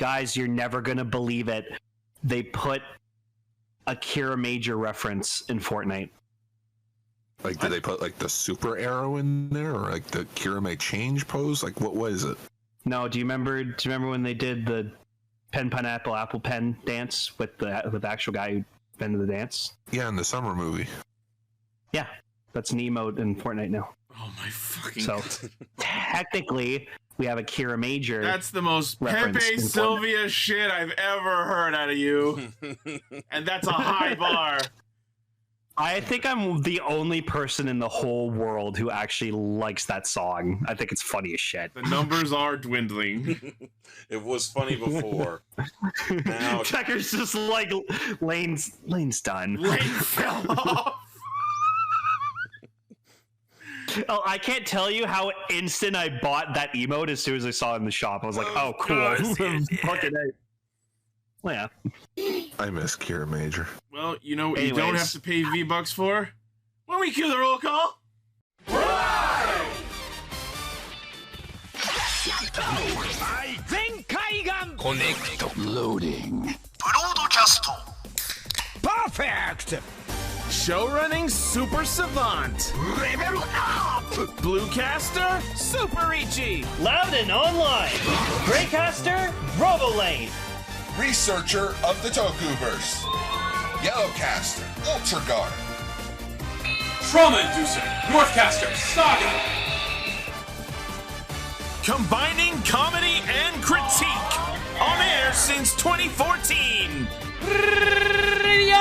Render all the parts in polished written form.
guys, you're never gonna believe it. They put a Kira Major reference in Fortnite. Like, did they put like the super arrow in there, or like the Kira may change pose? Like, what was it? No, do you remember when they did the pen pineapple apple pen dance with the actual guy who invented the dance? Yeah, in the summer movie. Yeah, that's an emote in Fortnite now. Oh my fucking So God. technically, we have a Kira Major. That's the most reference Pepe in Fortnite. Sylvia shit I've ever heard out of you. And that's a high bar. I think I'm the only person in the whole world who actually likes that song. I think it's funny as shit. The numbers are dwindling. It was funny before. Now Checker's just like, Lane's done. Lane fell off. Oh, I can't tell you how instant I bought that emote as soon as I saw it in the shop. I was like, oh, cool. course you Fucking A. Well, yeah. I miss Kira Major. Well, you know what you don't Anyways. have to pay V-Bucks for? When we cue the roll call. Perfect! Show running super savant. Level up! Bluecaster, super Ichi. Loud and online. Greycaster, Robolane. Researcher of the Tokuverse. Yellowcaster, Ultra Guard. Trauma Inducer, Northcaster, Saga. Combining comedy and critique. On air since 2014. Radio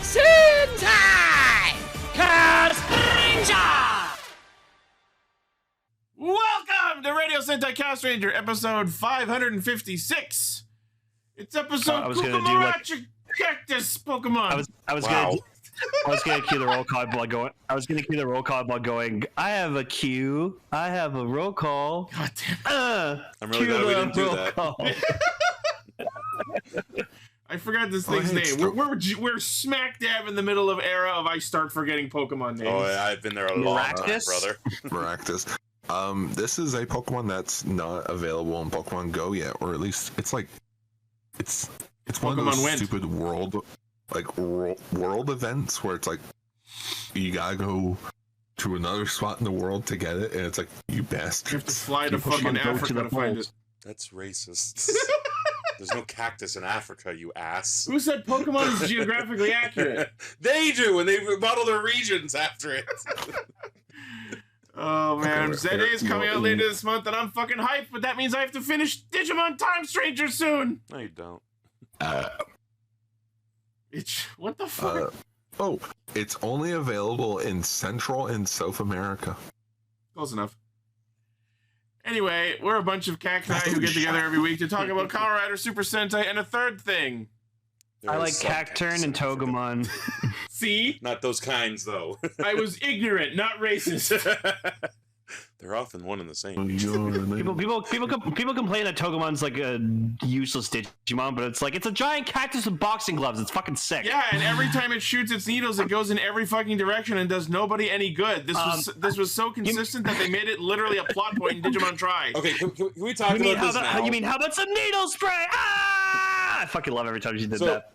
Sentai Castranger. Welcome to Radio Sentai Castranger, episode 556. It's episode I was gonna do, like- Kukumaracha Cactus Pokemon. I was Wow. gonna cue the roll call by going. I have a cue. I have a roll call. God damn it. I'm really Cue glad we the didn't do roll that. call. I forgot this Oh, thing's hey, name. We're smack dab in the middle of era of I start forgetting Pokemon names. Oh, yeah, I've been there a long time, Maractus? brother. Maractus. This is a Pokemon that's not available in Pokemon Go yet, or at least it's like it's one of Pokemon those went. stupid world events where it's like you gotta go to another spot in the world to get it, and it's like you You have to bastards. fly to Pokemon fucking go to Africa the to find polls. it. That's racist. There's no cactus in Africa, you ass. Who said Pokemon is geographically accurate? They do, and they model their regions after it. Oh man, Okay, Zed is coming out no. later this month, and I'm fucking hyped, but that means I have to finish Digimon Time Stranger soon. No, you don't. What the fuck? It's only available in Central and South America. Close enough. Anyway, we're a bunch of cacti who get together every week to talk about Kamen Rider, Super Sentai, and a third thing. I There like is some Cacturn and cactus. Togemon. See? Not those kinds, though. I was ignorant, not racist. They're often one and the same. People complain that Togemon's like a useless Digimon, but it's like it's a giant cactus with boxing gloves. It's fucking sick. Yeah, and every time it shoots its needles, it goes in every fucking direction and does nobody any good. This was so consistent that they made it literally a plot point in Digimon Try. Okay, can we talk You mean, about this now? you mean how about some needle spray? Ah! I fucking love every time she did So- that.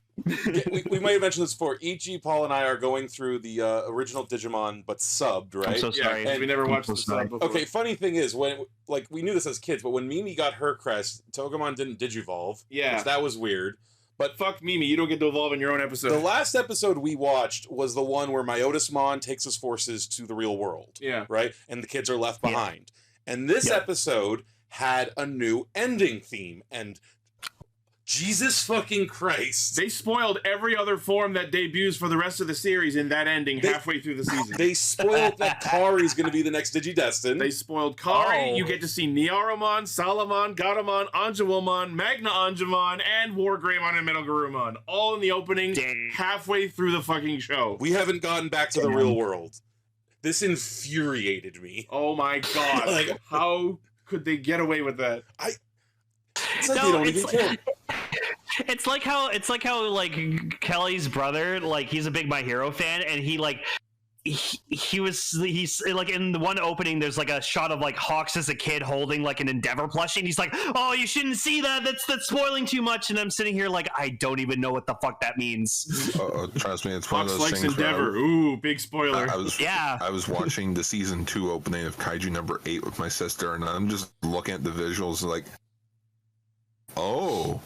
we might have mentioned this before. Ichi, Paul, and I are going through the original Digimon, but subbed, right? I'm so Yeah, sorry. 'cause we never I'm watched so the sorry. sub before. Okay, funny thing is, when we knew this as kids, but when Mimi got her crest, Togemon didn't Digivolve. Yeah. 'Cause that was weird. But Fuck Mimi, you don't get to evolve in your own episode. the last episode we watched was the one where Myotismon takes his forces to the real world, Yeah. right? And the kids are left Yeah. behind. And this Yeah. episode had a new ending theme, and Jesus fucking Christ. They spoiled every other form that debuts for the rest of the series in that ending They- halfway through the season. They spoiled that Kari's going to be the next Digidestin. They spoiled Kari. Oh. You get to see Niaromon, Salamon, Gatomon, Anjawomon, Magna Anjamon, and Wargreymon and Metal Garurumon. All in the opening Damn. halfway through the fucking show. We haven't gotten back to the real world. This infuriated me. Oh my god. Like- How could they get away with that? It's like No, they don't it's even care. It's like how like Kelly's brother, like he's a big My Hero fan, and he like he's like in the one opening. There's like a shot of like Hawks as a kid holding like an Endeavor plushie, and he's like, "Oh, you shouldn't see that. That's spoiling too much." And I'm sitting here like, I don't even know what the fuck that means. Trust me, it's one Hawks of those likes things. Endeavor. Ooh, big spoiler. I was watching the season 2 opening of Kaiju number 8 with my sister, and I'm just looking at the visuals like, oh,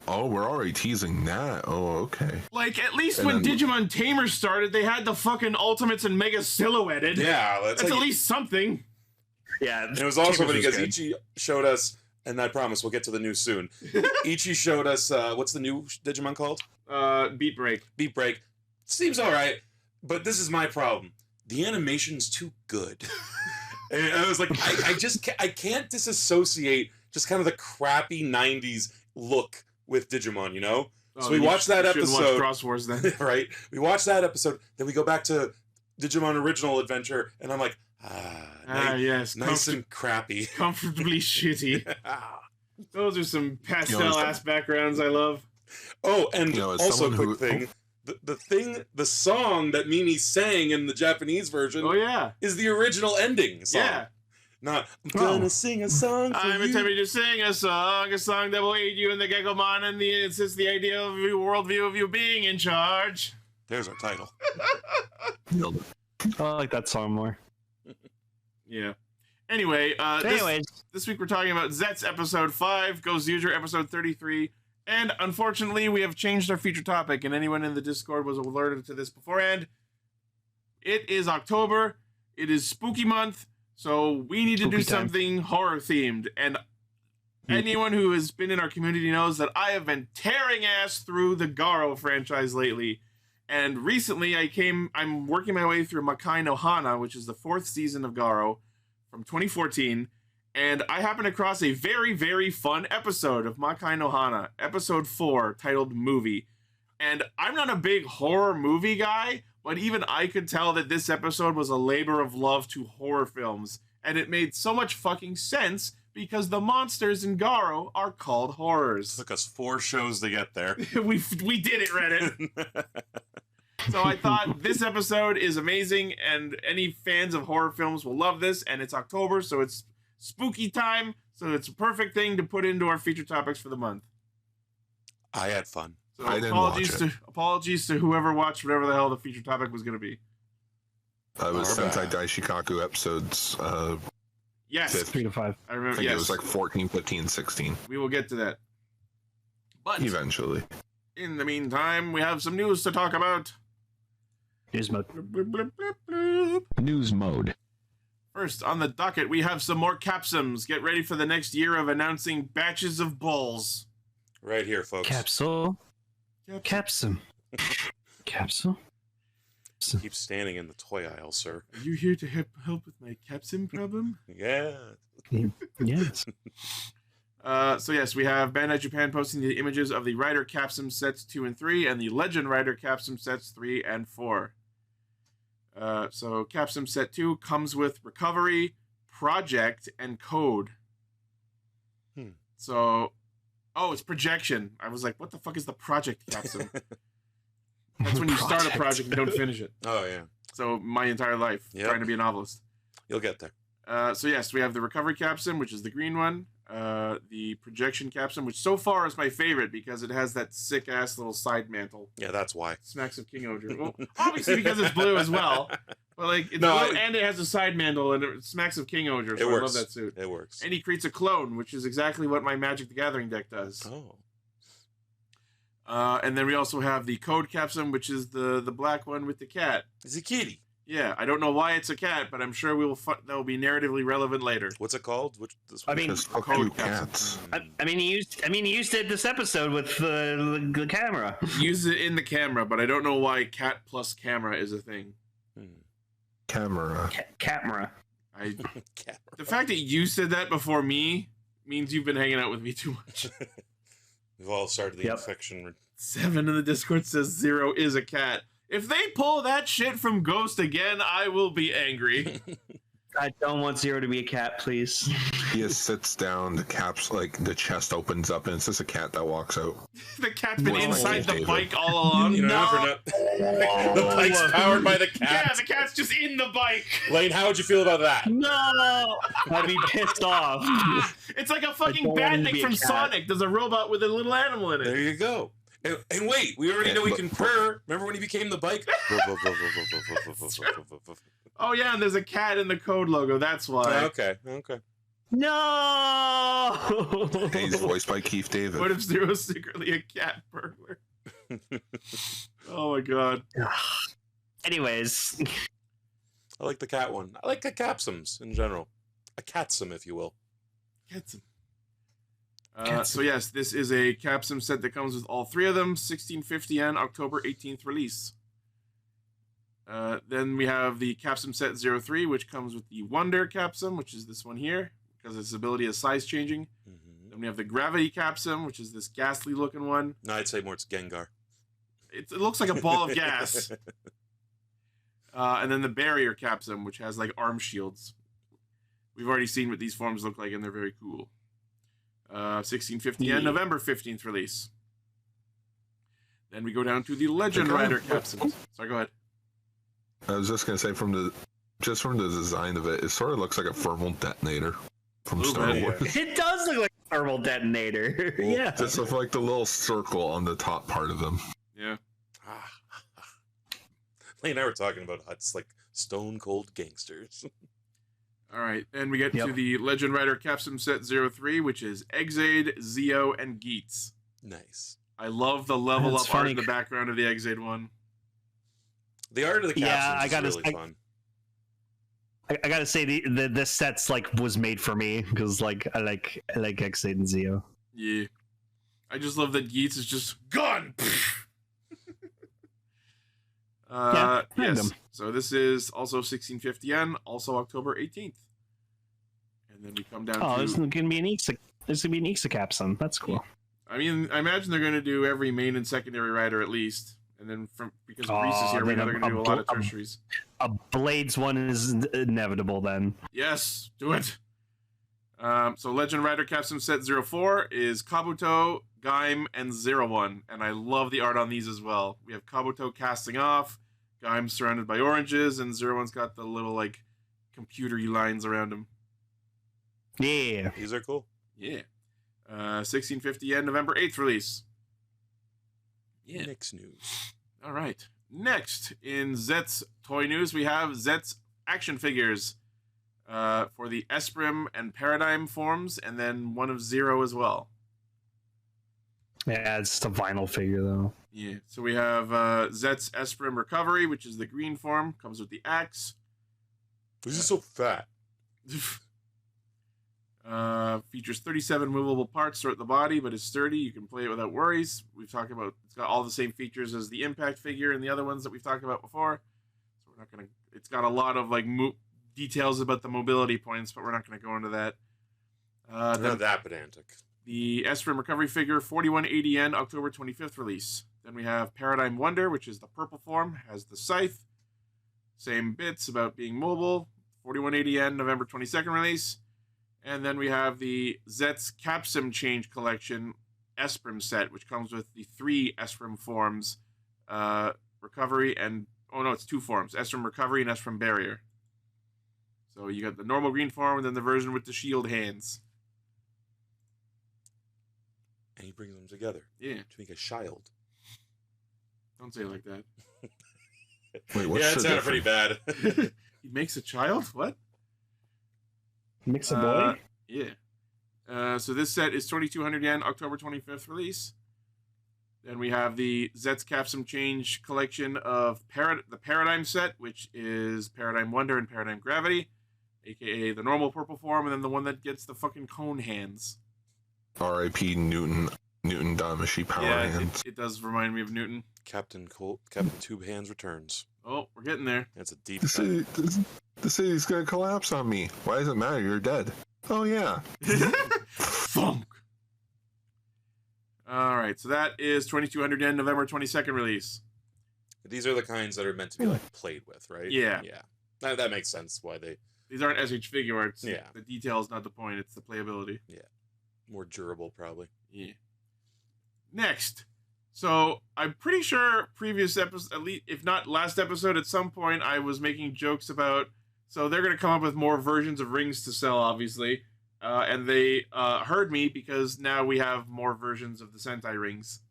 we're already teasing that. Oh, okay. Like, at least And when then- Digimon Tamers started, they had the fucking Ultimates and Mega silhouetted. Yeah, That's at least something. Yeah, And it was also funny Tamers because was Ichi showed us, and I promise we'll get to the news soon. Ichi showed us what's the new Digimon called? Beat Break. Beat Break. Seems all right, but this is my problem. The animation's too good. And I was like, I can't disassociate just kind of the crappy '90s look with Digimon, you know? So we watched that episode. Watch Cross Wars then. Right? We watched that episode, then we go back to Digimon Original Adventure, and I'm like, yes. nice and crappy. Comfortably shitty. Those are some pastel-ass backgrounds I love. Oh, and You know, as also a someone quick thing. The song that Mimi sang in the Japanese version Oh, yeah. is the original ending song. Yeah. Not, I'm gonna sing a song for I'm you. attempting to sing a song that will aid you in the Gekomon and it's the idea of your worldview of you being in charge. There's our title. I like that song more. Yeah. Anyway, this week we're talking about Zeztz episode 5, Gozyuger episode 33, and unfortunately we have changed our feature topic, and anyone in the Discord was alerted to this beforehand. It is October, it is spooky month, so we need to do something horror themed, and anyone who has been in our community knows that I have been tearing ass through the Garo franchise lately. And recently I'm working my way through Makai no Hana, which is the 4th season of Garo from 2014. And I happened across a very, very fun episode of Makai no Hana, episode 4, titled Movie. And I'm not a big horror movie guy, but even I could tell that this episode was a labor of love to horror films. And it made so much fucking sense because the monsters in Garo are called horrors. It took us 4 shows to get there. we did it, Reddit. So I thought this episode is amazing, and any fans of horror films will love this, and it's October, so it's spooky time, so it's a perfect thing to put into our feature topics for the month. I had fun. So I didn't watch it. apologies to whoever watched whatever the hell the feature topic was going to be. It was Our Sentai bad. Daishikaku episodes. Yes, 3 to 5. I I remember. think Yes, it was like 14, 15, 16. we will get to that. But Eventually. in the meantime, we have some news to talk about. News mode. Bloop, bloop, bloop, bloop. News mode. First, on the docket, we have some more capsums. Get ready for the next year of announcing batches of bulls. Right here, folks. Capsule. Capsum. Capsule. Keep standing in the toy aisle, sir. Are you here to help with my capsum problem? Yeah. Yes. So yes, we have Bandai Japan posting the images of the Rider Capsum sets 2 and 3 and the Legend Rider Capsum sets 3 and 4. So Capsum set 2 comes with Recovery, Project, and Code. So, it's Projection. I was like, what the fuck is the Project Capsum? That's when you start a project and don't finish it. Oh, yeah. So my entire life, Yep. trying to be a novelist. You'll get there. So yes, we have the Recovery Capsum, which is the green one. The Projection Capsum, which so far is my favorite because it has that sick-ass little side mantle. Yeah, that's why. Smacks of King Odor. Well, obviously because it's blue as well. But like, it's No, blue and it has a side mantle and it smacks of King Odor, so It I works. love that suit. It works. And he creates a clone, which is exactly what my Magic the Gathering deck does. Oh. And then we also have the Code Capsum, which is the black one with the cat. It's a kitty. Yeah, I don't know why it's a cat, but I'm sure that will be narratively relevant later. What's it called? This I mean, Because fuck Code you, capsule. cats. I mean, he used it this episode with the camera. Use it in the camera, but I don't know why cat plus camera is a thing. Camera. Camera. The fact that you said that before me means you've been hanging out with me too much. We've all started the Yep. infection. 7 in the Discord says 0 is a cat. If they pull that shit from Ghost again, I will be angry. I don't want Zero to be a cat, please. He just sits down, the caps, like, the chest opens up, and it's just a cat that walks out. The cat's been What's my inside name, the David? bike all along. You know, the bike's powered by the Yeah, cat. the cat's just in the bike. Lane, how would you feel about that? No! I'd be pissed off. It's like a I fucking don't want him to Batnik be a from cat. Sonic. There's a robot with a little animal in There it. you go. And wait, we already know he can purr. Remember when he became the bike? Oh yeah, and there's a cat in the code logo. That's why. Okay. No! He's voiced by Keith David. What if Zero's secretly a cat burglar? Oh my god. Anyways, I like the cat one. I like the capsums in general. A catsum, if you will. Capsum. So yes, this is a Capsum set that comes with all three of them, 1650 yen, October 18th release. Then we have the Capsum set 03, which comes with the Wonder Capsum, which is this one here, because its ability is size changing. Then we have the Gravity Capsum, which is this ghastly looking one. No, I'd say more it's Gengar. It looks like a ball of gas. And then the Barrier Capsum, which has like arm shields. We've already seen what these forms look like, and they're very cool. 1650 yen, November 15th release. Then we go down to the Legend Rider Capsum. Sorry, go ahead. I was just gonna say, from the design of it, it sort of looks like a thermal detonator from Star Wars. it does look like a thermal detonator. Yeah. Just with like the little circle on the top part of them. Yeah. Lane and I were talking about huts like stone cold gangsters. All right, and we get to the Legend Rider Capsum set 03, which is Exade, Zeo, and Geets. Nice. I love the level up art in the background of the Exade one. The art of the capsums is really fun. I gotta say this set's like was made for me because like I like Exade and Zeo. Yeah, I just love that Geets is just gone. Yes. So this is also 1650 yen, also October 18th. And then we come down to... this is gonna be an Ixa Capsum. That's cool. I mean, I imagine they're gonna do every main and secondary rider at least. And then because Reese is here, we know they're gonna do a lot of tertiaries. A Blades one is inevitable then. Yes, do it. So Legend Rider Capsum set 04 is Kabuto, Gaim, and 01. And I love the art on these as well. We have Kabuto casting off, Gaim surrounded by oranges, and 01's got the little, like, computer-y lines around him. Yeah. These are cool. Yeah. 1650 yen, November 8th release. Yeah. Next news. All right. Next, in Zeztz toy news, we have Zeztz action figures for the Esprim and Paradigm forms, and then one of Zero as well. Yeah, it's just a vinyl figure, though. Yeah, so we have Zeztz Esprim Recovery, which is the green form, comes with the axe. This is so fat. Features 37 movable parts throughout the body, but is sturdy. You can play it without worries. We've talked about it's got all the same features as the Impact figure and the other ones that we've talked about before. So we're not gonna. It's got a lot of like details about the mobility points, but we're not going to go into that. Not that pedantic. The Esprim Recovery figure, 4180 yen, October 25th release. Then we have Paradigm Wonder, which is the purple form, has the scythe. Same bits about being mobile. 4180 yen, November 22nd release. And then we have the Zeztz Capsum Change Collection Esprim set, which comes with the 3 Esprim forms, Recovery and... Oh no, it's 2 forms, Esprim Recovery and Esprim Barrier. So you got the normal green form and then the version with the shield hands. And he brings them together. Yeah. To make a child. Don't say it like that. Wait, what's yeah, it sounded pretty bad. He makes a child? What? Makes a boy? Yeah. So this set is 2,200 yen, October 25th release. Then we have the Zeztz Capsum Change collection of the Paradigm set, which is Paradigm Wonder and Paradigm Gravity, aka the normal purple form, and then the one that gets the fucking cone hands. R.I.P. Newton Damashi Power Hands. It does remind me of Newton. Captain Tube Hands returns. Oh, we're getting there. That's a deep. The city's gonna collapse on me. Why does it matter? You're dead. Oh yeah. Funk. All right, so that is 2,200 yen, November 22nd release. These are the kinds that are meant to be like played with, right? Yeah. Yeah. That makes sense why they These aren't SH figure arts. Yeah. The detail is not the point. It's the playability. Yeah. More durable, probably. Yeah. Next. So I'm pretty sure previous episode, at least if not last episode, at some point I was making jokes about. So they're going to come up with more versions of rings to sell, obviously. And they heard me because now we have more versions of the Sentai rings.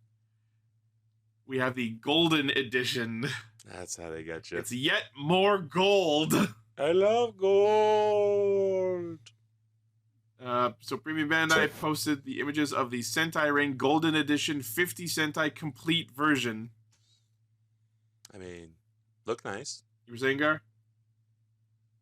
We have the golden edition. That's how they get you. It's yet more gold. I love gold. So Premium Bandai posted the images of the Sentai Ring Golden Edition 50 Sentai Complete version. I mean, look nice. You were saying, Gar?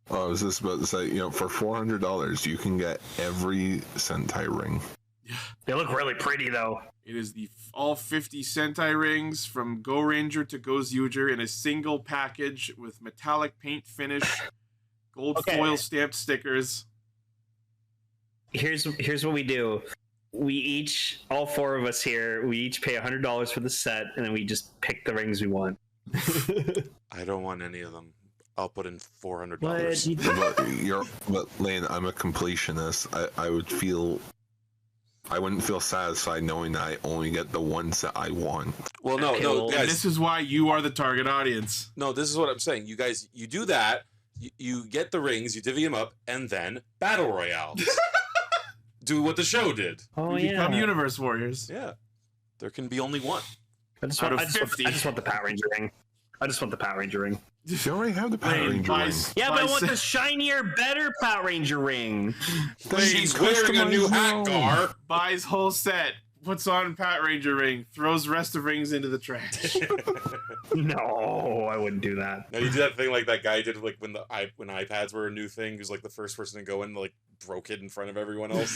Oh, I was just about to say, for $400, you can get every Sentai ring. Yeah. They look really pretty, though. It is the all 50 Sentai rings from Go Ranger to Gozyuger in a single package with metallic paint finish, gold foil stamped stickers. Here's what we do. We each, all four of us here, we each pay $100 for the set, and then we just pick the rings we want. I don't want any of them. I'll put in $400. But Lane, I'm a completionist. I wouldn't feel satisfied knowing that I only get the ones that I want. Well, no, guys. And this is why you are the target audience. No, this is what I'm saying. You guys, you do that. You get the rings, you divvy them up, and then battle royale. Do what the show did. Oh, we become Universe Warriors. Yeah. There can be only one. I just want the Power Ranger ring. I just want the Power Ranger ring. You already have the Power Ranger ring. Yeah, but I want the shinier, better Power Ranger ring. She's wearing a new hat, Gar. Buys whole set, puts on Power Ranger ring, throws rest of rings into the trash. No, I wouldn't do that. Now you did that thing like that guy did, like when iPads were a new thing. He was like the first person to go in, like broke it in front of everyone else.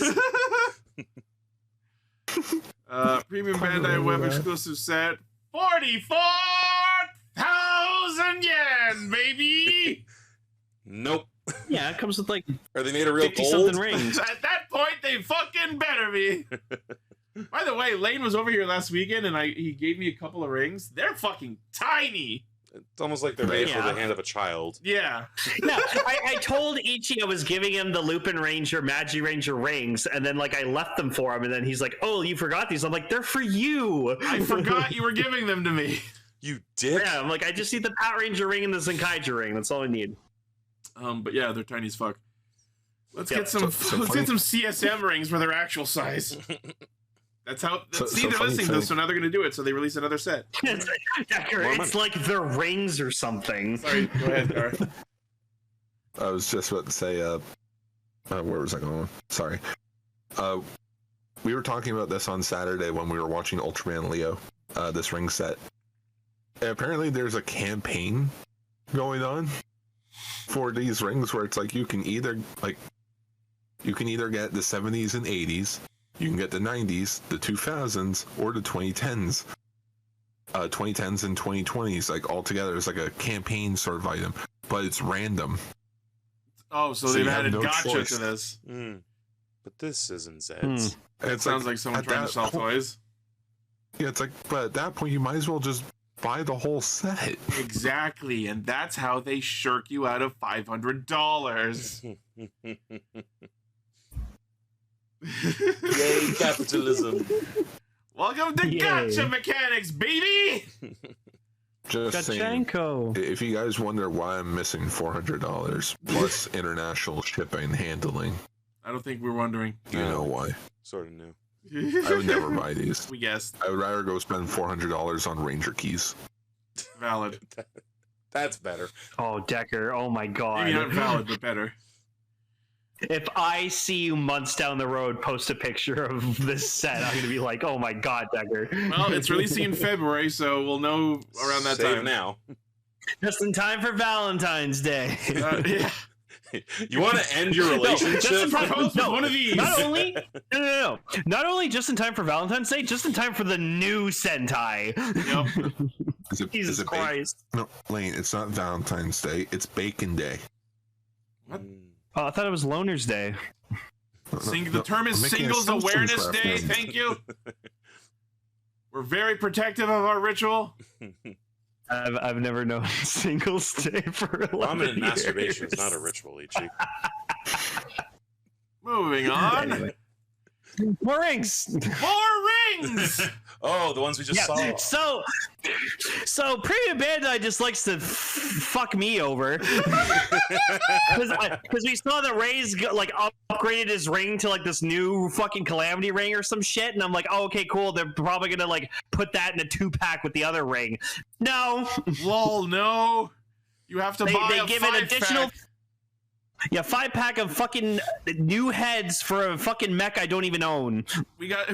Premium Bandai web exclusive set, 44,000 yen, baby. Nope. Yeah, it comes with like. Are they made of real 50-something gold? rings? At that point, they fucking better be. By the way, Lane was over here last weekend, and he gave me a couple of rings. They're fucking tiny. It's almost like they're made for the hand of a child. Yeah. No, I told Ichi I was giving him the Lupin Ranger, Magi Ranger rings, and then like I left them for him, and then he's like, "Oh, you forgot these?" I'm like, "They're for you." I forgot you were giving them to me. You did? Yeah, I'm like, I just need the Power Ranger ring and the Zenkaiger ring. That's all I need. But yeah, they're tiny as fuck. Let's get some CSM rings for their actual size. That's how. They're listening to this, so now they're going to do it. So they release another set. It's like they're rings or something. Sorry, go ahead, Gar. I was just about to say, where was I going? Sorry. We were talking about this on Saturday when we were watching Ultraman Leo, this ring set. And apparently there's a campaign going on for these rings where it's like you can either get the 70s and 80s, you can get the 90s, the 2000s, or the 2010s. 2010s and 2020s, like all together. It's like a campaign sort of item, but it's random. Oh, so they've added gotcha to this. But this isn't Zeztz. It sounds like someone trying to sell toys. Yeah, it's like, but at that point, you might as well just buy the whole set. Exactly, and that's how they shirk you out of $500. Yay, capitalism. Welcome to Gotcha Mechanics, baby! Just saying, if you guys wonder why I'm missing $400 plus international shipping and handling, I don't think we're wondering. You know why. Sort of new. I would never buy these. We guessed. I would rather go spend $400 on Ranger keys. Valid. That's better. Oh, Decker. Oh, my God. Maybe not valid, but better. If I see you months down the road post a picture of this set, I'm going to be like, oh, my God, Decker. Well, it's releasing in February, so we'll know around that time. Now. Just in time for Valentine's Day. Yeah. You want to end your relationship? One of these. Not only just in time for Valentine's Day, just in time for the new Sentai. Yep. Jesus Christ. No, Lane, it's not Valentine's Day. It's Bacon Day. What? Oh, I thought it was Loner's Day. The term is Singles Awareness Day. Thank you. We're very protective of our ritual. I've never known Singles Day for 11 Ramen and years. masturbation is not a ritual, Ichi. Moving on. Anyway. More rings. More rings. Oh, the ones we just saw. So Premium Bandai just likes to fuck me over because we saw that Ray's upgraded his ring to like this new fucking Calamity ring or some shit, and I'm like, oh, okay, cool. They're probably gonna like put that in a 2-pack with the other ring. No, lol, no. You have to buy they a give an additional. pack. Yeah, 5-pack of fucking new heads for a fucking mech I don't even own. We got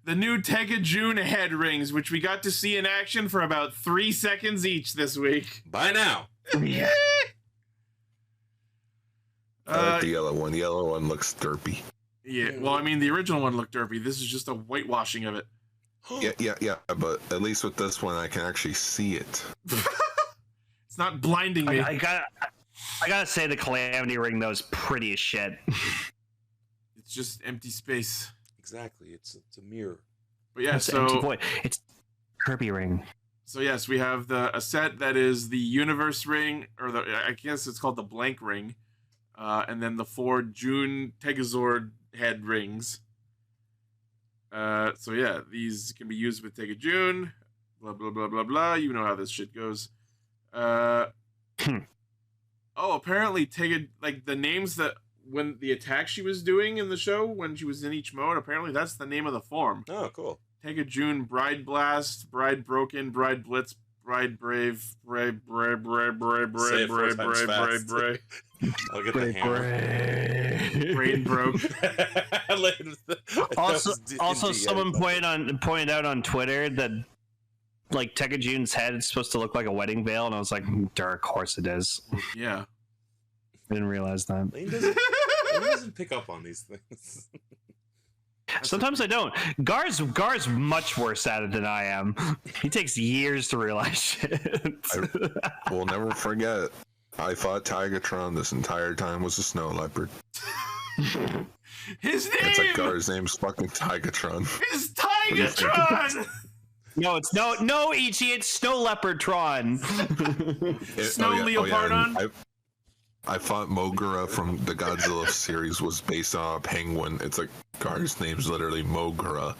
the new Tega June head rings, which we got to see in action for about 3 seconds each this week. Bye now. Yeah. I like the yellow one. The yellow one looks derpy. Yeah, well, I mean, the original one looked derpy. This is just a whitewashing of it. Yeah. But at least with this one, I can actually see it. It's not blinding me. I gotta say the Calamity ring though is pretty as shit. It's just empty space. Exactly. It's a mirror. But yeah, It's an empty void. It's Kirby ring. So yes, we have a set that is the Universe ring, or I guess it's called the Blank ring, and then the 4 June Tegazord head rings. So yeah, these can be used with Tega June. Blah blah blah blah blah. You know how this shit goes. Oh, apparently Tega, like the names that when the attack she was doing in the show when she was in each mode, apparently that's the name of the form. Oh, cool. Tega June, Bride Blast, Bride Broken, Bride Blitz, Bride Brave, Brave. I'll get the hammer. Brain broke. Also, someone pointed out on Twitter that like Tega June's head is supposed to look like a wedding veil, and I was like, of course it is. Yeah. I didn't realize that. Lane doesn't pick up on these things. Sometimes I don't. Gar's much worse at it than I am. He takes years to realize shit. I will never forget. I thought Tigatron this entire time was a snow leopard. His name! It's like Gar's name's fucking Tigatron. It's Tigatron! No, it's no Ichi, it's Snow Leopardtron. Snow Leopardon? I thought Mogura from the Godzilla series was based on a penguin. It's like Gar's name's literally Mogura.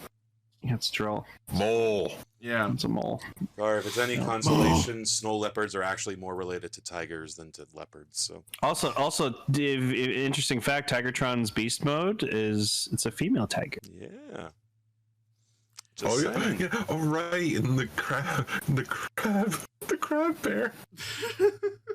Yeah, it's Droll. Mole. Yeah. It's a mole. Or if it's any consolation, snow leopards are actually more related to tigers than to leopards. So also, interesting fact: Tigatron's beast mode it's a female tiger. Yeah. Just yeah. Oh right, and the crab bear.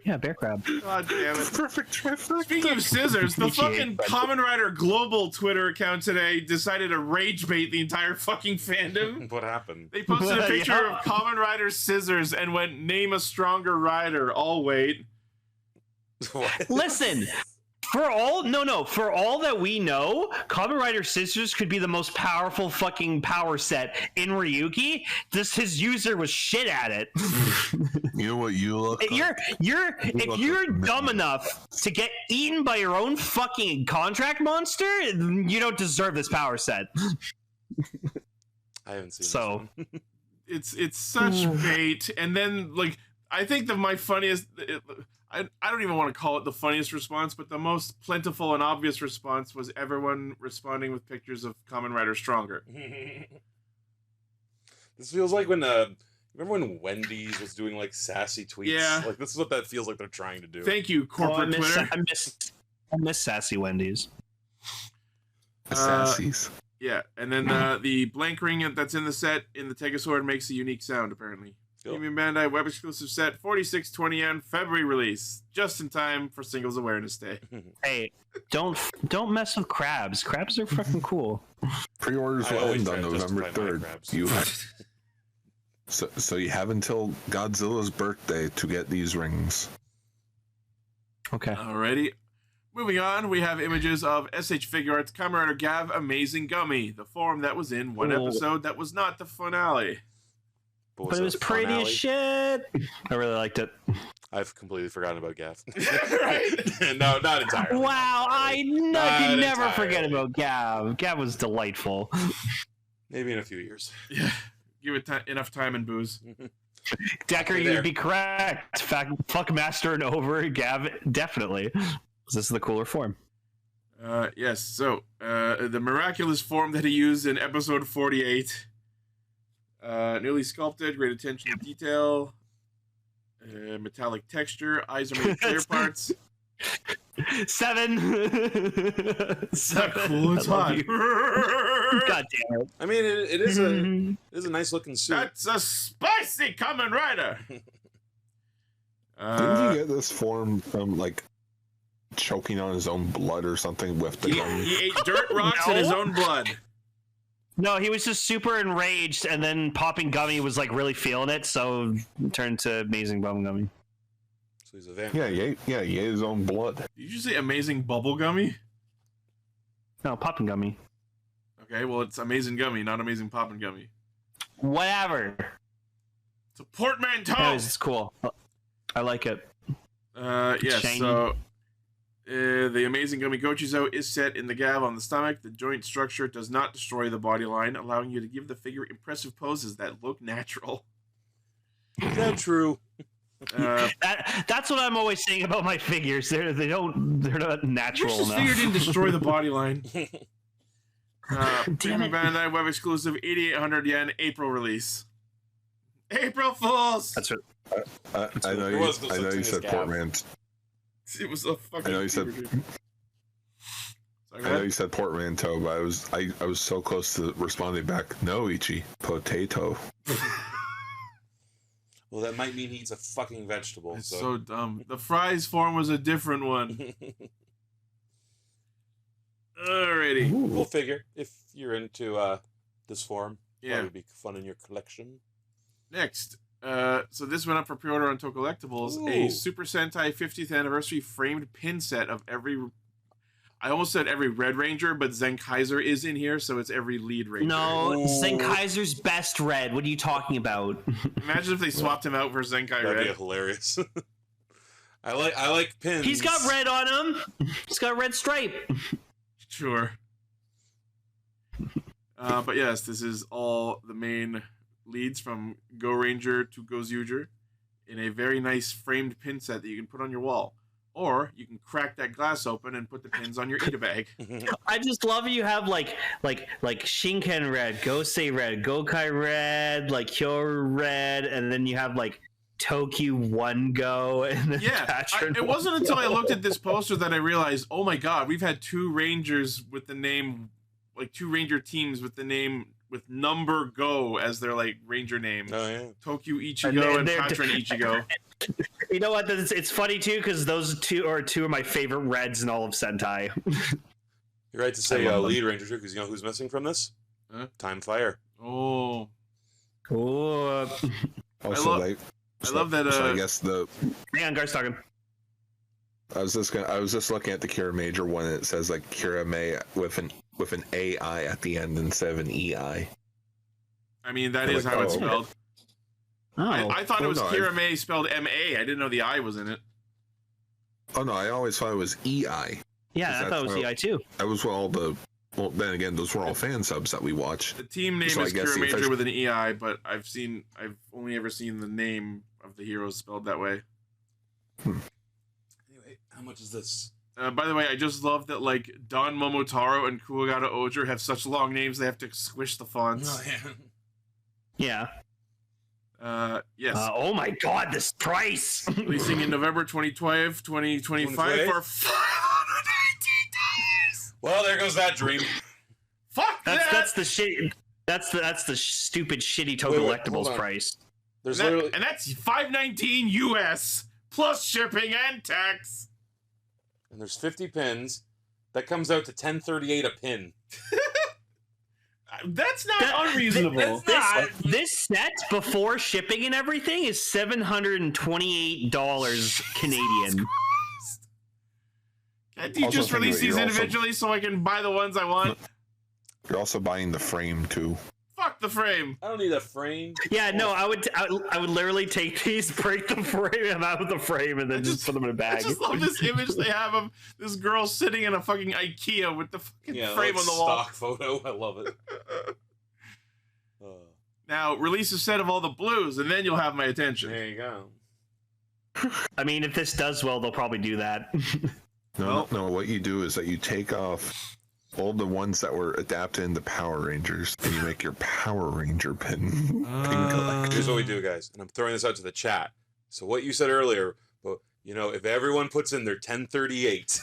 Yeah, bear crab. God damn it! Perfect trifecta. Speaking of scissors, the fucking Kamen Rider Global Twitter account today decided to rage bait the entire fucking fandom. What happened? They posted a picture of Kamen Rider scissors and went, "Name a stronger rider." I'll wait. Listen. For all that we know, Kamen Rider Scissors could be the most powerful fucking power set in Ryuki. His user was shit at it. You know what you look? If you're dumb enough to get eaten by your own fucking contract monster, you don't deserve this power set. I haven't seen. So it's such bait, and then like I think my funniest. I don't even want to call it the funniest response, but the most plentiful and obvious response was everyone responding with pictures of Kamen Rider Stronger. This feels like when remember when Wendy's was doing like sassy tweets? Yeah. Like this is what that feels like they're trying to do. Thank you, corporate Twitter. I miss sassy Wendy's. Sassies. Yeah, and then the blank ring that's in the set in the Tegazord makes a unique sound apparently. Cool. Premium Bandai web exclusive set, 4620 yen, February release, just in time for Singles Awareness Day. Hey, don't mess with crabs. Crabs are fucking cool. Pre-orders will end on November 3rd. You so you have until Godzilla's birthday to get these rings. Okay. Alrighty. Moving on, we have images of SH Figure Arts Kamen Rider Gav Amazing Gummy, the form that was in one episode that was not the finale. But it was pretty as shit. I really liked it. I've completely forgotten about Gav. Right? No, not entirely. Wow, I can never forget about Gav. Gav was delightful. Maybe in a few years. Yeah, give it enough time and booze. Decker, you'd be correct. Fuck Master and Over, Gav, definitely. This is the cooler form. Yes, so the miraculous form that he used in episode 48. Newly sculpted, great attention to detail, metallic texture, eyes are made of clear parts. 7. It's not cool, it's hot. God damn it. I mean, it is a nice looking suit. That's a spicy Kamen Rider! Didn't you get this form from, like, choking on his own blood or something with the gummy? He ate dirt rocks in his own blood. No, he was just super enraged, and then popping gummy was like really feeling it, so turned to amazing bubble gummy. So he's a vampire. He ate his own blood. Did you say amazing bubble gummy? No, popping gummy. Okay, well it's amazing gummy, not amazing popping gummy. Whatever. It's a portmanteau. Anyways, it's cool. I like it. Yes. shiny. So the amazing gummy Gochizo is set in the Gav on the stomach. The joint structure does not destroy the body line, allowing you to give the figure impressive poses that look natural. Is that true? That's what I'm always saying about my figures. They're not natural This enough. figure didn't destroy the body line. Damn it. Bandai Web exclusive, 8,800 yen, April release. April Fools. That's what. I know you said portmanteau. It was a fucking. I know you said. I know you said portmanteau, but I was so close to responding back. No, Ichi, potato. Well, that might mean he eats a fucking vegetable. It's so dumb. The fries form was a different one. Alrighty. We'll figure if you're into this form. Yeah, it would be fun in your collection. Next, so this went up for pre-order on Tokollectibles. Ooh. A Super Sentai 50th anniversary framed pin set of every. I almost said every Red Ranger, but Zenkaiser is in here, so it's every lead Ranger. No, Zenkaiser's best red. What are you talking about? Imagine if they swapped him out for Zenkai That'd Red. be hilarious. I like pins. He's got red on him. He's got a red stripe. Sure. But yes, this is all the main leads from Go Ranger to Gozyuger in a very nice framed pin set that you can put on your wall. Or you can crack that glass open and put the pins on your Ita bag. I just love you have like Shinken red, Gosei red, Gokai red, like Kyoru red, and then you have like Tokyo One Go and then it wasn't until I looked at this poster that I realized, oh my god, we've had two Rangers with the name, like two Ranger teams with the name with number Go as their like Ranger name. Oh yeah, Tokyo Ichigo and Patron Ichigo. You know what? It's funny too because those two are my favorite reds in all of Sentai. You're right to say lead Ranger too, because you know who's missing from this? Huh? Time Fire. Oh. Cool. Also, I love that. So I guess the. Hang on, Gar's talking. I was just looking at the Kira Major one. And it says like Kira May with an AI at the end instead of an EI. I mean, that is how it's spelled. Oh, I thought it was Kira May spelled M-A. I didn't know the I was in it. Oh no, I always thought it was EI. Yeah, I thought it was EI too. That was what all the. Well, then again, those were all fan subs that we watched. The team name is Kira Major with an EI, but I've only ever seen the name of the heroes spelled that way. Anyway, how much is this? By the way, I just love that like Don Momotaro and Kuwagata Oger have such long names they have to squish the fonts. Oh, yeah. Yes. Oh my god, this price! Releasing in November 2025 for 518 days! Well, there goes that dream. Fuck that! That's the shit. That's the stupid shitty Tokollectibles price. There's and that's $519 US plus shipping and tax. And there's 50 pins. That comes out to $10.38 a pin. That's not unreasonable. This set before shipping and everything is $728 Canadian. Can't you just release these individually so I can buy the ones I want? You're also buying the frame too. Fuck the frame. I don't need a frame. Yeah, no, I would literally take these, break the frame out of the frame, and then just put them in a bag. I just love this image they have of this girl sitting in a fucking IKEA with the fucking frame on the wall. Stock photo. I love it. Now, release a set of all the blues, and then you'll have my attention. There you go. I mean, if this does well, they'll probably do that. No, what you do is that you take off all the ones that were adapted into Power Rangers, and you make your Power Ranger pin collection. Here's what we do, guys, and I'm throwing this out to the chat. So what you said earlier, but you know, if everyone puts in their 1038,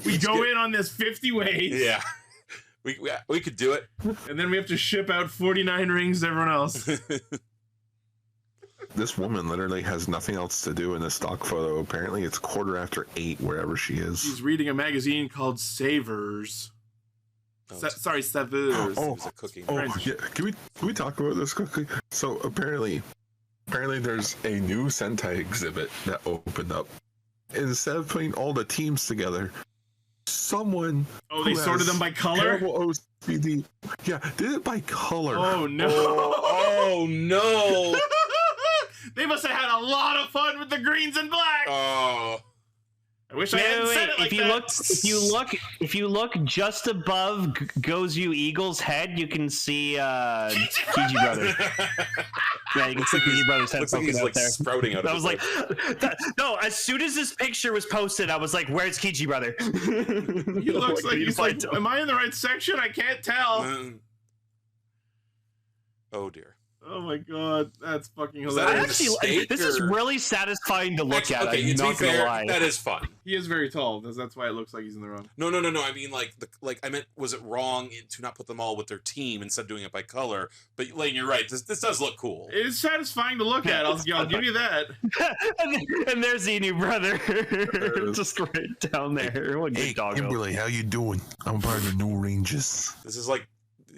we go in on this 50 ways. Yeah, we could do it, and then we have to ship out 49 rings to everyone else. This woman literally has nothing else to do in this stock photo. Apparently, it's 8:15 wherever she is. She's reading a magazine called Savers. Sorry, Savers. Oh, it was a cooking. Yeah. Can we talk about this quickly? So apparently there's a new Sentai exhibit that opened up. Instead of putting all the teams together, someone they sorted them by color. OCD, yeah, did it by color. Oh no! Oh no! They must have had a lot of fun with the greens and blacks. Oh, I wish I hadn't said it like that. If you look just above Gozu Eagle's head, you can see Kiji Brothers. Yeah, you can see Kiji Brothers' head. Looks like he's like there. Sprouting out of I was like, no. As soon as this picture was posted, I was like, "Where's Kiji Brother?" He looks like he's like, "Am I in the right section? I can't tell." Oh dear. Oh my god, that's fucking hilarious. This is really satisfying to look at. Okay, I'm not gonna lie. That is fun. He is very tall. That's why it looks like he's in the wrong. No. I mean, I meant, was it wrong to not put them all with their team instead of doing it by color? But Lane, you're right. This does look cool. It is satisfying to look at. I'll give you that. and there's the new brother, just right down there. Hey, Kimberly, how you doing? I'm part of the New Rangers. This is like.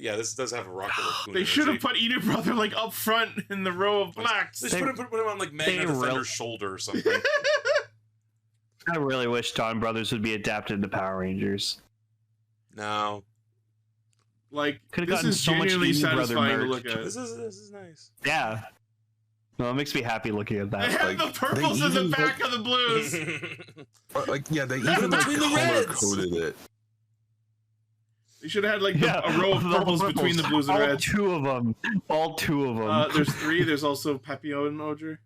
Yeah, this does have a Rocket Raccoon. They should have put Inu Brother like up front in the row of blacks. They should have put him on like Magna Defender's shoulder or something. I really wish Dawn Brothers would be adapted to Power Rangers. No. Like, could have this gotten is so much genuinely satisfying to merch. look at. This is nice. Yeah. No, it makes me happy looking at that. They have the purples in the back of the blues. They even color coded it. They should have had like a row of purples between the blues and reds. All two of them. There's 3. There's also Papillon and Oger.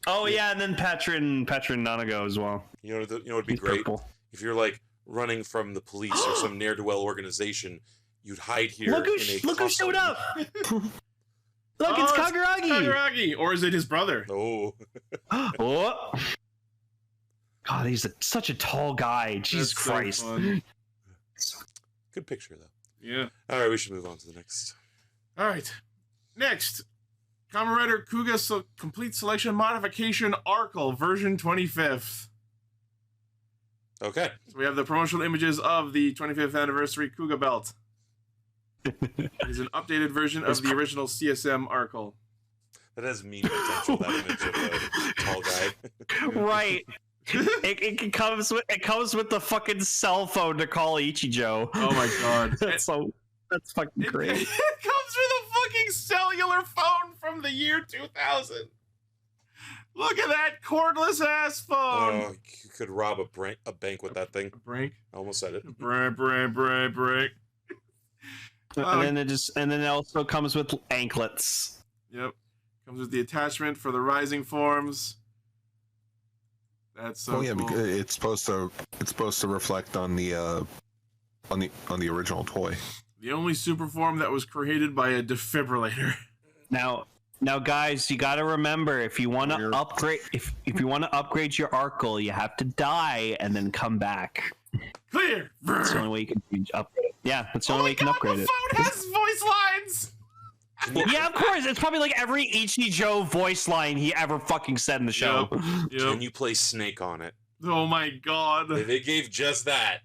Oh yeah, and then Patron Nanago as well. You know what would be great? Purple. If you're like running from the police or some ne'er-do-well organization, you'd hide here. Look who showed up! Look, it's Kaguragi. Kaguragi, or is it his brother? Oh. Oh. God, he's such a tall guy. Jesus Christ. So good picture, though. Yeah. All right, we should move on to the next. All right. Next, Kamen Rider Kuga Complete Selection Modification Arkle version 25th. Okay. So we have the promotional images of the 25th anniversary Kuga belt. It is an updated version of the original CSM Arkle. That has meme potential, that image of the tall guy. Right. It comes with the fucking cell phone to call Ichijo. Oh my god. That's fucking great. It comes with a fucking cellular phone from the year 2000. Look at that cordless ass phone. Oh, you could rob a bank with that thing. A brink? I almost said it. Brink. And then it also comes with anklets. Yep. Comes with the attachment for the rising forms. That's so cool. Because it's supposed to reflect on the original toy. The only super form that was created by a defibrillator. Now guys, you got to remember, if you want to upgrade if you want to upgrade your Arkle, you have to die and then come back. Clear. That's the only way you can upgrade it. Yeah, that's the only way you can upgrade it. The phone has voice lines. Yeah, of course. It's probably like every Ichijo voice line he ever fucking said in the show. Yep. Can you play Snake on it? Oh my god. They gave just that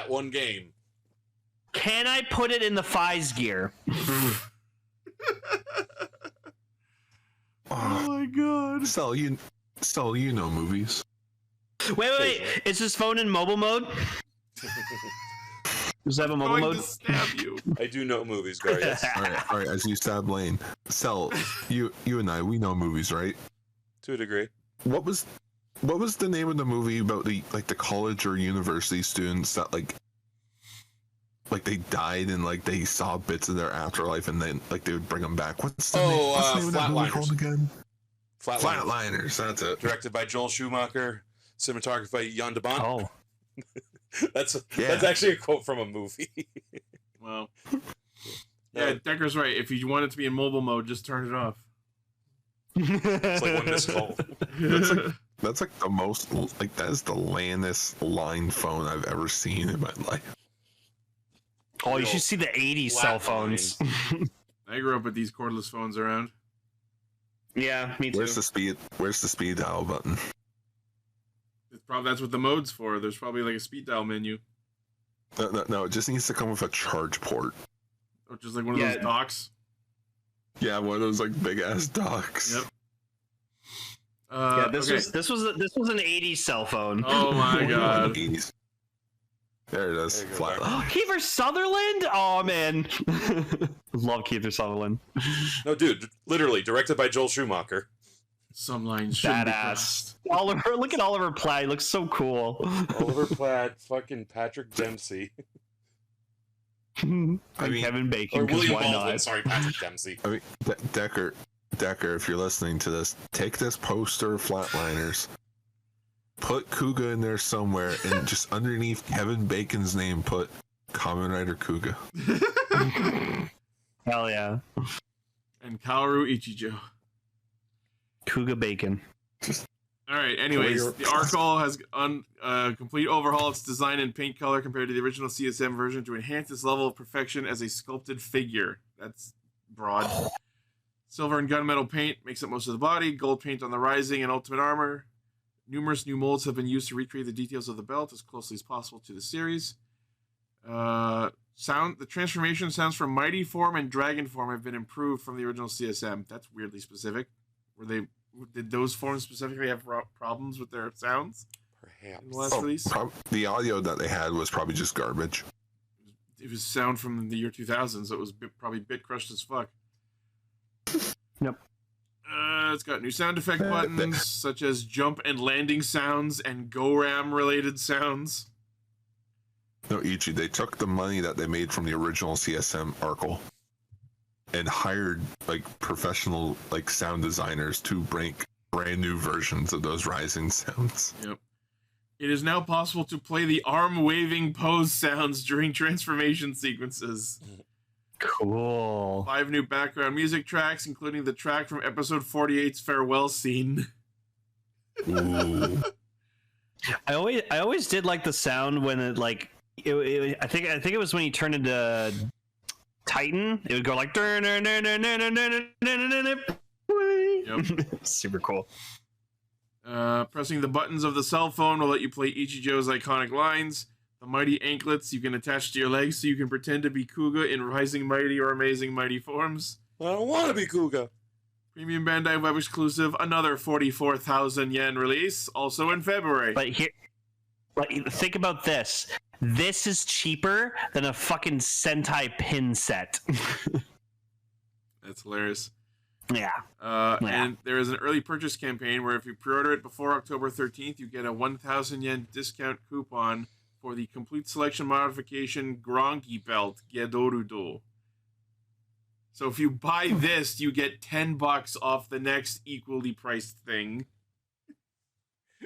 one game. Can I put it in the Fies gear? Oh my god. Stella, you know movies. Wait. Is this phone in mobile mode? Does it have a mobile mode? To stab you. I do know movies, Gar, yes. All right. As you stab Lane, Cell, you and I, we know movies, right? To a degree. What was the name of the movie about the college or university students that like like they died and like they saw bits of their afterlife and then like they would bring them back. What's the name of that movie called again? Flatliners. That's it. Directed by Joel Schumacher, cinematography by Jan de Bont. Oh, that's actually a quote from a movie. Well, yeah, Decker's right. If you want it to be in mobile mode, just turn it off. It's like one missed call. That's like the most, like, that is the landest line phone I've ever seen in my life. Oh, you should see the 80s cell phones. I grew up with these cordless phones around. Yeah, me too. Where's the speed dial button? That's what the mode's for. There's probably like a speed dial menu. No, it just needs to come with a charge port. Or just like one of those docks. Yeah, one of those like big ass docks. Yep. This was an 80s cell phone. Oh my god. There it is. Flat. Kiefer Sutherland? Oh man. Love Kiefer Sutherland. No, dude, literally directed by Joel Schumacher. Some lines shouldn't be crossed. Oliver, look at Oliver Platt. He looks so cool. Oliver Platt, fucking Patrick Dempsey. Kevin Bacon. Or William why Baldwin. not? Sorry, Patrick Dempsey. I mean, Decker, if you're listening to this, take this poster of Flatliners, put Kuga in there somewhere, and just underneath Kevin Bacon's name, put Kamen Rider Kuga. Hell yeah. And Kaoru Ichijo. Kuga Bacon. All right. Anyways, the Arcall has complete overhaul its design and paint color compared to the original CSM version to enhance its level of perfection as a sculpted figure. That's broad. Silver and gunmetal paint makes up most of the body. Gold paint on the rising and ultimate armor. Numerous new molds have been used to recreate the details of the belt as closely as possible to the series. The transformation sounds from Mighty Form and Dragon Form have been improved from the original CSM. That's weirdly specific. Did those forms specifically have problems with their sounds? Perhaps. In the last release? The audio that they had was probably just garbage. It was sound from the year 2000, so it was probably bit crushed as fuck. Yep. It's got new sound effect buttons, such as jump and landing sounds and go-ram related sounds. No, Ichi, they took the money that they made from the original CSM Arcall and hired like professional like sound designers to make brand new versions of those rising sounds. Yep. It is now possible to play the arm waving pose sounds during transformation sequences. Cool. 5 new background music tracks, including the track from episode 48's farewell scene. Ooh. I always did like the sound when it like I think it was when he turned into Titan. It would go like Yep. Super cool. Pressing the buttons of the cell phone will let you play Ichijo's iconic lines. The mighty anklets you can attach to your legs so you can pretend to be Kuga in Rising Mighty or Amazing Mighty forms. I don't want to be Kuga. Premium Bandai Web exclusive, another 44,000 yen release, also in February. But think about this. This is cheaper than a fucking Sentai pin set. That's hilarious. Yeah. And there is an early purchase campaign where if you pre-order it before October 13th, you get a 1,000 yen discount coupon for the complete selection modification Gronki belt, Gedorudo. So if you buy this, you get $10 off the next equally priced thing.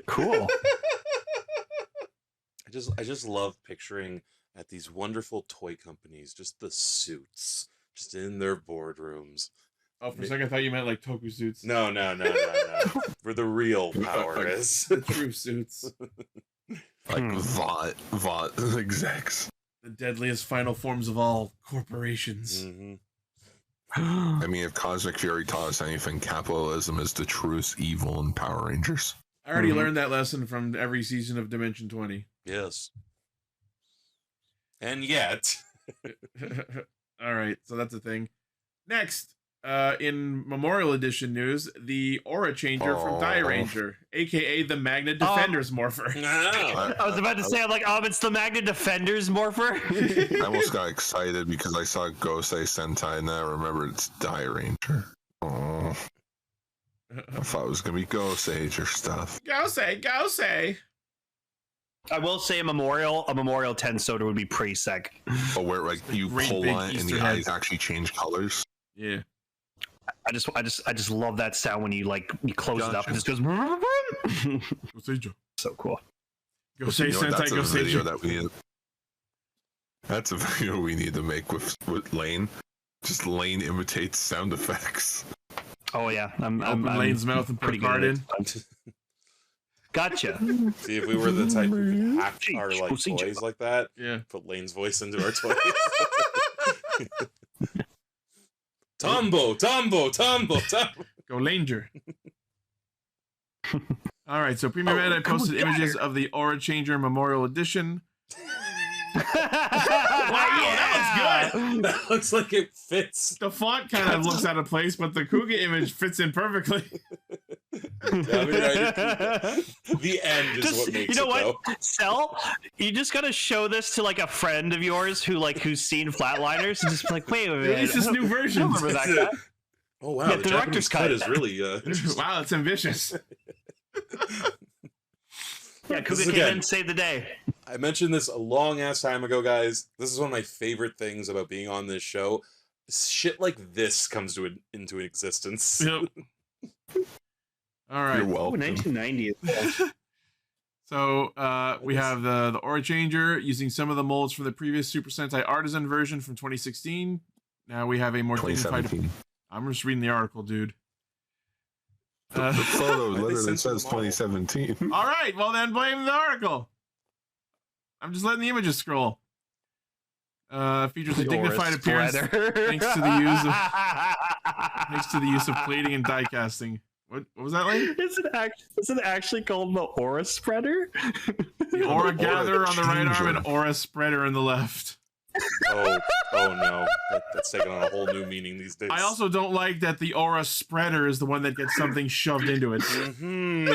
Cool. I just love picturing at these wonderful toy companies, just the suits, just in their boardrooms. Oh, for a second I thought you meant like toku suits. No. Where the real power is. The true suits. Like Vought execs. The deadliest final forms of all corporations. Mm-hmm. I mean, if Cosmic Fury taught us anything, capitalism is the truest evil in Power Rangers. I already learned that lesson from every season of Dimension 20. Yes. And yet. All right, so that's a thing. Next, in Memorial Edition news, the Aura Changer from Die Ranger, aka the Magna Defenders Morpher. No. I was about to say, I'm like, it's the Magna Defenders Morpher. I almost got excited because I saw Gosei Sentai and then I remembered it's Die Ranger. Oh. I thought it was going to be Ghost Age or stuff. Gosei! I will say a Memorial 10 soda would be pretty sick. Oh, where like you Great pull big on it and Easter the egg. eyes actually change colors. Yeah. I just love that sound when you close it up and it just goes. Gozyuger. So cool. Go say Sentai That's a video Castranger. that we need. That's a video we need to make with Lane. Just Lane imitates sound effects. Oh yeah, I'm Lane's mouth and put pretty a card good in. at it. Gotcha. See, if we were the type who could hack our like Procedure. toys like that, Yeah. put Lane's voice into our toys. Tumbo. Go Langer. All right, so Premium Ed, I posted images of the Aura Changer Memorial Edition. Wow, that was good. That looks like it fits. The font kind of looks out of place, but the Kuga image fits in perfectly. The end is what makes you know it, what, though. Cell, you just gotta show this to like a friend of yours who's seen Flatliners and just be like, wait a minute, Release this new version. I don't remember that guy. Oh wow, Yeah, the the director's director's cut cut. is really Wow, it's ambitious. Yeah, This is Kuga came again- in and saved the day. I mentioned this a long ass time ago, guys. This is one of my favorite things about being on this show. Shit like this comes into existence. Yep. All right. You're Oh, welcome. 1990. So we have the Aura Changer using some of the molds from the previous Super Sentai Artisan version from 2016. Now we have a more dignified. 2017. I'm just reading the article, dude. The photo Why'd they literally censor says the model? 2017. All right, well then blame the article. I'm just letting the images scroll. Features a dignified appearance thanks to the use of plating and die casting. What was that like? Is it actually called the Aura Spreader? The Aura Gatherer on the right arm Changer. and Aura Spreader on the left. Oh no. That's taking on a whole new meaning these days. I also don't like that the Aura Spreader is the one that gets something shoved into it. Mhm.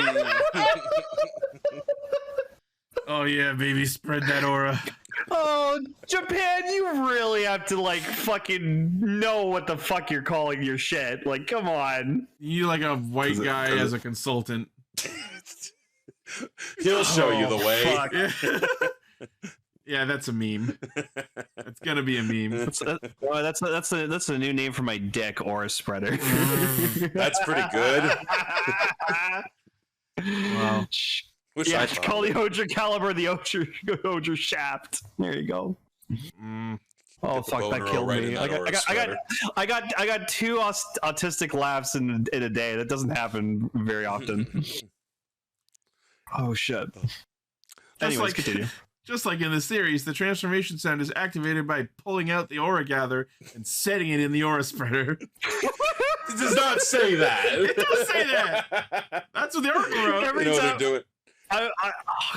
Oh yeah, baby, spread that aura. Oh, Japan, you really have to like fucking know what the fuck you're calling your shit. Like, come on. You need like a white Is it- guy is as it- a consultant. He'll show you the Oh, way. fuck. Yeah, that's a meme. It's gonna be a meme. That's the new name for my dick, Aura Spreader. That's pretty good. Wow. Wish Yeah, I it's thought called of the it. Odra Caliber, the Odra Shaft. There you go. Mm. Oh Get the fuck, that boner killed right in me. that Aura spreader. I got two autistic laughs in a day. That doesn't happen very often. Oh shit. Anyways, like- continue. Just like in the series, the transformation sound is activated by pulling out the aura gather and setting it in the aura spreader. It does not say that. It does say that. That's what the article wrote. Every You know they time- do it. oh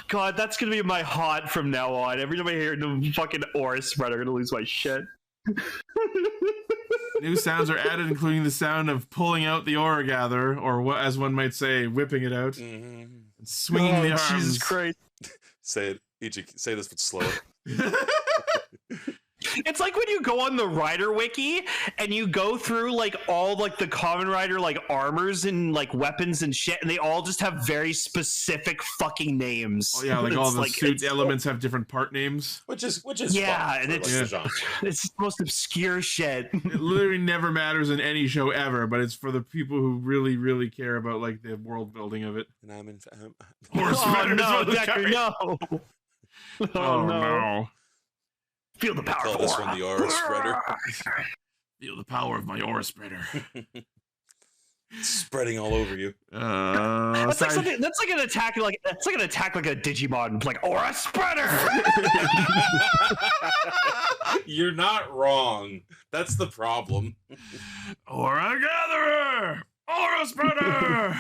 god, that's gonna be my haunt from now on. Every time I hear the fucking Aura Spreader, I'm gonna lose my shit. New sounds are added, including the sound of pulling out the aura gather, or what, as one might say, whipping it out, Mhm. and swinging the arms. Jesus Christ. Say it. Ichi, say this but slower. It's like when you go on the Rider Wiki and you go through like all like the Kamen Rider like armors and like weapons and shit, and they all just have very specific fucking names. Oh yeah, like all It's the suit it's- elements have different part names. Which is Yeah, fun and for, it's- like, the Yeah. genre. It's the most obscure shit. It literally never matters in any show ever, but it's for the people who really, really care about like the world building of it. And I'm in. Aura Oh spreader is no, what the Decker, guy- no. Oh no. Feel the power Call of this Aura. one the aura spreader. Feel the power of my aura spreader. Spreading all over you. That's like Aside- something. That's like an attack. Like that's like an attack like a Digimon. Like Aura Spreader. You're not wrong. That's the problem. Aura gatherer, aura spreader.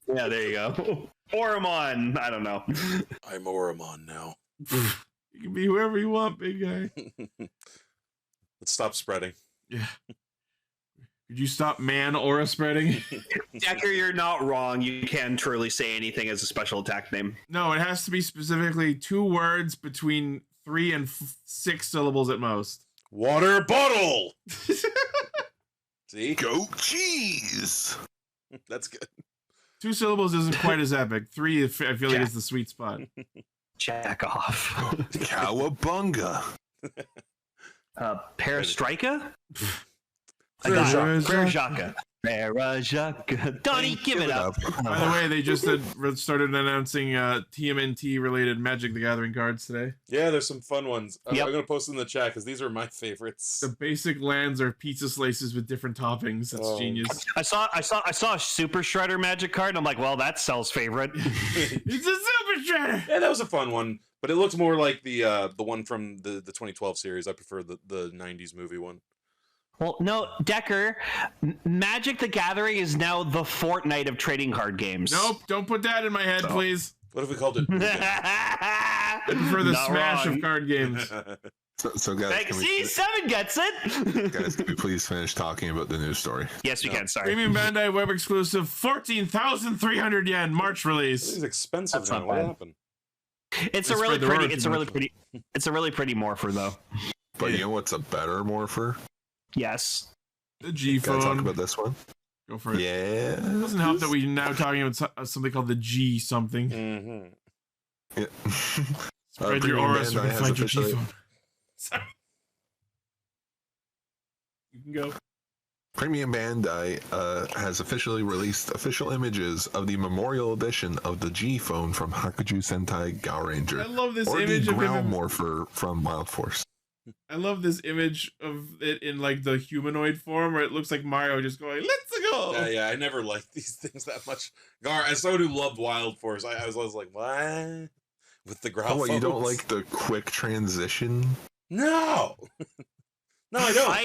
Yeah, there you go. Auramon. I don't know. I'm Oramon now. You can be whoever you want, big guy. Let's stop spreading. Yeah. Could you stop man aura spreading? Decker, you're not wrong. You can truly say anything as a special attack name. No, it has to be specifically 2 words between 3 and 6 syllables at most. Water bottle. See? Goat cheese. That's good. 2 syllables isn't quite as epic. 3, I feel like Yeah. is the sweet spot. Jack off. Cowabunga. Perestroika? I got Perestroika. Perestroika. Donnie, give it up. By the way, they just started announcing TMNT related Magic the Gathering cards today. Yeah, there's some fun ones. I'm going to post in the chat because these are my favorites. The basic lands are pizza slices with different toppings. That's genius. I saw a Super Shredder Magic card, and I'm like, well, that's Cell's favorite. It's a Super Shredder! Yeah, that was a fun one. But it looks more like the one from the 2012 series. I prefer the 90s movie one. Well, no, Decker, Magic the Gathering is now the Fortnite of trading card games. Nope, don't put that in my head, please. What if we called it? I prefer the Smash of card games. So guys, Seven gets it. Guys, can we please finish talking about the news story? Yes, we can. Sorry. Premium Bandai web exclusive 14,300 yen March release. This is expensive now. What happened? It's a really pretty morpher though. But you know what's a better morpher? Yes. The G phone. Can I talk about this one? Go for it. Yeah. It doesn't help that we're now talking about something called the G something. Mm-hmm. Yeah. Spread your aura so we can find your G phone. Sorry. You can go. Premium Bandai has officially released official images of the memorial edition of the G phone from Hakuju Sentai Castranger. I love this or image the of him. morpher from Wild Force. I love this image of it in like the humanoid form where it looks like Mario just going, let's go. Yeah, I never liked these things that much. Gar, as someone who loved Wild Force, I was like, what? With the growl. Oh, you don't like the quick transition? No. No, I don't.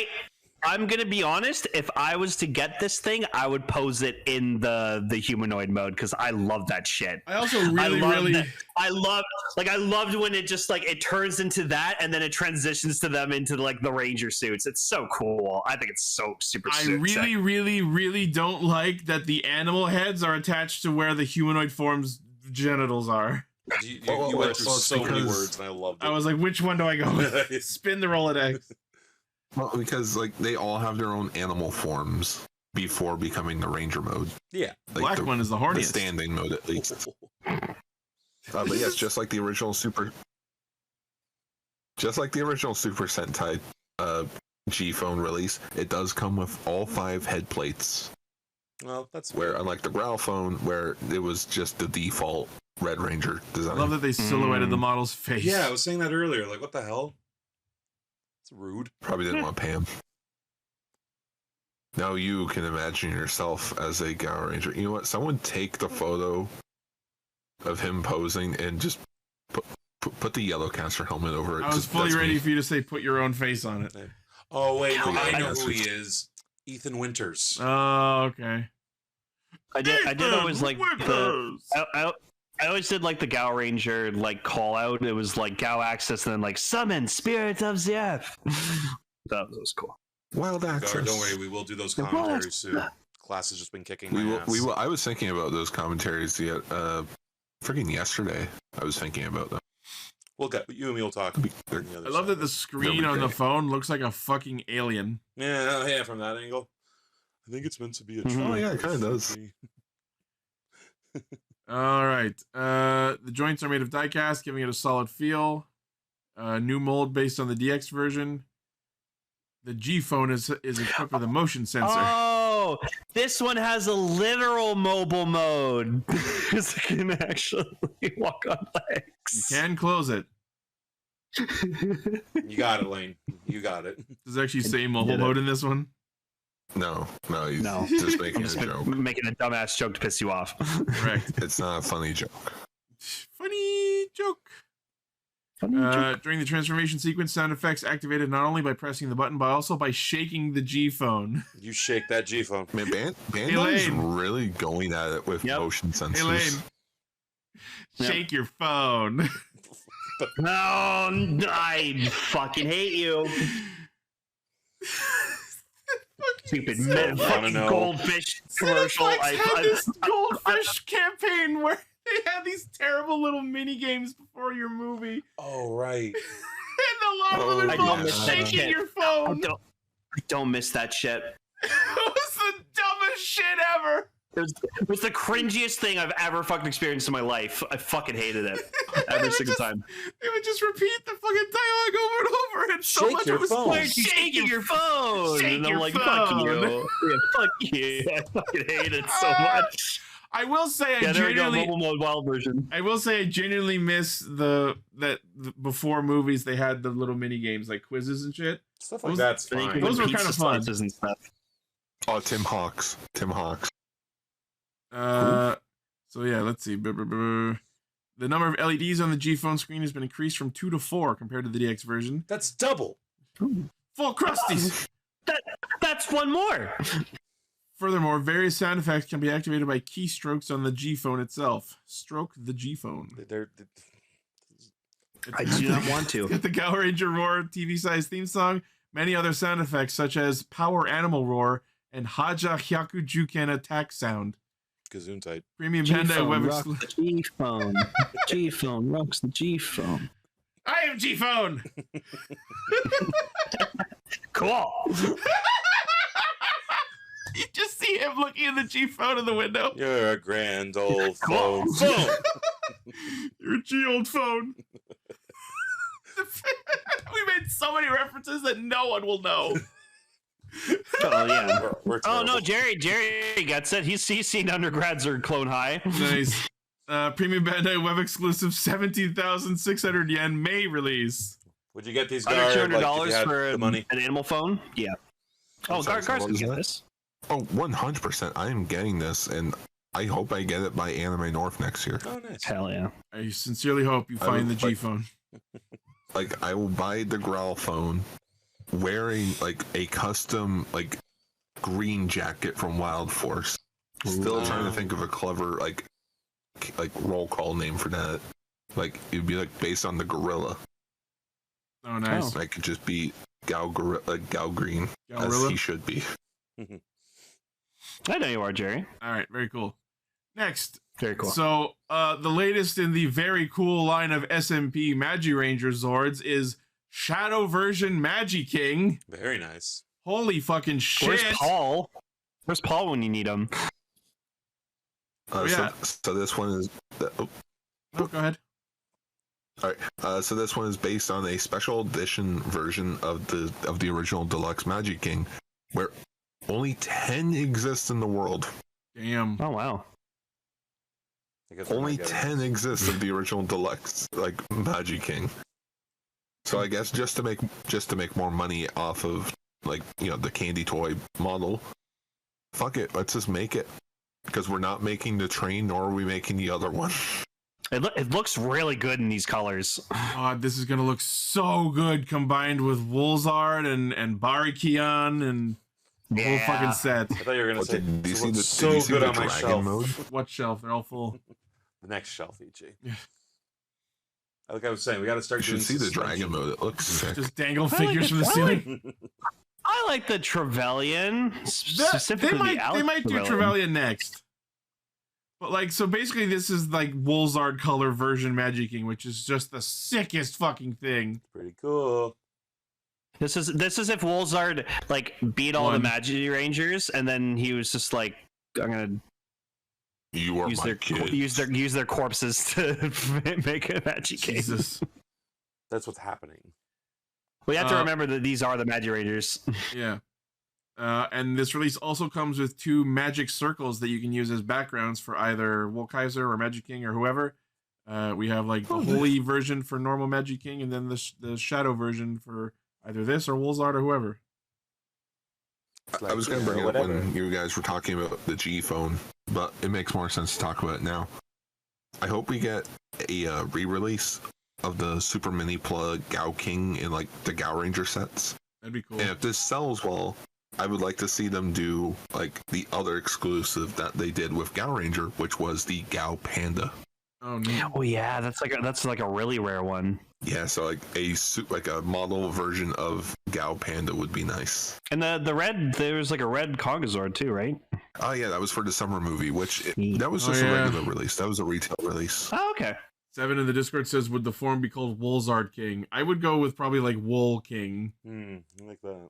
I'm gonna be honest. If I was to get this thing, I would pose it in the humanoid mode because I love that shit. I also really I loved when it just like it turns into that and then it transitions to them into like the ranger suits. It's so cool. I think it's so super. I really don't like that the animal heads are attached to where the humanoid form's genitals are. You went through so many words and I loved it. I was like, which one do I go with? Spin the Rolodex. Well, because like they all have their own animal forms before becoming the ranger mode. Yeah, like Black one is the horniest. The standing mode, at least. But yes, just like the original Super Sentai G phone release, it does come with all 5 head plates. Well, that's where unlike the Growl phone, where it was just the default Red Ranger design. I love that they silhouetted the model's face. Yeah, I was saying that earlier. Like, what the hell? It's rude. Probably didn't want to pay him. Now you can imagine yourself as a Garo Ranger. You know what? Someone take the photo of him posing and just put the yellow caster helmet over it. I was fully ready for you to say put your own face on it. Oh, wait. No, I know who he is. Ethan Winters. Oh, okay. I did always like I always did like the Gao Ranger like call out. It was like Gao Access and then like summon Spirit of the Earth. That was cool. Wild Access. Don't worry, we will do those commentaries soon. Class has just been kicking my ass. We will. I was thinking about those commentaries freaking yesterday. I was thinking about them. You and me will talk. I love that the screen on the phone looks like a fucking alien. Yeah, from that angle. I think it's meant to be a Oh yeah, it kind of does. All right. The joints are made of die-cast, giving it a solid feel. New mold based on the DX version. The G phone is equipped with a motion sensor. Oh, this one has a literal mobile mode. It can actually walk on legs. You can close it. You got it, Lane. You got it. Does it actually say mobile mode in this one? No, he's just making a joke. Making a dumbass joke to piss you off. Correct. It's not a funny joke. Funny joke. During the transformation sequence, sound effects activated not only by pressing the button, but also by shaking the G phone. You shake that G phone. Man, Bandai's really going at it with motion sensors. Hey, Lane. Shake your phone. No, I fucking hate you. Stupid fucking goldfish commercial. Netflix had this goldfish campaign where they had these terrible little mini games before your movie. Oh, right. And a lot of them involved shaking your phone. I don't miss that shit. It was the dumbest shit ever. It was the cringiest thing I've ever fucking experienced in my life. I fucking hated it every single time. They would just repeat the fucking dialogue over and over, and so Shake much your of it was phone. Why aren't you shaking your phone? Shake And I'm your like, phone. fuck you. Yeah, fuck you. I fucking hate it so much. I will say, Yeah, there we go, mobile mode wild version. I will say, I genuinely miss the before movies they had the little mini games like quizzes and shit. Stuff like that's And you fine. could Those win were kind of pizza fun. slices and stuff. Oh, Tim Hawks. So yeah, let's see. The number of LEDs on the G phone screen has been increased from 2 to 4 compared to the DX version. That's double. Full crusties. That's one more. Furthermore, various sound effects can be activated by keystrokes on the G phone itself. Stroke the G phone. I do not want to. Get the Gao Ranger Roar TV-sized theme song, many other sound effects such as Power Animal Roar and Haja Hyaku Juken Attack Sound. Gesundheit. Premium Bandai Web rock the G phone. G phone rocks the G phone. I am G phone. Cool. You just see him looking at the G phone in the window. You're a grand old Cool. phone. You're a G old phone. We made so many references that no one will know. Oh yeah. We're Oh no, terrible. Jerry gets it. He's seen undergrads or clone high. Nice. Premium Bandai web exclusive 17,600 yen May release. Would you get these Under guys $200 for the money? an animal phone? Yeah. Oh, Sorry, Gar's what gonna was get that? this. Oh, 100%. I am getting this, and I hope I get it by Anime North next year. Oh, nice. Hell yeah. I sincerely hope you I find the would G like- phone. Like, I will buy the Growl phone wearing, like, a custom, like, green jacket from Wild Force. Still trying to think of a clever, like roll call name for that. Like, it'd be, like, based on the gorilla. Oh, nice. I could just be Gao Green, as Galrilla? he should be. I know you are, Jerry. All right, very cool. Next. Very cool. So, the latest in the very cool line of SMP Magi Ranger Zords is Shadow version Magi King. Very nice. Holy fucking shit. Where's Paul? Where's Paul when you need him? Yeah. So this one is... Oh, go ahead. All right. So this one is based on a special edition version of the original Deluxe Magic King, where only 10 exist in the world. Damn. Oh wow. I guess we're Only not getting 10 this. exist of the original Deluxe Magic King. So I guess just to make more money off of the candy toy model, fuck it, let's just make it, because we're not making the train, nor are we making the other one. It looks really good in these colors. God, this is gonna look so good combined with Woolzard and Barikion and the whole fucking set. I thought you were gonna say Did you "This see looks did so you see good the on my dragon shelf." mode? What shelf? They're all full. The next shelf, EG. Yeah. Like I was saying, we got to start You doing should see the suspension. dragon mode. It looks sick. Just dangle I like figures it. from the I ceiling. I like the Trevelyan. They Specifically might the Alex do Trevelyan next. But so basically this is like Woolzard color version Magic King, which is just the sickest fucking thing. Pretty cool. This is if Woolzard beat all the Won. Magi Rangers, and then he was just like, I'm gonna You are use my their kid. use their corpses to make a Magi King. Jesus. That's what's happening. We have to remember that these are the Magi Rangers. Yeah. And this release also comes with 2 magic circles that you can use as backgrounds for either Wolkaiser or Magic King or whoever. We have the holy version for normal Magic King, and then the shadow version for either this or Woolzard or whoever. I was going to bring it up whatever. when you guys were talking about the G phone, but it makes more sense to talk about it now. I hope we get a re-release of the Super Mini Plug Gao King in the Gao Ranger sets. That'd be cool. And if this sells well, I would like to see them do the other exclusive that they did with Gao Ranger, which was the Gao Panda. Oh no. Oh yeah, that's a really rare one. Yeah, so a model version of Gao Panda would be nice. And the red, there's a red Kongazord too, right? Oh yeah, that was for the summer movie, which Neat. that was Oh, just yeah. a regular release. That was a retail release. Oh, okay. 7 in the Discord says, would the form be called Woolzard King? I would go with probably Wool King. I like that.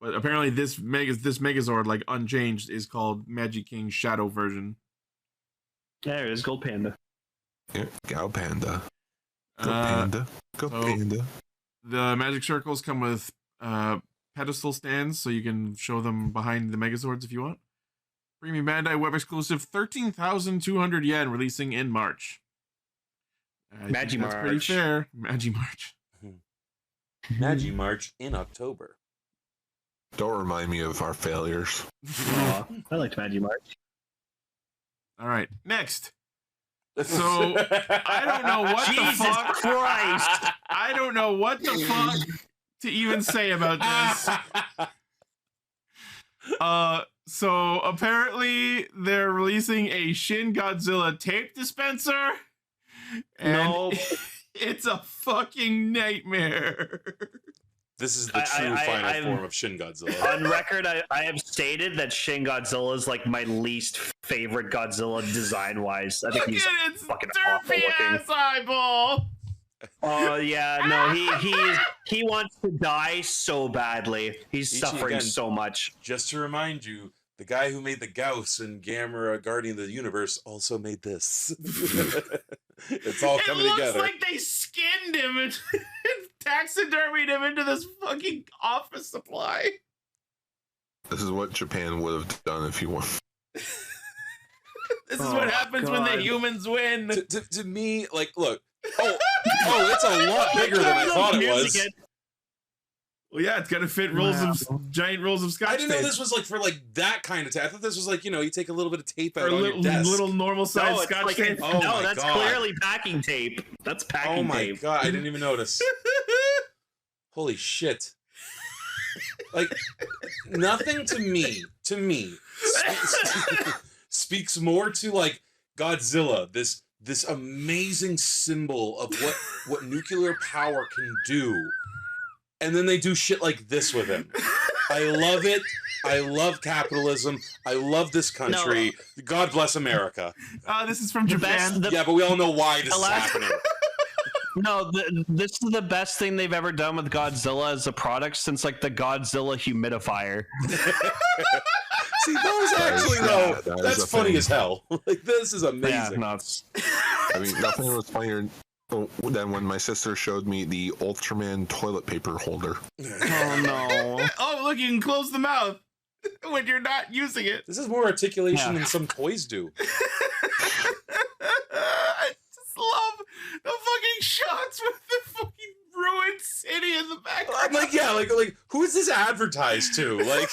But apparently this Megazord, like unchanged, is called Magic King Shadow version. There it is, Gold Panda. Yeah, Go Panda. Go Panda. Go Panda. The magic circles come with pedestal stands, so you can show them behind the Megazords if you want. Premium Bandai web exclusive, 13,200 yen, releasing in March. That's pretty fair. Magimarch. Magimarch in October. Don't remind me of our failures. I liked Magimarch. All right, next. So I don't know what Jesus the fuck. Christ! I don't know what the fuck to even say about this. So apparently they're releasing a Shin Godzilla tape dispenser, and it's a fucking nightmare. This is the true final form of Shin Godzilla. On record, I have stated that Shin Godzilla is like my least favorite Godzilla design-wise. I think he's fucking awful looking. Ass eyeball. Oh yeah, no, he wants to die so badly. He's suffering so much. Just to remind you, the guy who made the Gauss and Gamera Guardian of the Universe also made this. It's all coming together. It looks like they skinned him and taxidermied him into this fucking office supply. This is what Japan would have done if you won. This is what happens when the humans win. To me, like, look. Oh, it's a lot bigger than I thought it was. Well, yeah, it's got to fit giant rolls of Scotch I didn't know tape. this was like for like that kind of tape. I thought this was like, you take a little bit of tape out or on your desk. Little normal size Scotch tape. No, that's clearly packing tape. That's packing tape. Oh my god, I didn't even notice. Holy shit. Like, nothing to me speaks more to like Godzilla, this amazing symbol of what nuclear power can do. And then they do shit like this with him. I love it. I love capitalism. I love this country. No. God bless America. This is from Japan. Yeah, but we all know why this is happening. No, this is the best thing they've ever done with Godzilla as a product since like the Godzilla humidifier. See, those actually that's funny as hell. Like, this is amazing. Yeah, I mean, nothing was funnier than when my sister showed me the Ultraman toilet paper holder. Oh no! Oh, look, you can close the mouth when you're not using it. This is more articulation than some toys do. I just love the fucking shots with the fucking ruined city in the background. I'm like, yeah, like who is this advertised to? Like,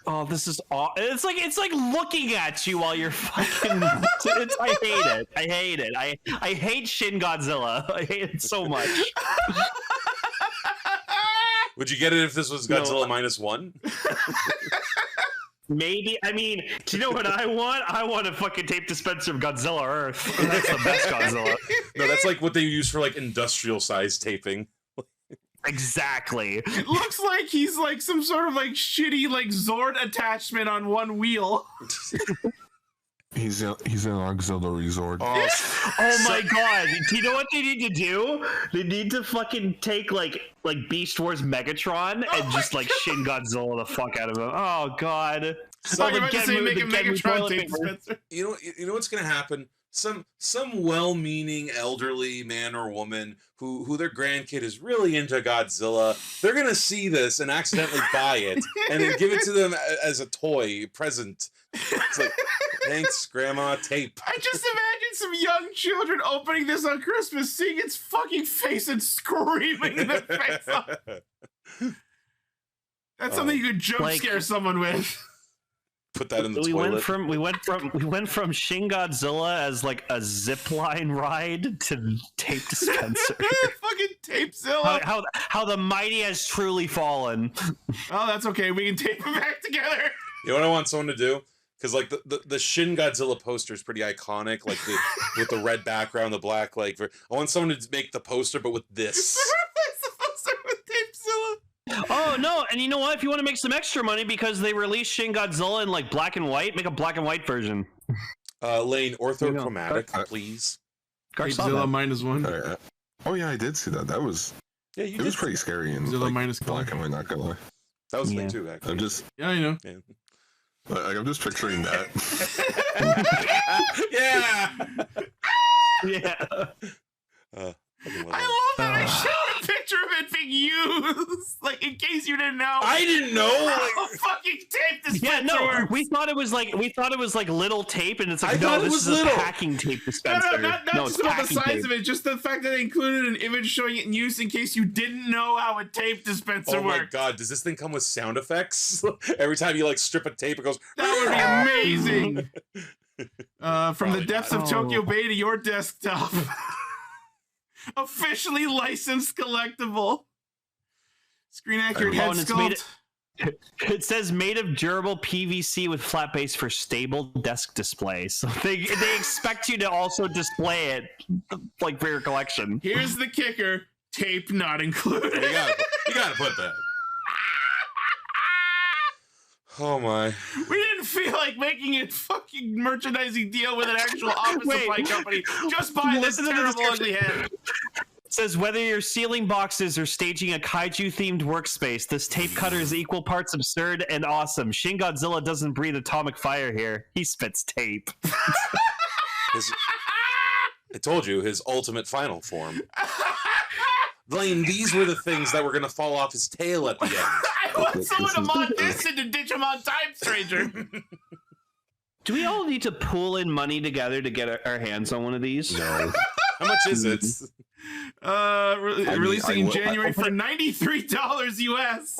oh, this is it's like looking at you while you're fucking. I hate it. I hate it. I hate Shin Godzilla. I hate it so much. Would you get it if this was Godzilla -1? Maybe. I mean, do you know what I want? I want a fucking tape dispenser of Godzilla Earth. That's the best Godzilla. No, that's like what they use for like industrial size taping. Exactly. It looks like he's like some sort of like shitty like Zord attachment on one wheel. He's an auxiliary Zord. Oh my god. Do you know what they need to do? They need to fucking take like Beast Wars Megatron and just like Shin Godzilla the fuck out of him. Oh god. So you're about to say make a Megatron tape dispenser. You know what's gonna happen? Some well-meaning elderly man or woman who their grandkid is really into Godzilla, they're gonna see this and accidentally buy it and then give it to them as a toy present. It's like, thanks, Grandma, tape. I just imagine some young children opening this on Christmas, seeing its fucking face and screaming their face off. That's something you could jump scare someone with. Put that in the toilet. We went from Shin Godzilla as like a zipline ride to tape dispenser. Fucking Tapezilla. How the mighty has truly fallen. Oh, that's okay. We can tape them back together. You know what I want someone to do? Because like the Shin Godzilla poster is pretty iconic, like with the red background, the black like. I want someone to make the poster, but with this. The poster with Tapezilla. Oh no! And you know what? If you want to make some extra money because they released Shin Godzilla in like black and white, make a black and white version. Lane, orthochromatic, please. Tapezilla -1. Oh yeah, I did see that. That was Yeah, it was pretty scary and Zilla like, minus color. black and white, not gonna lie. That was me too, actually. I'm just, Yeah, I know. Yeah. like, I'm just picturing that. Yeah. Yeah. I love that I showed a picture of it being used, like in case you didn't know. I didn't know. How fucking tape dispenser Yeah, no, works. we thought it was like little tape, and it's like I thought it this was is little. a packing tape dispenser. Not just about the packing size tape. of it, just the fact that they included an image showing it in use in case you didn't know how a tape dispenser Oh my works. god, does this thing come with sound effects? Every time you like strip a tape, it goes. That would be amazing. From Probably the depths not. of Tokyo Bay to your desktop. Officially licensed collectible. Screen accurate head Oh, and it's made sculpt. It says made of durable PVC with flat base for stable desk display. So they expect you to also display it like for your collection. Here's the kicker: tape not included. You gotta put that. Oh my. We didn't feel like making a fucking merchandising deal with an actual office supply company. Just buy this Listen to the terrible ugly description. head. It says whether you're sealing boxes or staging a kaiju-themed workspace, this tape cutter is equal parts absurd and awesome. Shin Godzilla doesn't breathe atomic fire here. He spits tape. I told you, his ultimate final form. Blaine, these were the things that were going to fall off his tail at the end. I want someone to mod this into Digimon Time Stranger. Do we all need to pool in money together to get our hands on one of these? No. How much is it? Releasing in January for $93 US.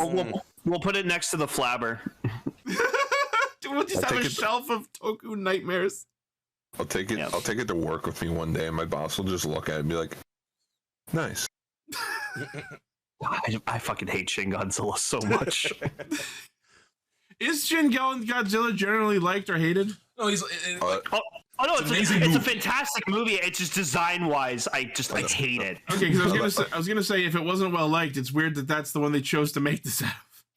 We'll put it next to the flabber. We'll just have a shelf of Toku nightmares. I'll take it. Yep. I'll take it to work with me one day, and my boss will just look at it and be like, "Nice." I fucking hate Shin Godzilla so much. Is Shin Godzilla generally liked or hated? No, he's. Oh no, It's an amazing it's a movie. fantastic movie. It's just design wise, I hate it. Okay, because I was gonna say if it wasn't well liked, it's weird that that's the one they chose to make this out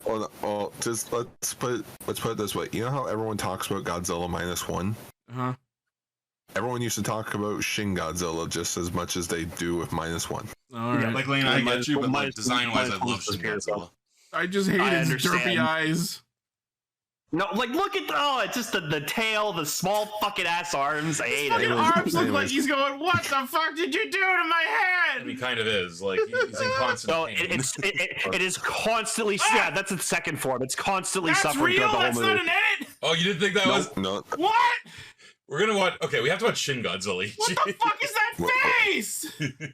of. Well, just let's put it this way. You know how everyone talks about Godzilla -1? Uh-huh. Everyone used to talk about Shin Godzilla just as much as they do with -1. All right. Like Lane, I get you, but like minus- design-wise, I minus love Shin Godzilla. I just hate I his understand. derpy eyes. No, like look at it's just the tail, the small fucking ass arms. I hate Fucking it. arms look like he's going, what the fuck did you do to my I mean, head? kind of is. Like, he's in constant No, pain. it is constantly. Yeah, that's its second form. It's constantly That's suffering real? throughout the That's whole not movie. an edit? Oh, you didn't think that was... No, What? We're gonna watch... Okay, we have to watch Shin Godzilla. What the fuck is that face?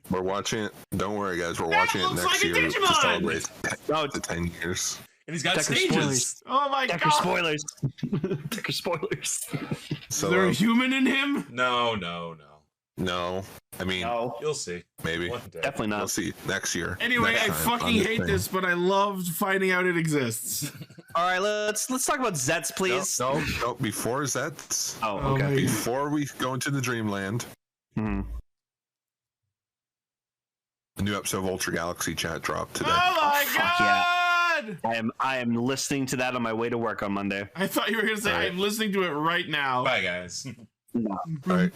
we're watching it. Don't worry, guys. We're That watching it looks next like a year to Digimon! celebrate No, the 10 years. And he's got Decker stages. spoilers. Oh my Decker god. spoilers. Decker spoilers. So Is there a human in him? No. no, I mean No, You'll see. maybe One day. definitely we'll not. see next year. Anyway, Next I time fucking on hate thing. this, but I loved finding out it exists. All right, let's talk about Zeztz, please. No. Before Zeztz, Oh, Oh okay. my- before we go into the Dreamland, Mhm. a new episode of Ultra Galaxy chat dropped today. Oh my fuck god! I am listening to that on my way to work on Monday. I thought you were gonna say All right. I'm listening to it right now. Bye, guys. All right.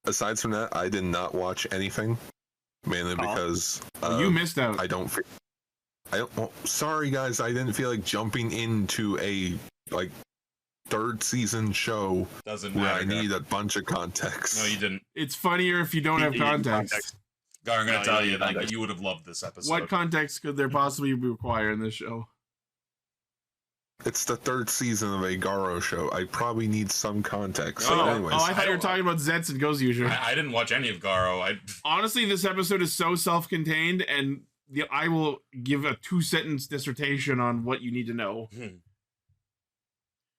Aside from that, I did not watch anything, mainly because You missed out. I don't. Well, sorry guys, I didn't feel like jumping into a third season show Doesn't where matter. I need a bunch of context. No, you didn't. It's funnier if you don't have context. Gar, I'm gonna No, tell you you didn't. that you would have loved this episode. What context could there possibly be required in this show? It's the third season of a Garo show. I probably need some context. Oh, So anyways, I thought you were talking about Zeztz and Gozyuger. I didn't watch any of Garo. Honestly, this episode is so self-contained, and I will give a 2-sentence dissertation on what you need to know.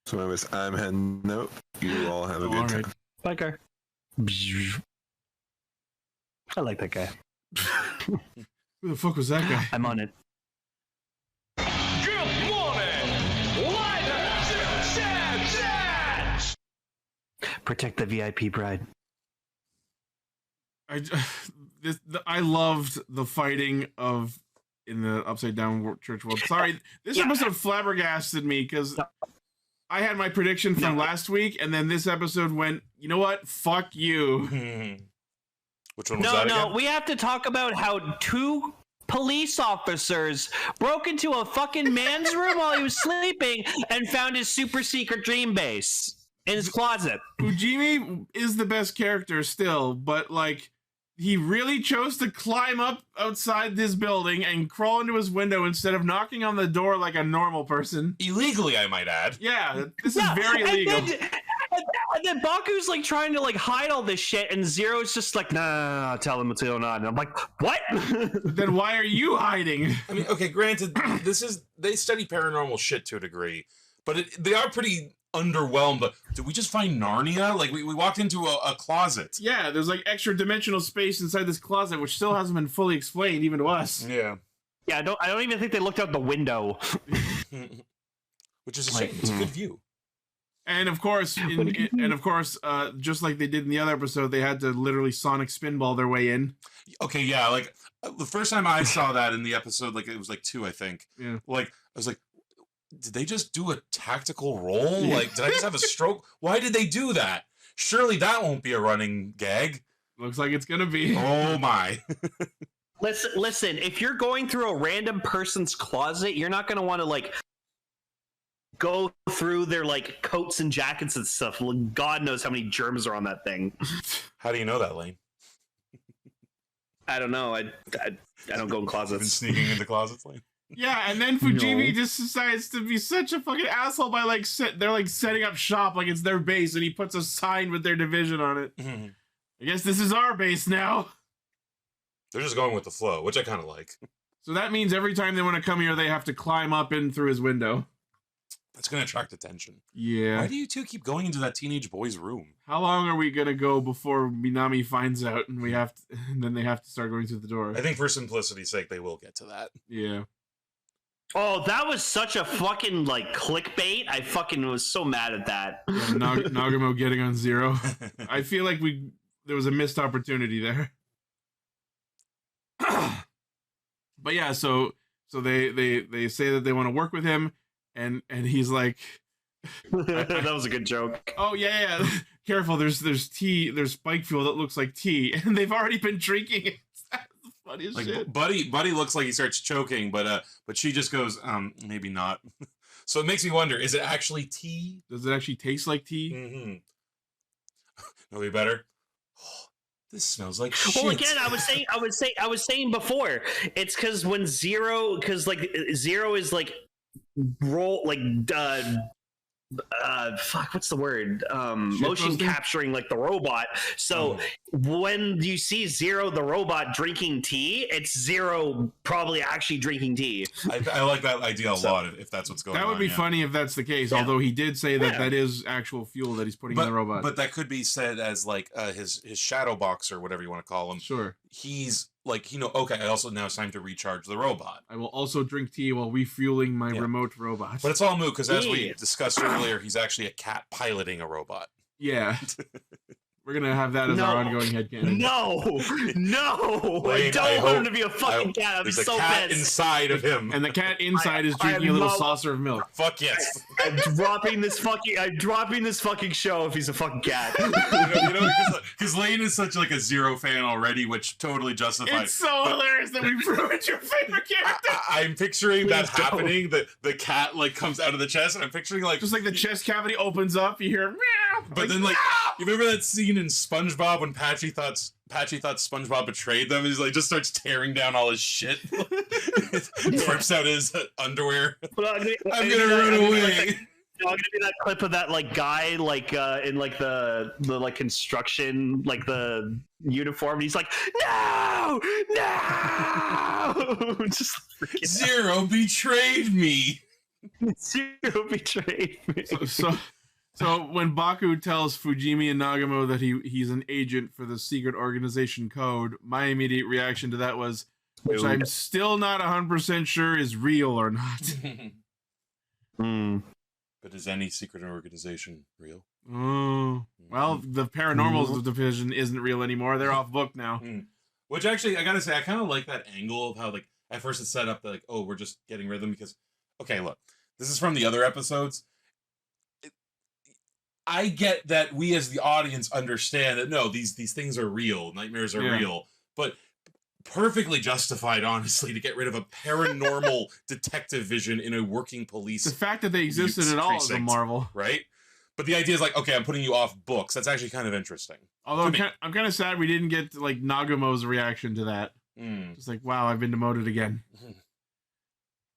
so anyways, I'm heading out. You all have a good All time. right. Bye, Gar. I like that guy. Who the fuck was that guy? I'm on it. Good morning! Zeztz! Protect the VIP bride. I loved the fighting in the Upside Down Church world. Sorry, this Yeah. episode flabbergasted me because I had my prediction from last week, and then this episode went, you know what? Fuck you. Which one was that again? We have to talk about how two police officers broke into a fucking man's room while he was sleeping and found his super secret dream base in his closet. Fujimi is the best character still, but like he really chose to climb up outside this building and crawl into his window instead of knocking on the door like a normal person. Illegally, I might add. Yeah, this is very illegal. And then Baku's like trying to like hide all this shit, and Zero's just like, nah, tell them what's going on. And I'm like, what? Then why are you hiding? I mean, okay, granted, they study paranormal shit to a degree, but they are pretty underwhelmed. But did we just find Narnia? Like we walked into a closet. Yeah, there's like extra dimensional space inside this closet, which still hasn't been fully explained even to us. Yeah. Yeah, I don't even think they looked out the window. Which is a shame. It's a good view. And of course, just like they did in the other episode, they had to literally sonic spinball their way in. Okay, yeah, like the first time I saw that in the episode, like it was like 2, I think. Yeah. Like I was like, did they just do a tactical roll? Yeah. Like, did I just have a stroke? Why did they do that? Surely that won't be a running gag. Looks like it's gonna be. Oh my. Listen, if you're going through a random person's closet, you're not gonna want to like go through their like coats and jackets and stuff. God knows how many germs are on that thing. How do you know that, Lane? I don't know. I don't go in closets. Been sneaking into closets, Lane. Yeah, and then Fujimi just decides to be such a fucking asshole by like they're like setting up shop like it's their base, and he puts a sign with their division on it. Mm-hmm. I guess this is our base now. They're just going with the flow, which I kind of like. So that means every time they want to come here, they have to climb up in through his window. That's going to attract attention. Yeah. Why do you two keep going into that teenage boy's room? How long are we going to go before Minami finds out and and then they have to start going through the door? I think for simplicity's sake, they will get to that. Yeah. Oh, that was such a fucking like clickbait. I fucking was so mad at that. Yeah, Nagamo getting on Zero. I feel like there was a missed opportunity there. But yeah, so they say that they want to work with him. And he's like, that was a good joke. Oh yeah. Careful, there's bike fuel that looks like tea, and they've already been drinking it. That's the funniest like, shit. Buddy looks like he starts choking, but she just goes, maybe not. So it makes me wonder, is it actually tea? Does it actually taste like tea? Mm-hmm. No, be better. This smells like shit. Well, again, I was saying before, it's because when Zero is like roll like fuck, what's the word? Motion capturing like the robot. So when you see Zero the robot drinking tea, it's Zero probably actually drinking tea. I like that idea a lot if that's what's going on. That would be funny if that's the case, although he did say that that is actual fuel that he's putting in the robot. But that could be said as like his shadow box or whatever you want to call him. Sure. He's like, okay, I also now it's time to recharge the robot. I will also drink tea while refueling my remote robot. But it's all moot because as we discussed earlier, he's actually a cat piloting a robot. Yeah. We're going to have that as our ongoing headcanon. No! Wait, I don't want him to be a fucking cat. I'm there's so a cat pissed. inside of him. And the cat inside is drinking a little saucer of milk. Fuck yes. I'm dropping this fucking show if he's a fucking cat. Because Lane is such like a Zero fan already, which totally justifies. It's so hilarious that we've ruined your favorite character. I'm picturing that happening. The cat like comes out of the chest, and I'm picturing like just like the chest cavity opens up, you hear meow. But then like you remember that scene in SpongeBob when Patchy thought SpongeBob betrayed them? He's like just starts tearing down all his shit. Rips out his underwear. I'm gonna run away. I'm gonna be that clip of that like guy like in like the like construction like the uniform. And he's like no, just Zero betrayed me. Zero betrayed me. So when Baku tells Fujimi and Nagamo that he's an agent for the secret organization code, my immediate reaction to that was, which I'm still not 100% sure is real or not. But is any secret organization real? Oh, well, the paranormal division isn't real anymore. They're off book now. Which actually, I gotta say, I kind of like that angle of how, like, at first it's set up that, like, oh, we're just getting rid of them because, okay, look, this is from the other episodes. I get that we as the audience understand that, no, these things are real. Nightmares are real. But perfectly justified, honestly, to get rid of a paranormal detective vision in a working police. The fact that they existed at all is a marvel, right? But the idea is like, okay, I'm putting you off books. That's actually kind of interesting. Although I'm kind of sad we didn't get like Nagamo's reaction to that. Just like, wow, I've been demoted again.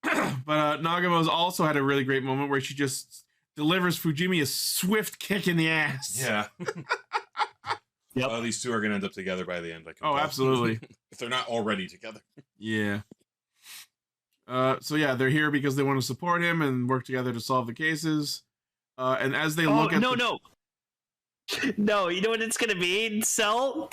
But Nagamo's also had a really great moment where she just delivers Fujimi a swift kick in the ass. Yeah. Yep. Oh, these two are going to end up together by the end. I can tell. Absolutely. If they're not already together. Yeah. So yeah, they're here because they want to support him and work together to solve the cases. And as they look at No, you know what it's gonna be? Cell.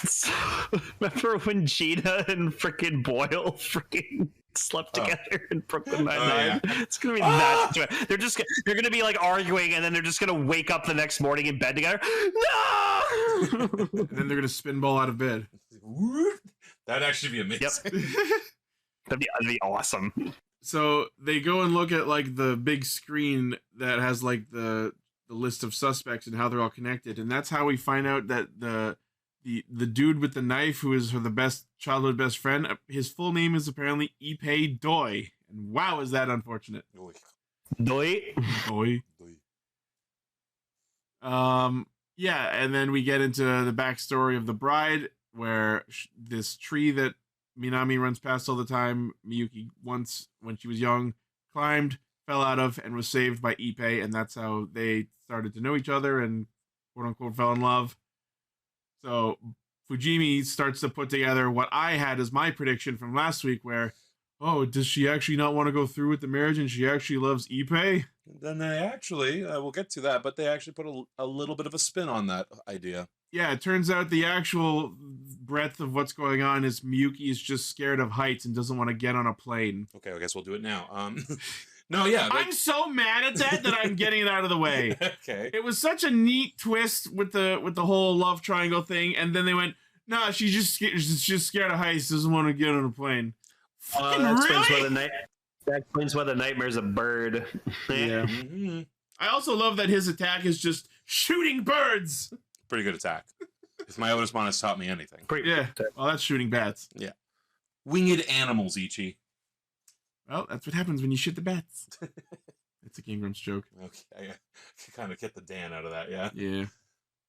Remember when Gina and frickin' Boyle frickin' slept together in Brooklyn Nine-Nine? Yeah. It's gonna be that. They're gonna be like arguing, and then they're just gonna wake up the next morning in bed together. No. And then they're gonna spinball out of bed. That'd actually be amazing. Yep. That'd be awesome. So they go and look at like the big screen that has like the list of suspects and how they're all connected, and that's how we find out that the dude with the knife, who is her childhood best friend, his full name is apparently Ippei Doi, and wow, is that unfortunate. Doi. Yeah, and then we get into the backstory of the bride, where this tree that Minami runs past all the time, Miyuki once, when she was young, climbed, fell out of, and was saved by Ippei, and that's how they started to know each other and quote-unquote fell in love. So Fujimi starts to put together what I had as my prediction from last week, where, oh, does she actually not want to go through with the marriage and she actually loves Ippei? Then they actually, we'll get to that, but they actually put a little bit of a spin on that idea. Yeah, it turns out the actual breadth of what's going on is Miyuki is just scared of heights and doesn't want to get on a plane. Okay, I guess we'll do it now. No, yeah. I'm so mad at that I'm getting it out of the way. Okay. It was such a neat twist with the whole love triangle thing, and then they went, "No, she's just scared of heights, doesn't want to get on a plane." That explains why the nightmare's a bird. Yeah. Mm-hmm. I also love that his attack is just shooting birds. Pretty good attack. If my Otis Mon has taught me anything. Well, that's shooting bats. Yeah. Winged animals, Ichi. Well, that's what happens when you shoot the bats. It's a King Grumps joke. Okay, I kind of get the Dan out of that, yeah. Yeah.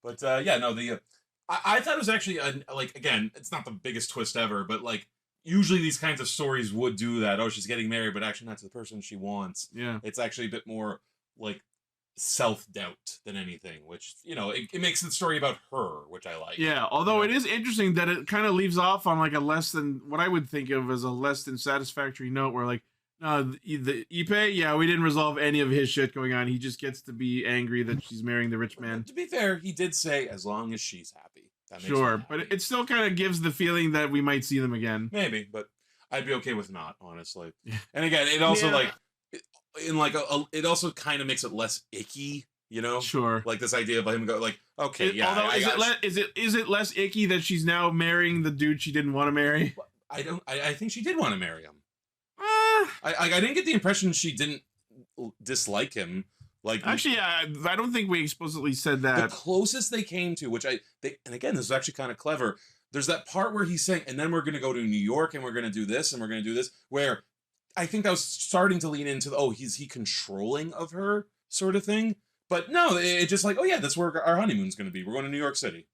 But yeah, no, I thought it was actually like, again, it's not the biggest twist ever, but like usually these kinds of stories would do that. Oh, she's getting married, but actually not to the person she wants. Yeah. It's actually a bit more like self-doubt than anything, which, you know, it makes the story about her, which I like. Yeah, although it is interesting that it kind of leaves off on like a less than, what I would think of as a less than satisfactory note, where like, the Ippei, yeah, we didn't resolve any of his shit going on. He just gets to be angry that she's marrying the rich man. To be fair, he did say, as long as she's happy. That makes sure, me but happy. it still kind of gives the feeling that we might see them again. Maybe, but I'd be okay with not, honestly. And again, it also it also kind of makes it less icky, you know? Sure. Like this idea of him go like, okay, Although is it less icky that she's now marrying the dude she didn't want to marry? I think she did want to marry him. I didn't get the impression she didn't dislike him. Like, actually, I don't think we explicitly said that. The closest they came to, and again, this is actually kind of clever. There's that part where he's saying, and then we're going to go to New York and we're going to do this and we're going to do this, where I think that was starting to lean into, is he controlling of her sort of thing? But no, it's just like, oh yeah, that's where our honeymoon's going to be. We're going to New York City.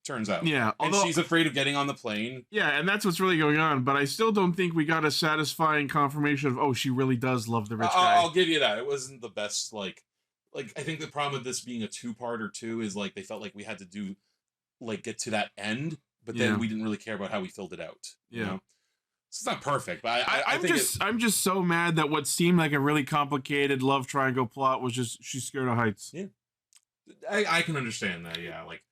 Turns out. Yeah. And she's afraid of getting on the plane. Yeah, and that's what's really going on. But I still don't think we got a satisfying confirmation of, she really does love the rich guy. I'll give you that. It wasn't the best, like I think the problem with this being a two-parter too is like they felt like we had to do get to that end, but then we didn't really care about how we filled it out. Yeah. You know? It's not perfect, but I'm just so mad that what seemed like a really complicated love triangle plot was just she's scared of heights. Yeah. I can understand that, yeah. Like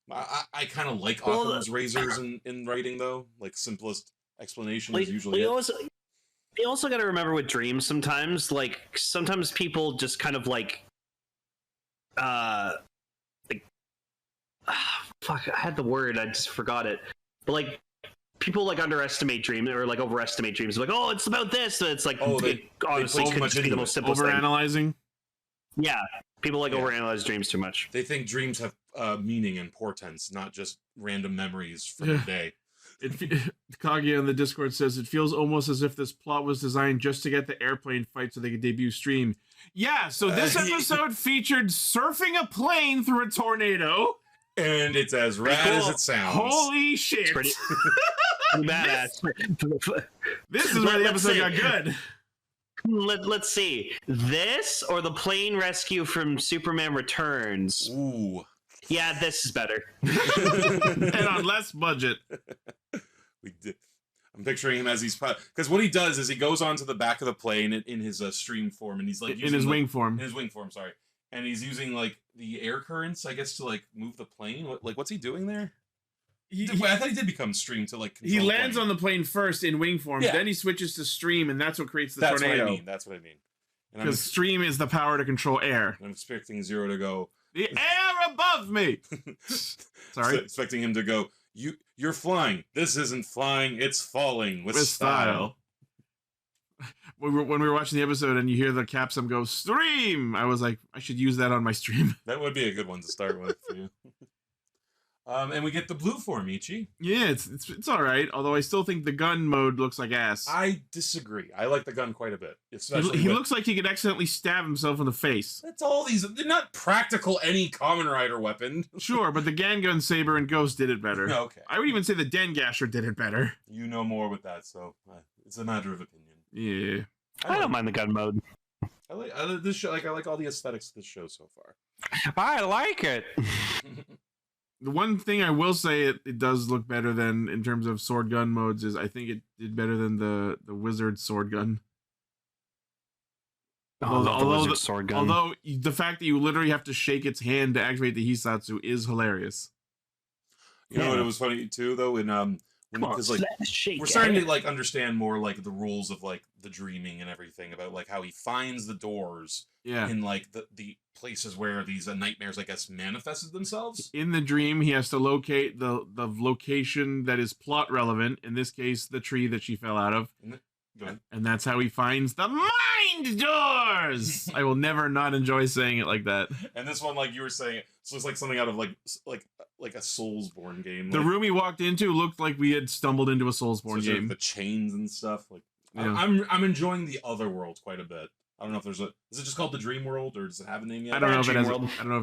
I kind of like Occam's razors in writing though. Like simplest explanation is usually you also got to remember with dreams sometimes people just kind of fuck, I had the word, I just forgot it. But people underestimate dreams or overestimate dreams. Like, oh, it's about this. So it's honestly could just be the most simple overanalyzing. Yeah, people overanalyze dreams too much. They think dreams have meaning and portents, not just random memories from the day. Kaguya on the Discord says it feels almost as if this plot was designed just to get the airplane fight so they could debut Stream. Yeah, so this episode featured surfing a plane through a tornado. And it's as rad as it sounds. Holy shit. Pretty badass. This is where the episode got good. Let's see. This or the plane rescue from Superman Returns? Ooh. Yeah, this is better. And on less budget. I'm picturing him as he's... Because what he does is he goes onto the back of the plane in his stream form, and he's like... In his wing form. In his wing form, sorry. And he's using, like, the air currents, I guess, to, like, move the plane. What's he doing there? I thought he did become stream to, like, control he lands the on the plane first in wing form, then he switches to stream, and that's what creates the tornado. That's what I mean. Because stream is the power to control air. I'm expecting Zero to go... The air above me! Sorry? Expecting him to go, you're flying. This isn't flying, it's falling with style. When we were watching the episode and you hear the capsum go, stream! I was like, I should use that on my stream. That would be a good one to start with. Yeah. And we get the blue form, Ichi. Yeah, it's all right. Although I still think the gun mode looks like ass. I disagree. I like the gun quite a bit. Especially he looks like he could accidentally stab himself in the face. That's all these. They're not practical any Kamen Rider weapon. Sure, but the Gangun Saber and Ghost did it better. Okay. I would even say the Dengasher did it better. You know more with that, so it's a matter of opinion. Yeah. I don't mind the gun mode. I like this show. I like all the aesthetics of this show so far. I like it. The one thing I will say it does look better than in terms of sword gun modes is I think it did better than the wizard sword gun. Although the fact that you literally have to shake its hand to activate the Hisatsu is hilarious. You know what? It was funny too, though. Because like we're starting to like understand more like the rules of like the dreaming and everything about like how he finds the doors in like the places where these nightmares I guess manifested themselves. In the dream, he has to locate the location that is plot relevant. In this case, the tree that she fell out of. And that's how he finds the mind doors. I will never not enjoy saying it like that. And this one, like you were saying, it looks like something out of like a Soulsborne game. The room he walked into looked like we had stumbled into a Soulsborne game. The chains and stuff. Like yeah. I'm enjoying the other world quite a bit. I don't know if there's is it just called the Dream World or does it have a name yet? I don't know if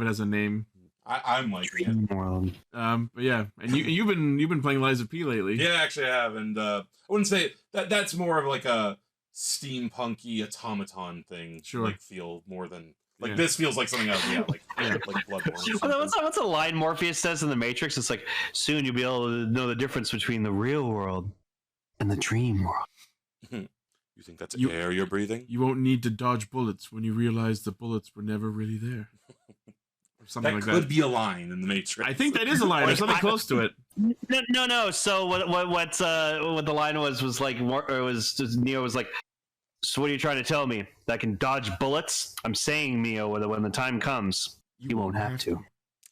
it has a name. I'm liking it. But yeah, and you've been playing Liza P lately. Yeah, actually I have, and I wouldn't say that's more of like a steampunky automaton thing. Sure. Like feel more than like this feels like something out of like Bloodborne. What's a line Morpheus says in the Matrix? It's like soon you'll be able to know the difference between the real world and the dream world. You think that's air you're breathing? You won't need to dodge bullets when you realize the bullets were never really there. Something that like could be a line in the Matrix. I think that is a line. There's something close to it. No. So what the line was like? It was Neo was like. So what are you trying to tell me? That I can dodge bullets? I'm saying, Neo, when the time comes, you won't have to.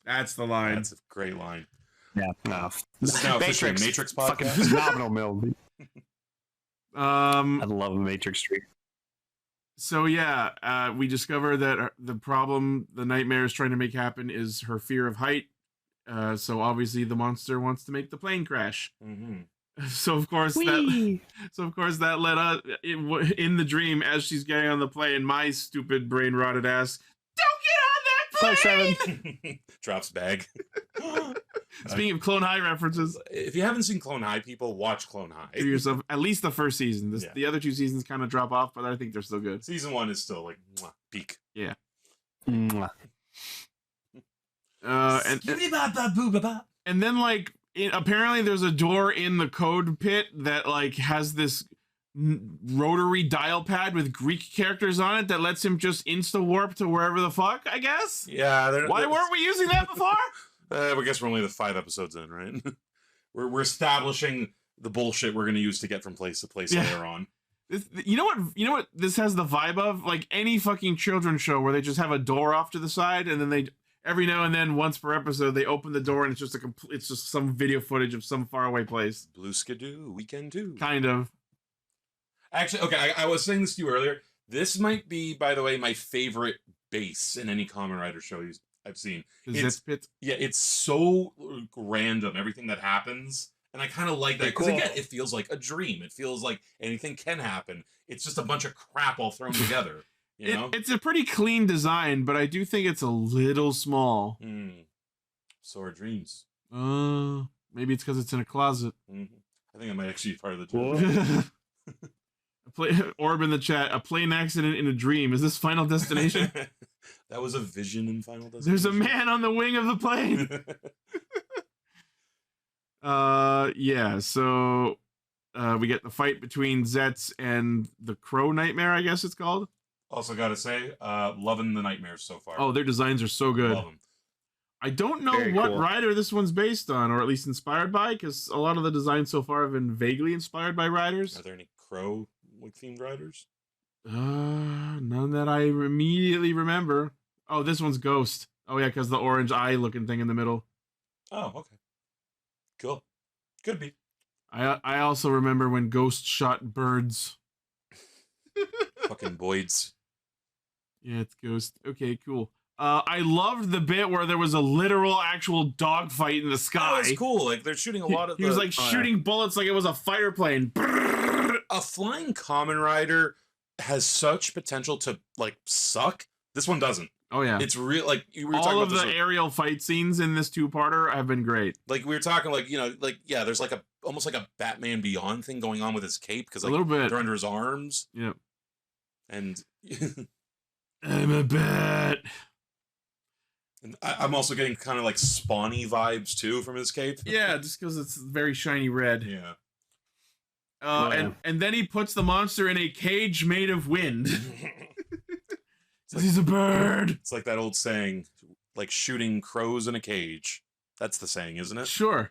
That's the line. That's a great line. Yeah. No. This is now officially Matrix podcast. Fucking phenomenal, Mill. I love a Matrix stream. So yeah, we discover that the problem the nightmare is trying to make happen is her fear of height. So obviously the monster wants to make the plane crash. Mm-hmm. So of course that led us in the dream as she's getting on the plane. My stupid brain rotted ass. Don't get on that plane. Drops bag. Speaking of Clone High references, if you haven't seen Clone High, people watch Clone High. Give yourself at least the first season. The other two seasons kind of drop off, but I think they're still good. Season 1 is still like peak. Yeah. Mwah. And then like apparently there's a door in the code pit that like has this rotary dial pad with Greek characters on it that lets him just insta warp to wherever the fuck, I guess. Yeah. Why weren't we using that before? I guess we're only the 5 episodes in, right? we're establishing the bullshit we're going to use to get from place to place later on. You know what this has the vibe of? Like any fucking children's show where they just have a door off to the side and then they every now and then once per episode they open the door and it's just some video footage of some faraway place. Blue Skidoo, Weekend 2. Kind of. Actually, okay, I was saying this to you earlier. This might be, by the way, my favorite base in any Kamen Rider show I've seen. Zeztz pit? Yeah, it's so random, everything that happens, And I kind of like that because, again, it feels like a dream. It feels like anything can happen. It's just a bunch of crap all thrown together. You know? It's a pretty clean design, but I do think it's a little small. So are dreams. Maybe it's because it's in a closet. I think it might actually be part of the joke. Orb in the chat, a plane accident in a dream. Is this Final Destination? That was a vision in Final Destination. There's a man on the wing of the plane. Yeah, so we get the fight between Zeztz and the Crow Nightmare, I guess it's called. Also gotta say, loving the nightmares so far. Oh, their designs are so good. Love them. I don't know what rider this one's based on, or at least inspired by, because a lot of the designs so far have been vaguely inspired by riders. Are there any Crow themed riders? None that I immediately remember. Oh, this one's Ghost. Oh yeah, because the orange eye looking thing in the middle. Oh, okay. Cool. Could be. I also remember when Ghost shot birds. Fucking Boyds. Yeah, it's Ghost. Okay, cool. I loved the bit where there was a literal actual dogfight in the sky. That was cool. Like, they're shooting a lot of He was like shooting bullets like it was a fighter plane. A flying Kamen Rider has such potential to, like, suck. This one doesn't. Oh, yeah. It's real, like, we were all talking of about the aerial fight scenes in this two-parter have been great. Like, we were talking, like, you know, like, yeah, there's, like, almost like a Batman Beyond thing going on with his cape, because, like, a little bit. they're under his arms. Yep. And... I'm a bat. And I'm also getting kind of like Spawny vibes too from his cape. Yeah, just because it's very shiny red. Yeah. And then he puts the monster in a cage made of wind. He's a bird. It's like that old saying, like shooting crows in a cage. That's the saying, isn't it? Sure.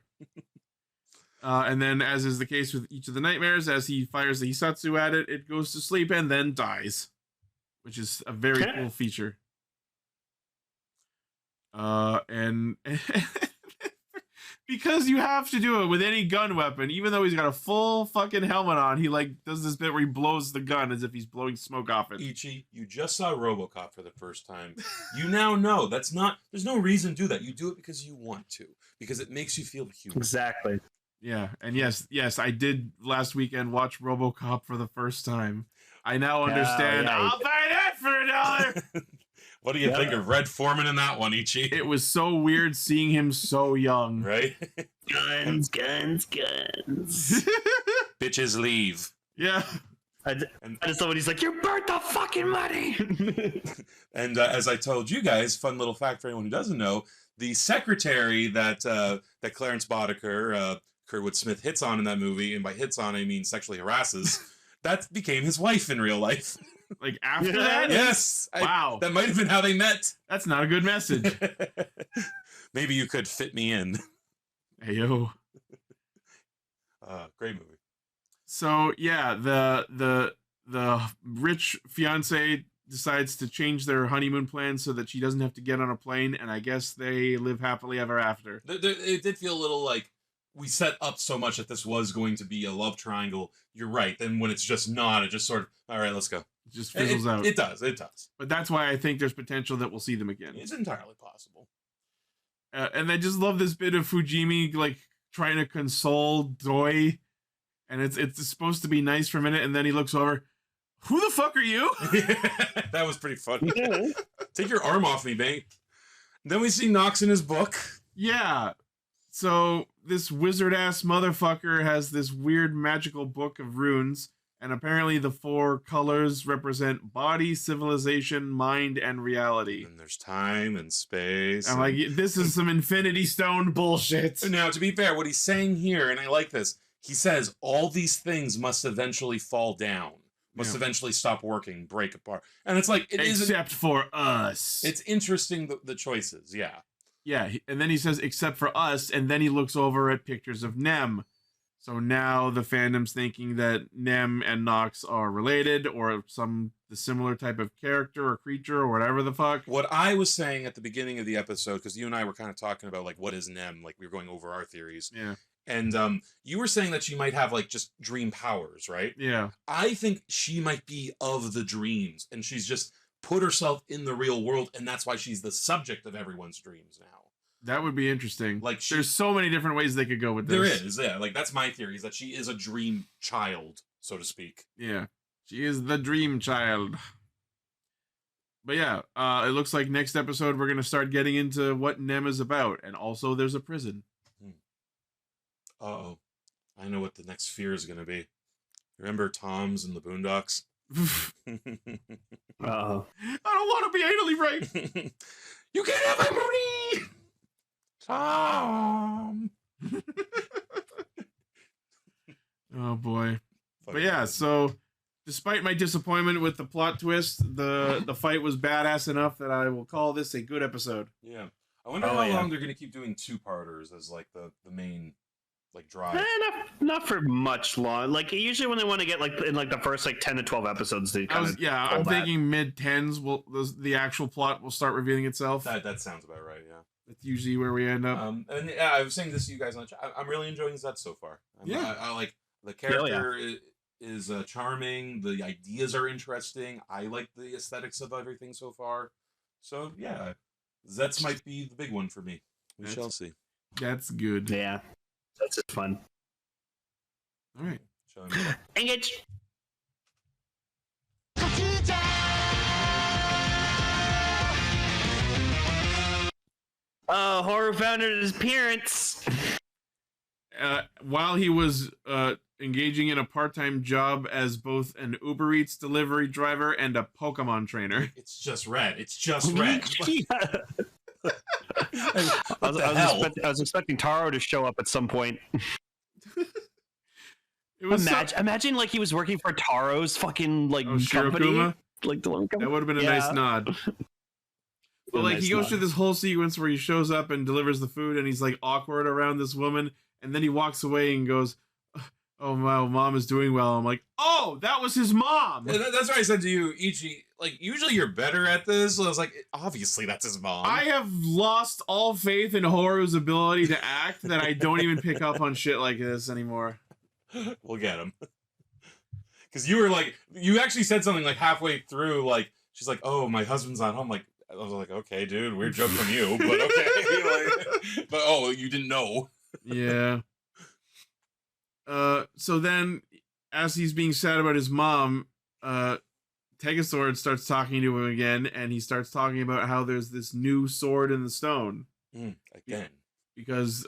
And then, as is the case with each of the nightmares, as he fires the Hisatsu at it, it goes to sleep and then dies, which is a very cool feature. And because you have to do it with any gun weapon, even though he's got a full fucking helmet on, he like does this bit where he blows the gun as if he's blowing smoke off it. Ichi, you just saw RoboCop for the first time. You now know there's no reason to do that. You do it because you want to, because it makes you feel human. Exactly. Yeah, and yes, I did last weekend watch RoboCop for the first time. I now understand. Yeah. I'll buy that for $1. What do you think of Red Foreman in that one, Ichi? It was so weird seeing him so young. Right? Guns. Bitches leave. Yeah. I just love when he's like, "You burnt the fucking money." And as I told you guys, fun little fact for anyone who doesn't know, the secretary that Clarence Boddicker, Kurtwood Smith hits on in that movie, and by hits on I mean sexually harasses, that became his wife in real life. Like after that? Yes. Wow. That might have been how they met. That's not a good message. Maybe you could fit me in. Hey yo. Great movie. So yeah, the rich fiance decides to change their honeymoon plans so that she doesn't have to get on a plane, and I guess they live happily ever after. It did feel a little like we set up so much that this was going to be a love triangle. You're right. Then when it's just not, it just sort of, all right, let's go. It just fizzles out. It does. But that's why I think there's potential that we'll see them again. It's entirely possible. And I just love this bit of Fujimi like trying to console Doi, and it's supposed to be nice for a minute, and then he looks over. Who the fuck are you? That was pretty funny. Take your arm off me, mate. Then we see Nox in his book. Yeah. So this wizard ass motherfucker has this weird magical book of runes, and apparently the 4 colors represent body, civilization, mind, and reality. And there's time and space. I'm like, this is some Infinity Stone bullshit. Now, to be fair, what he's saying here, and I like this, he says all these things must eventually fall down. Must eventually stop working, break apart. And it's like, except for us. It's interesting, the choices, yeah. Yeah, and then he says, except for us, and then he looks over at pictures of Nem. So now the fandom's thinking that Nem and Nox are related, or the similar type of character or creature or whatever the fuck. What I was saying at the beginning of the episode, because you and I were kind of talking about, like, what is Nem? Like, we were going over our theories. Yeah. And you were saying that she might have, like, just dream powers, right? Yeah. I think she might be of the dreams, and she's just put herself in the real world, and that's why she's the subject of everyone's dreams now. That would be interesting. Like there's so many different ways they could go with this. There is, yeah. Like that's my theory, is that she is a dream child, so to speak. Yeah. She is the dream child. But yeah, it looks like next episode we're gonna start getting into what Nem is about, and also there's a prison. Uh-oh. I know what the next fear is gonna be. Remember Tom's in the Boondocks? Uh-oh. I don't want to be anally raped. You can't have my money, Tom. Oh boy. But yeah, so despite my disappointment with the plot twist, the fight was badass enough that I will call this a good episode. Yeah. I wonder how long they're gonna keep doing two-parters as like the main like drive. Not for much long. Like usually when they want to get like in like the first like 10 to 12 episodes, they I'm thinking mid-10s will the actual plot will start revealing itself. That sounds about right, yeah. That's usually where we end up. And yeah, I was saying this to you guys on the chat. I'm really enjoying Zeztz so far. I like the character is charming. The ideas are interesting. I like the aesthetics of everything so far. So yeah, Zeztz might be the big one for me. We shall see. That's good. Yeah, that's just fun. All right, engage. Horror founded his appearance. While he was engaging in a part-time job as both an Uber Eats delivery driver and a Pokemon trainer. It's just red. It's just red. I was expecting Taro to show up at some point. Imagine like he was working for Taro's fucking like company. Like the one company. That would have been a nice nod. But like he goes through this whole sequence where he shows up and delivers the food and he's like awkward around this woman, and then he walks away and goes, "Oh wow, mom is doing well." I'm like, "Oh, that was his mom." Yeah, that's why I said to you, Ichi, like usually you're better at this. So I was like, obviously that's his mom. I have lost all faith in Horu's ability to act that I don't even pick up on shit like this anymore. We'll get him. Because you were like, you actually said something like halfway through, like she's like, "Oh, my husband's not home." Like I was like, "Okay, dude, weird joke from you, but okay." Like, but oh, you didn't know. Yeah. So then, as he's being sad about his mom, Tegasword starts talking to him again, and he starts talking about how there's this new sword in the stone. Again. Because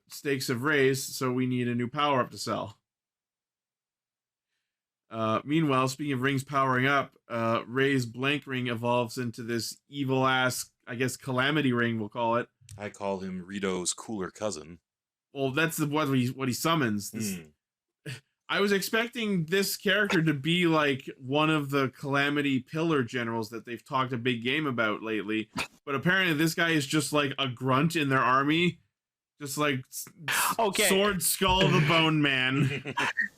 stakes have raised, so we need a new power-up to sell. Meanwhile, speaking of rings powering up, Ray's blank ring evolves into this evil-ass, I guess, calamity ring, we'll call it. I call him Rito's cooler cousin. Well, that's what he summons. I was expecting this character to be like one of the Calamity Pillar generals that they've talked a big game about lately, but apparently this guy is just like a grunt in their army, just like Sword Skull the Bone Man.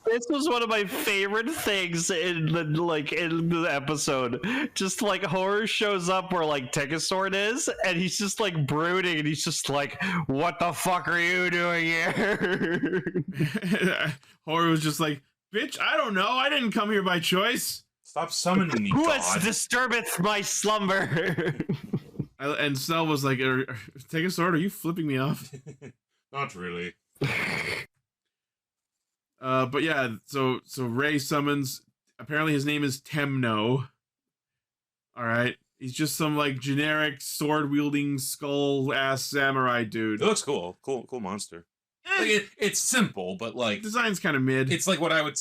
This was one of my favorite things in the episode. Just like Horror shows up where like Tegasword is, and he's just like brooding, and he's just like, "What the fuck are you doing here?" Horror was just like, "Bitch, I don't know. I didn't come here by choice. Stop summoning me, Who God. has disturbeth my slumber?" And Snell was like, "Tegasword, are you flipping me off?" Not really. But yeah, so Ray summons. Apparently, his name is Temno. All right, he's just some like generic sword wielding skull ass samurai dude. It looks cool. Cool monster. Like it's simple, but like design's kind of mid. It's like what I would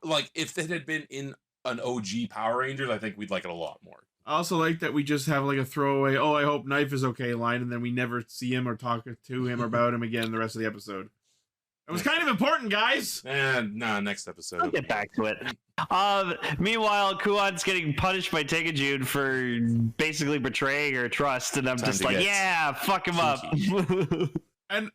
like if it had been in an OG Power Rangers. I think we'd like it a lot more. I also like that we just have like a throwaway, "Oh, I hope Knife is okay" line, and then we never see him or talk to him or about him again the rest of the episode. It was kind of important, guys. Next episode. I'll get back to it. Meanwhile, Kuan's getting punished by Tegajun for basically betraying her trust, and I'm just like, yeah, fuck him up. And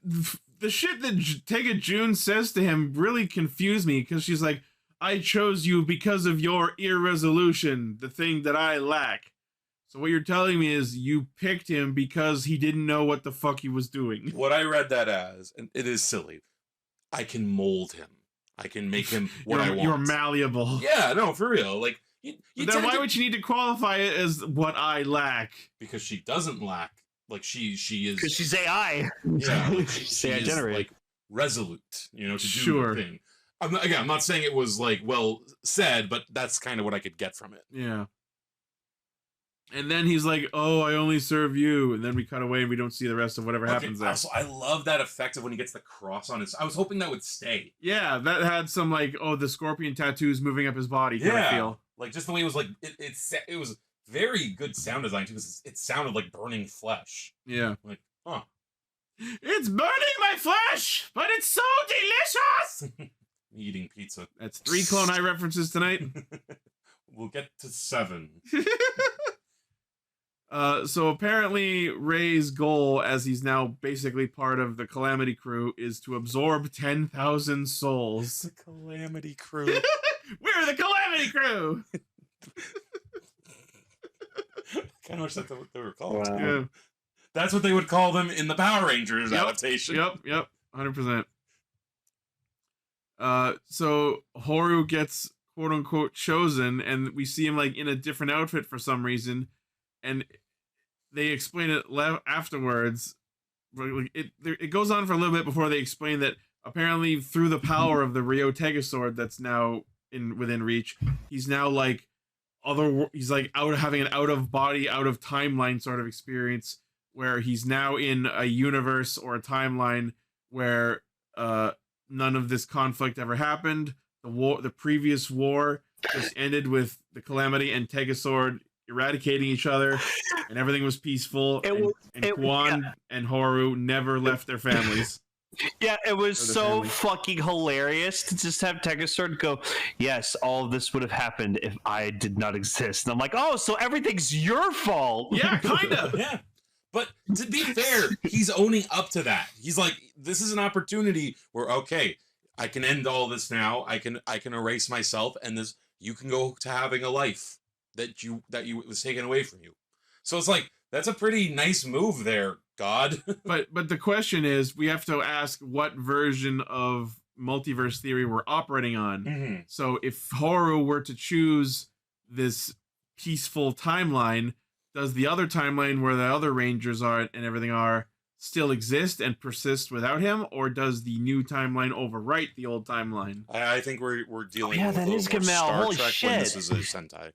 the shit that Tegajun says to him really confused me, because she's like, "I chose you because of your irresolution, the thing that I lack." So what you're telling me is you picked him because he didn't know what the fuck he was doing. What I read that as, and it is silly, I can mold him. I can make him what I want. You're malleable. Yeah, no, for real. Like, then why would you need to qualify it as what I lack? Because she doesn't lack like she is because she's AI. Yeah, like she AI is generated. like resolute, you know, to do Sure. the thing. I'm not saying it was like well said, but that's kind of what I could get from it. Yeah. And then he's like, "Oh, I only serve you," and then we cut away and we don't see the rest of whatever happens there. Also, I love that effect of when he gets the cross on his. I was hoping that would stay. Yeah, that had some like, oh, the scorpion tattoos moving up his body kind of feel. Like just the way it was like it was very good sound design too. Because it sounded like burning flesh. Yeah. Like, huh? It's burning my flesh, but it's so delicious. Eating pizza. That's 3 Clone High references tonight. We'll get to 7. So apparently Ray's goal, as he's now basically part of the Calamity Crew, is to absorb 10,000 souls. The Calamity Crew. We're the Calamity Crew! Kind of wish that's what they were called. Wow. Yeah. That's what they would call them in the Power Rangers adaptation. Yep, 100%. So Horu gets quote-unquote chosen, and we see him like in a different outfit for some reason, and they explain it afterwards. It goes on for a little bit before they explain that apparently through the power of the Ryo Tegasword that's now within reach, he's now like he's like having an out of body, out of timeline sort of experience where he's now in a universe or a timeline where none of this conflict ever happened. The previous war just ended with the Calamity and Tegasword eradicating each other, and everything was peaceful. Kwan and Horu never left their families. Yeah, it was so fucking hilarious to just have Tegasword go, yes, all of this would have happened if I did not exist. And I'm like, oh, so everything's your fault. Yeah, kind of. Yeah. But to be fair, he's owning up to that. He's like, this is an opportunity where, okay, I can end all this now. I can erase myself, and you can go to having a life that was taken away from you. So it's like, that's a pretty nice move there, God. but the question is, we have to ask what version of multiverse theory we're operating on. Mm-hmm. So if Horu were to choose this peaceful timeline, does the other timeline where the other Rangers are and everything are still exist and persist without him, or does the new timeline overwrite the old timeline? I think we're dealing yeah, with that is Gamel. Holy Star Trek shit. when this is a Sentai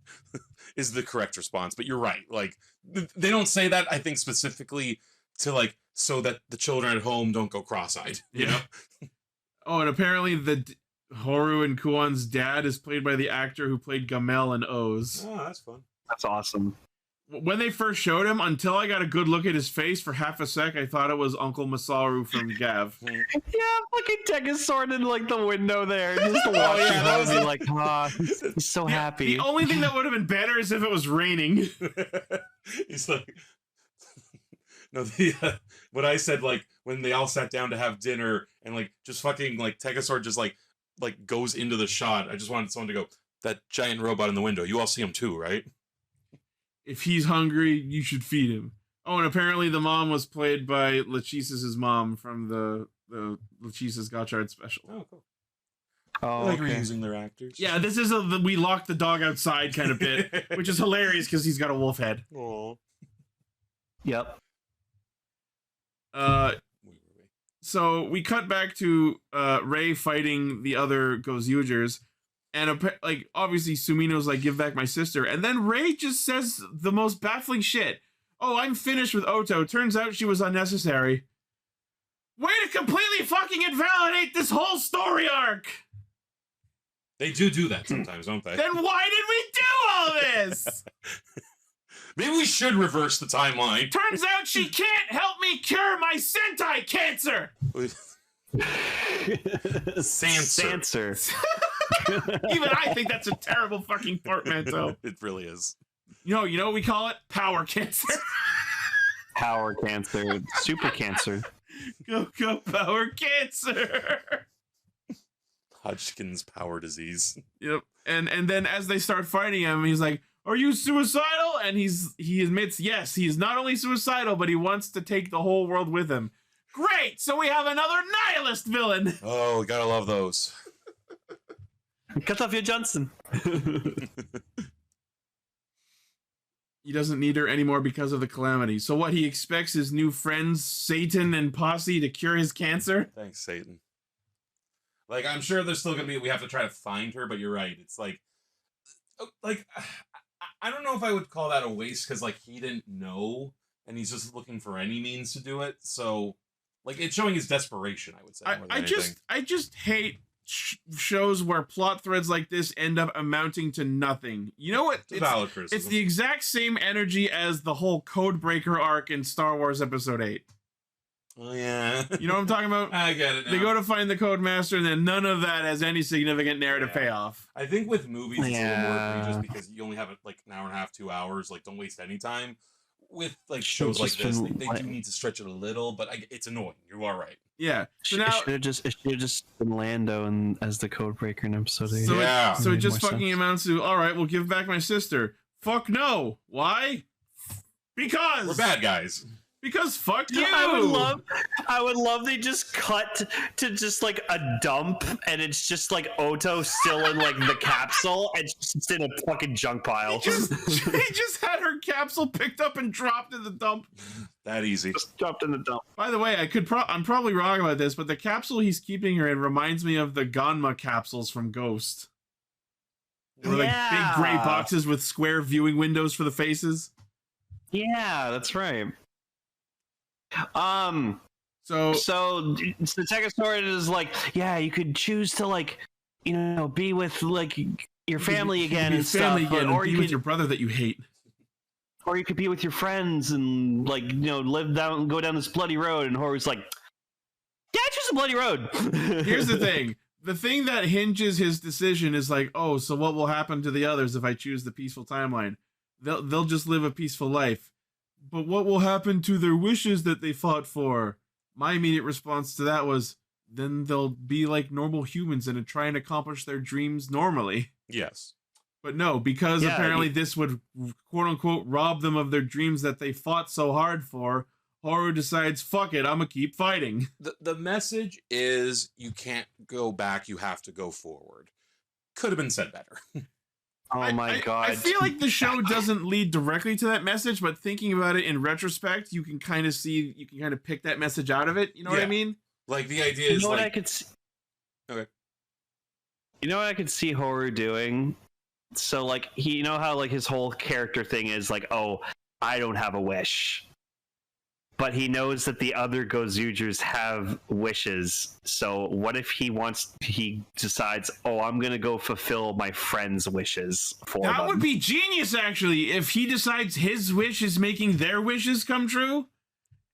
is the correct response. But you're right. Like they don't say that, I think, specifically to like so that the children at home don't go cross-eyed. You know? Oh, and apparently Horu and Kuon's dad is played by the actor who played Gamel in O's. Oh, that's fun. That's awesome. When they first showed him, until I got a good look at his face for half a sec, I thought it was Uncle Masaru from Gav. Yeah, fucking Tegasword in like the window there, just watching him be like, he's so happy. The only thing that would have been better is if it was raining. He's like, no, what I said, like when they all sat down to have dinner and like just fucking like Tegasword just like goes into the shot. I just wanted someone to go, that giant robot in the window. You all see him too, right? If he's hungry, you should feed him. Oh, and apparently the mom was played by Lachesis' mom from the Lachesis Gotchard special. Oh, cool. Oh, like reusing their actors. Yeah, this is the we locked the dog outside kind of bit, which is hilarious because he's got a wolf head. Aww. Yep. So we cut back to Ray fighting the other Gozyugers. And like obviously Sumino's like, give back my sister, and then Ray just says the most baffling shit. Oh, I'm finished with Oto. Turns out she was unnecessary. Way to completely fucking invalidate this whole story arc. They do that sometimes, don't they? Then why did we do all this? Maybe we should reverse the timeline. Turns out she can't help me cure my Sentai cancer. Sanser. Even I think that's a terrible fucking portmanteau. It really is. You know what we call it? Power cancer. Power cancer. Super cancer. Go power cancer. Hodgkin's power disease. Yep. And then as they start fighting him, he's like, "Are you suicidal?" And he admits, yes, he is not only suicidal, but he wants to take the whole world with him. Great! So we have another nihilist villain! Oh, gotta love those. Cut off your Johnson. He doesn't need her anymore because of the calamity. So what, he expects his new friends, Satan and Posse, to cure his cancer? Thanks, Satan. Like, I'm sure there's still gonna be, we have to try to find her, but you're right. It's like I don't know if I would call that a waste, because like he didn't know and he's just looking for any means to do it. So like it's showing his desperation, I would say. I just hate shows where plot threads like this end up amounting to nothing. You know what? It's the exact same energy as the whole Codebreaker arc in Star Wars Episode 8. Oh yeah. You know what I'm talking about? I get it now. They go to find the Codemaster, and then none of that has any significant narrative payoff. I think with movies it's a little more egregious because you only have like an hour and a half, 2 hours. Like, don't waste any time. With like shows like this, they do need to stretch it a little, but it's annoying. You are right. Yeah. So it should have just been Lando as the Codebreaker in Episode 8. So it just fucking amounts to, all right, we'll give back my sister. Fuck no. Why? Because we're bad guys. Because fuck you. I would love they just cut to just like a dump, and it's just like Oto still in like the capsule, and it's in a fucking junk pile. He just had her capsule picked up and dropped in the dump. That easy. Just dropped in the dump. By the way, I'm probably wrong about this, but the capsule he's keeping her in reminds me of the Ganma capsules from Ghost. They're like big gray boxes with square viewing windows for the faces. Yeah, that's right. So the Tegasword is like, yeah, you could choose to like, you know, be with like your family again and stuff, or you be with your brother that you hate, or you could be with your friends and like, you know, go down this bloody road. And Horu's like, yeah, I choose the bloody road. Here's the thing. The thing that hinges his decision is like, oh, so what will happen to the others if I choose the peaceful timeline? They'll just live a peaceful life. But what will happen to their wishes that they fought for? My immediate response to that was, then they'll be like normal humans and try and accomplish their dreams normally. Yes. But no, because apparently this would, quote-unquote, rob them of their dreams that they fought so hard for, Haru decides, fuck it, I'm gonna keep fighting. The message is, you can't go back, you have to go forward. Could have been said better. Oh my god. I feel like the show doesn't lead directly to that message, but thinking about it in retrospect, you can kind of pick that message out of it. You know what I mean? Like the idea is what like... I could see? Okay. You know what I could see Haru doing? So like, you know how like his whole character thing is like, oh, I don't have a wish. But he knows that the other Gozyugers have wishes. So what if he decides, oh, I'm going to go fulfill my friend's wishes for them. That would be genius, actually, if he decides his wish is making their wishes come true.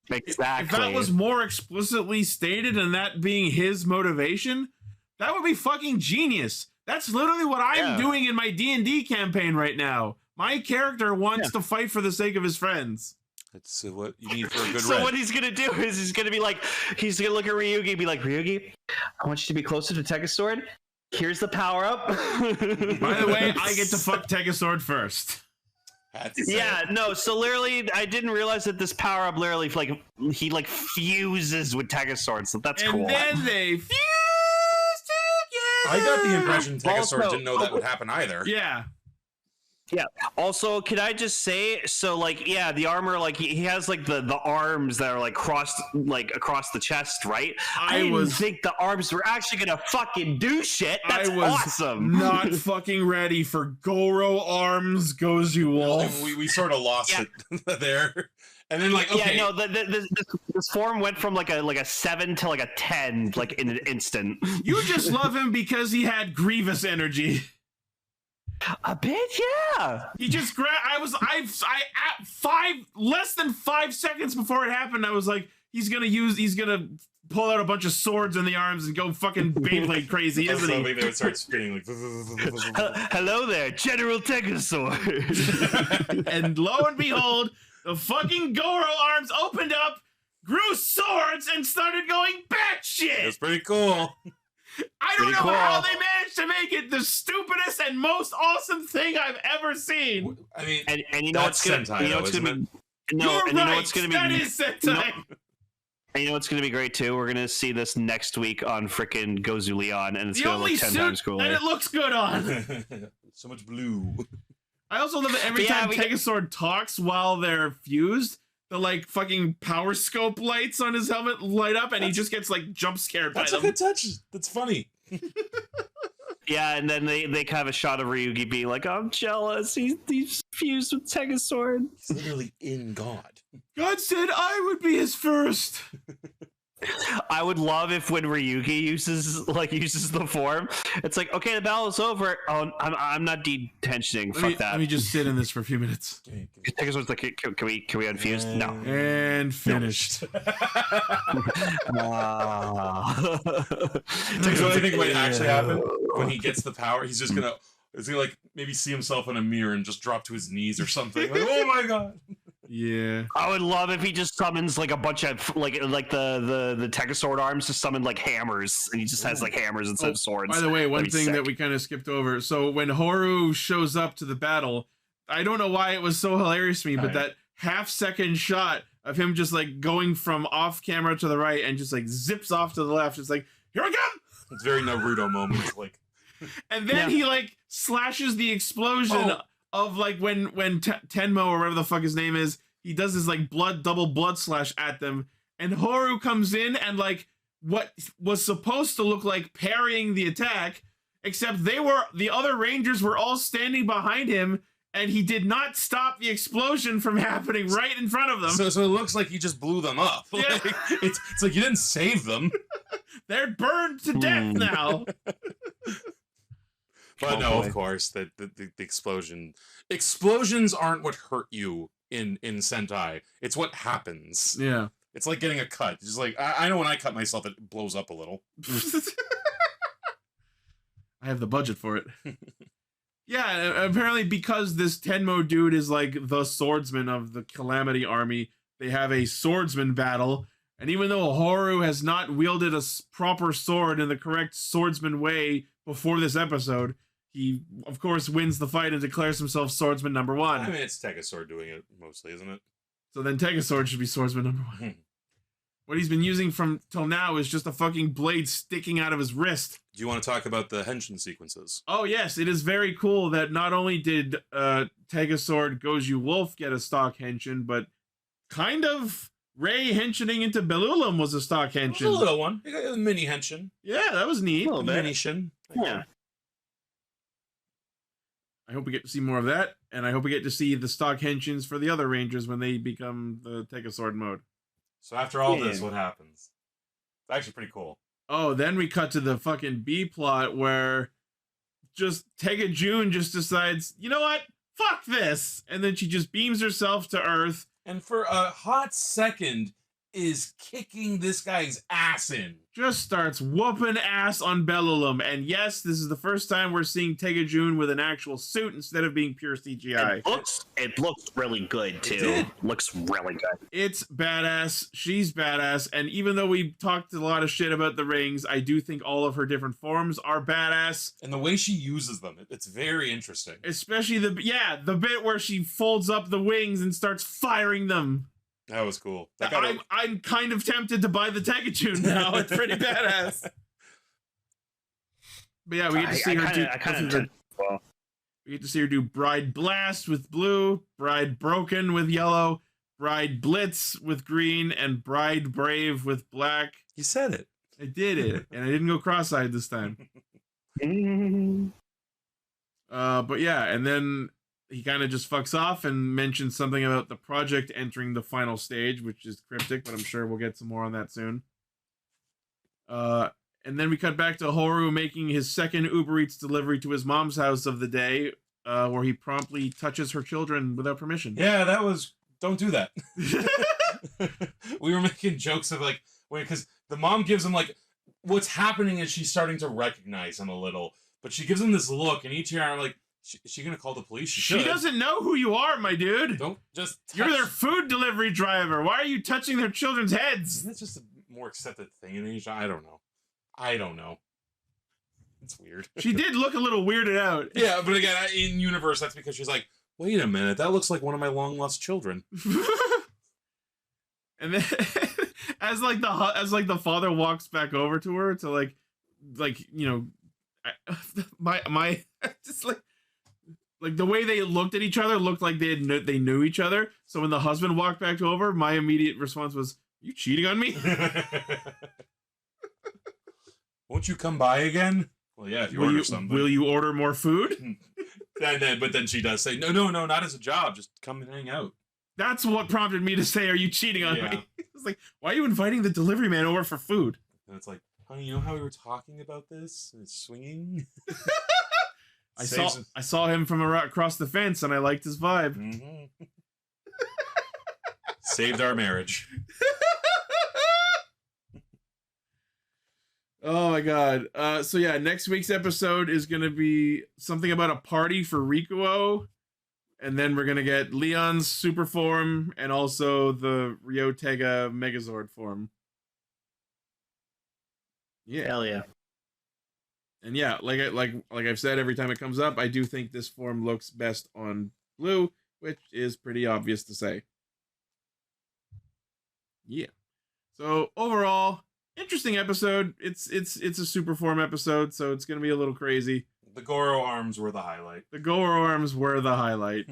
Exactly. If that was more explicitly stated and that being his motivation, that would be fucking genius. That's literally what I'm doing in my D&D campaign right now. My character wants to fight for the sake of his friends. That's what you need for a good So what he's gonna do is he's gonna look at Ryugi and be like, Ryugi, I want you to be closer to Tegasword. Here's the power up. By the way, I get to fuck Tegasword first. No, so literally I didn't realize that this power up literally like he like fuses with Tegasword, so that's cool. And then they fuse together. I got the impression Tegasword didn't know that would happen either. Yeah. Yeah. Also, can I just say, so like, yeah, the armor, like he has like the arms that are like crossed like across the chest, right? I didn't think the arms were actually gonna fucking do shit. That's awesome. Not fucking ready for Goro arms Gozyuger. We sort of lost it there. And then like, okay. Yeah, no, this form went from like a 7 to like a 10 like in an instant. You just love him because he had Grievous energy. A bit, yeah. He just less than 5 seconds before it happened, I was like, he's gonna pull out a bunch of swords in the arms and go fucking Beyblade crazy, isn't he? They would start spinning like. Hello there, General Tegasword. And lo and behold, the fucking Goro arms opened up, grew swords, and started going batshit. That's pretty cool. I don't know how they managed to make it the stupidest and most awesome thing I've ever seen. I mean, and you know what's gonna be That is Sentai. And you know what's gonna be great too? We're gonna see this next week on frickin' Gozu Leon, and it's gonna look 10 times cooler. And it looks good on. So much blue. I also love that every time Tegasword talks while they're fused, the like fucking power scope lights on his helmet light up, and he just gets like jump scared by them. That's a good touch. That's funny. Yeah, and then they have a shot of Ryugi being like, I'm jealous. He's fused with Tegasword. He's literally in God. God said I would be his first. I would love if when Ryugi uses the form, it's like, okay, the battle's over. Oh, I'm not detensioning. Fuck that. Let me just sit in this for a few minutes. Tegasword's like, can we unfuse? No. And finished. So what I think might actually happen when he gets the power, he's gonna like maybe see himself in a mirror and just drop to his knees or something. Like, oh my god. Yeah. I would love if he just summons like a bunch of like the Tegasword arms just summon like hammers, and he just has like hammers instead of swords. By the way, one thing that we kind of skipped over. So when Horu shows up to the battle, I don't know why it was so hilarious to me, but that half-second shot of him just like going from off camera to the right and just like zips off to the left. It's like, here I come. It's very Naruto moment, like. And then he like slashes the explosion of like when Tenmo or whatever the fuck his name is, he does this like double blood slash at them, and Horu comes in and like what was supposed to look like parrying the attack, except the other Rangers were all standing behind him, and he did not stop the explosion from happening right in front of them. So it looks like he just blew them up. Yeah. Like, it's like you didn't save them. They're burned to death now. But no, of course, the explosions aren't what hurt you in Sentai. It's what happens. Yeah. It's like getting a cut. It's just like, I know when I cut myself, it blows up a little. I have the budget for it. Yeah, apparently because this Tenmo dude is like the swordsman of the Calamity Army, they have a swordsman battle. And even though Horu has not wielded a proper sword in the correct swordsman way before this episode, he, of course, wins the fight and declares himself swordsman number one. I mean, it's Tegasword doing it mostly, isn't it? So then Tegasword should be swordsman number one. What he's been using from till now is just a fucking blade sticking out of his wrist. Do you want to talk about the henshin sequences? Oh, yes. It is very cool that not only did Tegasword Goju Wolf get a stock henshin, but kind of Ray henshining into Belulum was a stock henshin. It was a little one. A mini henshin. Yeah, that was neat. A little mini shin. Yeah. I hope we get to see more of that, and I hope we get to see the stock henshins for the other Rangers when they become the Tegasword mode. So after all this, what happens? It's actually pretty cool. Oh, then we cut to the fucking B plot where just Tega June just decides, you know what? Fuck this! And then she just beams herself to Earth. And for a hot second, is kicking this guy's ass in. Just starts whooping ass on Belulum. And yes, this is the first time we're seeing Tega June with an actual suit instead of being pure CGI. It looks really good, too. Looks really good. It's badass. She's badass. And even though we talked a lot of shit about the rings, I do think all of her different forms are badass. And the way she uses them, it's very interesting. Especially the bit where she folds up the wings and starts firing them. That was cool. I'm kind of tempted to buy the Tega June now. It's pretty badass. But yeah, we get to see her do. We get to see her do Bride Blast with blue, Bride Broken with yellow, Bride Blitz with green, and Bride Brave with black. You said it. I did it, and I didn't go cross-eyed this time. But yeah, and then he kind of just fucks off and mentions something about the project entering the final stage, which is cryptic, but I'm sure we'll get some more on that soon. And then we cut back to Horu making his second Uber Eats delivery to his mom's house of the day, where he promptly touches her children without permission. Yeah, that was... Don't do that. We were making jokes of like... Wait, because the mom gives him like... What's happening is she's starting to recognize him a little, but she gives him this look, and each year I'm like... Is she gonna call the police? She doesn't know who you are, my dude. Don't just touch. You're their food delivery driver. Why are you touching their children's heads? That's just a more accepted thing in Asia. I don't know. It's weird. She did look a little weirded out. Yeah, but again, in universe, that's because she's like, wait a minute, that looks like one of my long lost children. And then, as the father walks back over to her to like you know, my just like. like the way they looked at each other looked like they knew each other. So when the husband walked back over, my immediate response was, "You cheating on me?" Won't you come by again? Well, yeah, if you order something. Will you order more food? But then she does say, no, not as a job. Just come and hang out. That's what prompted me to say, "Are you cheating on me?" It's like, why are you inviting the delivery man over for food? And it's like, honey, you know how we were talking about this? It's swinging. I saw him from across the fence, and I liked his vibe. Mm-hmm. Saved our marriage. Oh my god. So yeah, next week's episode is gonna be something about a party for Rikuo. And then we're gonna get Leon's super form and also the Ryotega Megazord form. Yeah. Hell yeah. And yeah, like I've said every time it comes up, I do think this form looks best on blue, which is pretty obvious to say. Yeah. So overall, interesting episode. It's a super form episode, so it's gonna be a little crazy. The Goro arms were the highlight. The Goro arms were the highlight.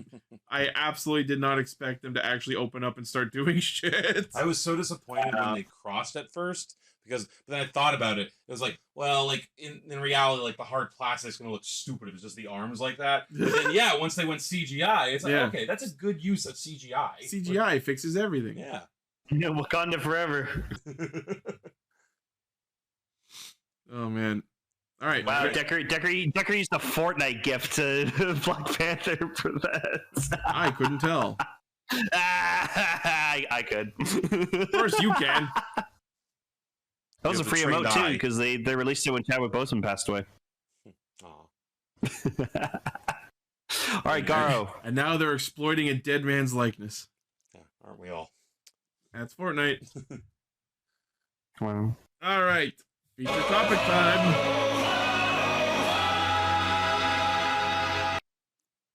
I absolutely did not expect them to actually open up and start doing shit. I was so disappointed when they crossed at first, but then I thought about it. It was like, well, like in reality, like the hard plastic's gonna look stupid. It was just the arms like that. But then yeah, once they went CGI, it's like, okay, that's a good use of CGI. CGI fixes everything. Yeah. Yeah, Wakanda forever. Oh man. All right. Wow, Decker used a Fortnite gift to Black Panther for that. I couldn't tell. I could. Of course you can. That was a free emote too, because they released it when Chadwick Boseman passed away. Aw. All right, Garo. And now they're exploiting a dead man's likeness. Yeah, aren't we all? That's Fortnite. Come on. All right. Feature topic time.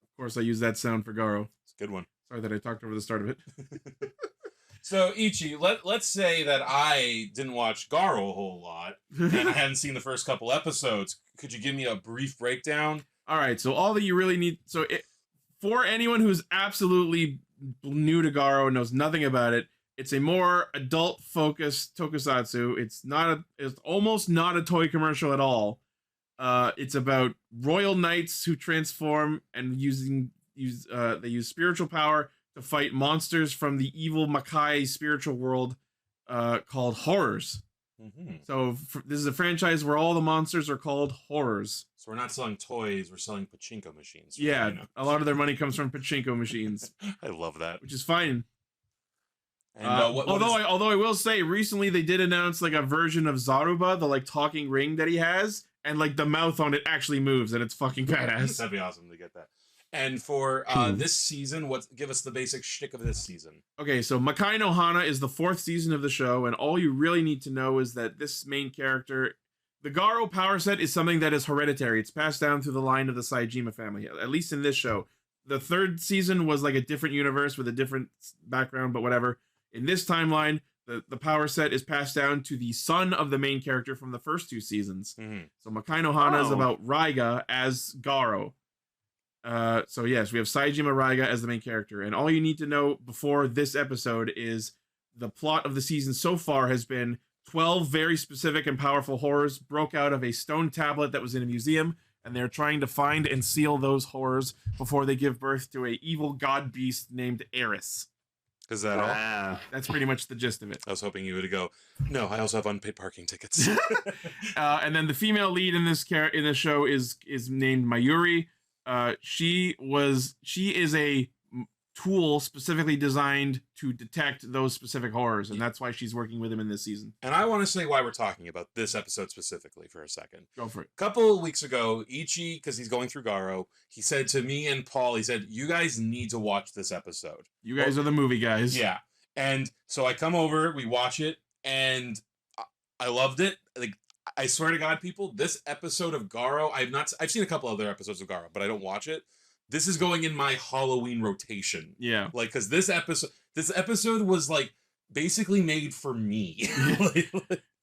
Of course, I use that sound for Garo. It's a good one. Sorry that I talked over the start of it. So, Ichi, let's say that I didn't watch Garo a whole lot, and I hadn't seen the first couple episodes. Could you give me a brief breakdown? All right, so all that you really need... So, for anyone who's absolutely new to Garo and knows nothing about it, it's a more adult-focused tokusatsu. It's almost not a toy commercial at all. It's about royal knights who transform and they use spiritual power to fight monsters from the evil Makai spiritual world called horrors. Mm-hmm. So this is a franchise where all the monsters are called horrors. So we're not selling toys, we're selling pachinko machines. Yeah, a lot of their money comes from pachinko machines. I love that. Which is fine. And, although I will say, recently they did announce like a version of Zaruba, the like talking ring that he has, and like the mouth on it actually moves, and it's fucking badass. That'd be awesome to get that. And for this season, give us the basic shtick of this season. Okay, so Makai no Hana is the 4th season of the show, and all you really need to know is that this main character, the Garo power set, is something that is hereditary. It's passed down through the line of the Saejima family, at least in this show. The 3rd season was like a different universe with a different background, but whatever. In this timeline, the power set is passed down to the son of the main character from the first 2 seasons. Mm-hmm. So Makai no Hana is about Raiga as Garo. So yes, we have Saejima Raiga as the main character, and all you need to know before this episode is the plot of the season so far has been 12 very specific and powerful horrors broke out of a stone tablet that was in a museum, and they're trying to find and seal those horrors before they give birth to a evil god beast named Eris. Is that all? That's pretty much the gist of it. I was hoping you would go, no, I also have unpaid parking tickets. And then the female lead in this show is named Mayuri. She is a tool specifically designed to detect those specific horrors, and that's why she's working with him in this season. And I want to say why we're talking about this episode specifically for a second. Go for it. A couple of weeks ago, Ichi, because he's going through Garo, he said to me and Paul, he said, you guys need to watch this episode. You guys are the movie guys. Yeah. And so I come over, we watch it, and I loved it. Like, I swear to God, people, this episode of Garo, I've seen a couple other episodes of Garo, but I don't watch it. This is going in my Halloween rotation. Yeah. Like, because this episode was like basically made for me.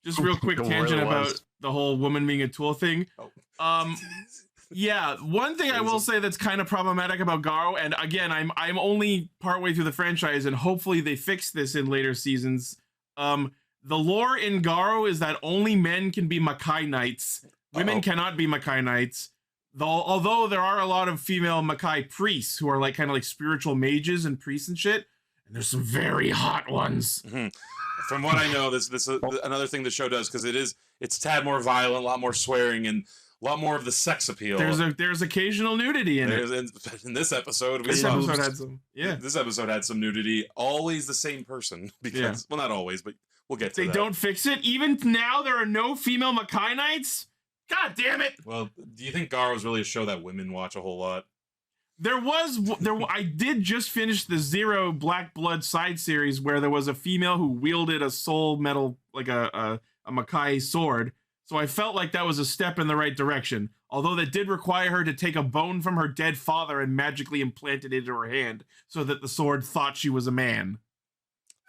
Just real quick tangent about the whole woman being a tool thing. Yeah, one thing I will say that's kind of problematic about Garo, and again, I'm only partway through the franchise, and hopefully they fix this in later seasons. The lore in Garo is that only men can be Makai Knights. Women cannot be Makai Knights. Although there are a lot of female Makai priests who are like kind of like spiritual mages and priests and shit, and there's some very hot ones. Mm-hmm. From what I know, this another thing the show does, because it's a tad more violent, a lot more swearing, and a lot more of the sex appeal. There's occasional nudity in it. In this episode, this episode had some. Yeah, this episode had some nudity. Always the same person, because well, not always, but we'll get to that. They don't fix it. Even now, there are no female Makai Knights. God damn it! Well, do you think Garo is really a show that women watch a whole lot? I did just finish the Zero Black Blood side series where there was a female who wielded a soul metal, like a Makai sword. So I felt like that was a step in the right direction. Although that did require her to take a bone from her dead father and magically implant it into her hand so that the sword thought she was a man.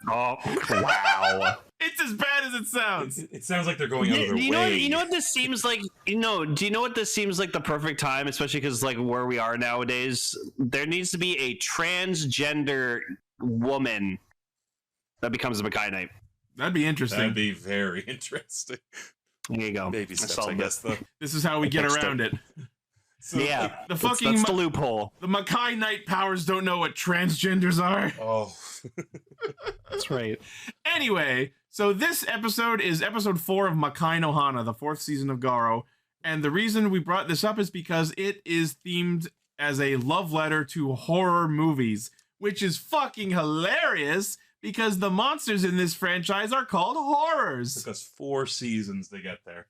Oh, wow. It's as bad as it sounds. It sounds like they're going out of their way. You know what this seems like? Do you know what this seems like the perfect time, especially because like where we are nowadays? There needs to be a transgender woman that becomes a Makai Knight. That'd be interesting. That'd be very interesting. There you go. Baby steps, I guess. This is how we get around it. So, yeah, that's the loophole. The Makai Knight powers don't know what transgenders are. Oh, that's right. Anyway, so this episode is episode 4 of Makai no Hana, the 4th season of Garo. And the reason we brought this up is because it is themed as a love letter to horror movies, which is fucking hilarious because the monsters in this franchise are called horrors. It took us 4 seasons to get there.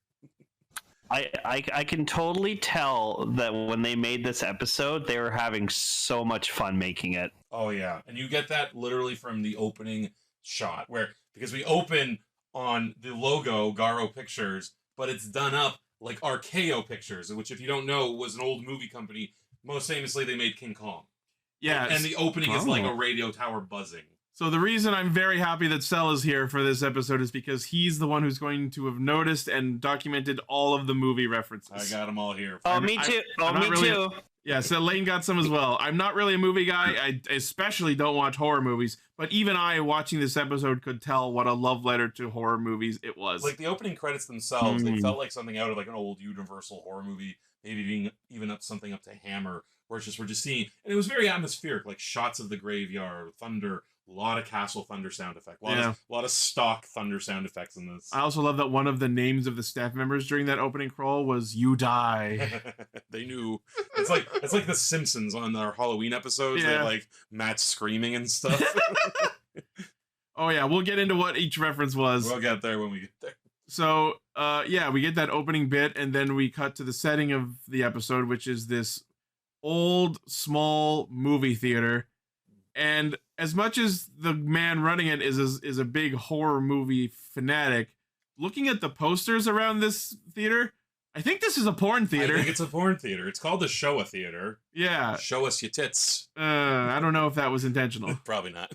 I can totally tell that when they made this episode, they were having so much fun making it. Oh, yeah. And you get that literally from the opening shot, because we open on the logo, Garo Pictures, but it's done up like RKO Pictures, which, if you don't know, was an old movie company. Most famously, they made King Kong. Yeah. And the opening is like a radio tower buzzing. So the reason I'm very happy that Cell is here for this episode is because he's the one who's going to have noticed and documented all of the movie references. I got them all here. Oh, me too. Too. Yeah, so Lane got some as well. I'm not really a movie guy. I especially don't watch horror movies. But even I, watching this episode, could tell what a love letter to horror movies it was. Like the opening credits themselves, they felt like something out of like an old Universal horror movie, maybe being even something up to Hammer, where we're just seeing, and it was very atmospheric, like shots of the graveyard, thunder. A lot of Castle Thunder sound effects. A lot of stock Thunder sound effects in this. I also love that one of the names of the staff members during that opening crawl was "You Die." They knew. It's like the Simpsons on our Halloween episodes. Yeah. They like Matt screaming and stuff. Oh yeah, we'll get into what each reference was. We'll get there when we get there. So we get that opening bit, and then we cut to the setting of the episode, which is this old, small movie theater. And as much as the man running it is a big horror movie fanatic, looking at the posters around this theater, I think this is a porn theater. I think it's a porn theater. It's called the Showa Theater. Yeah. Show us your tits. I don't know if that was intentional. Probably not.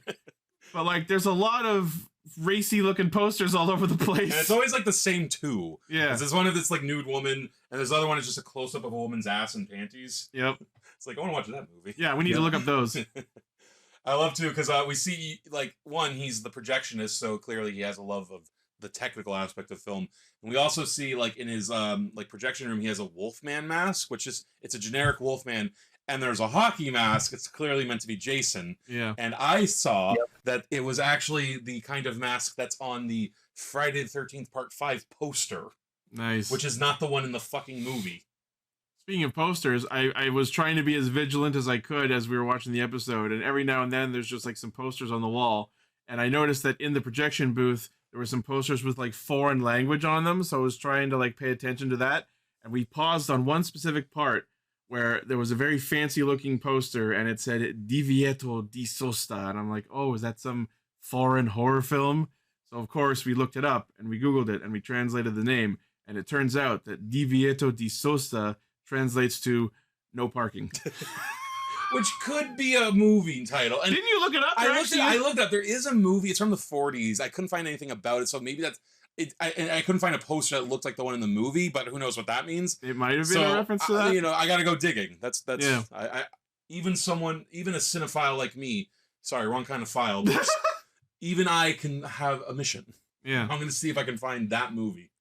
But like, there's a lot of racy looking posters all over the place. And it's always like the same two. Yeah. There's one of this like nude woman, and there's the other one is just a close up of a woman's ass and panties. Yep. It's like, I want to watch that movie. Yeah, we need to look up those. I love to, because we see, like, one, he's the projectionist, so clearly he has a love of the technical aspect of film. And we also see, like, in his, like, projection room, he has a Wolfman mask, which is, it's a generic Wolfman, and there's a hockey mask. It's clearly meant to be Jason. Yeah. And I saw that it was actually the kind of mask that's on the Friday the 13th Part 5 poster. Nice. Which is not the one in the fucking movie. Speaking of posters, I was trying to be as vigilant as I could as we were watching the episode, and every now and then there's just like some posters on the wall, and I noticed that in the projection booth there were some posters with like foreign language on them, so I was trying to like pay attention to that, and we paused on one specific part where there was a very fancy looking poster and it said Divieto di Sosta, and I'm like, oh, is that some foreign horror film? So of course we looked it up and we Googled it and we translated the name, and it turns out that Divieto di Sosta translates to no parking. Which could be a movie title. And didn't you look it up? I looked up. There is a movie. It's from the 40s. I couldn't find anything about it, so maybe that's... I couldn't find a poster that looked like the one in the movie, but who knows what that means. It might have been a reference to that. You know, I gotta go digging. That's yeah. Even a cinephile like me, sorry, wrong kind of file, but even I can have a mission. Yeah. I'm gonna see if I can find that movie.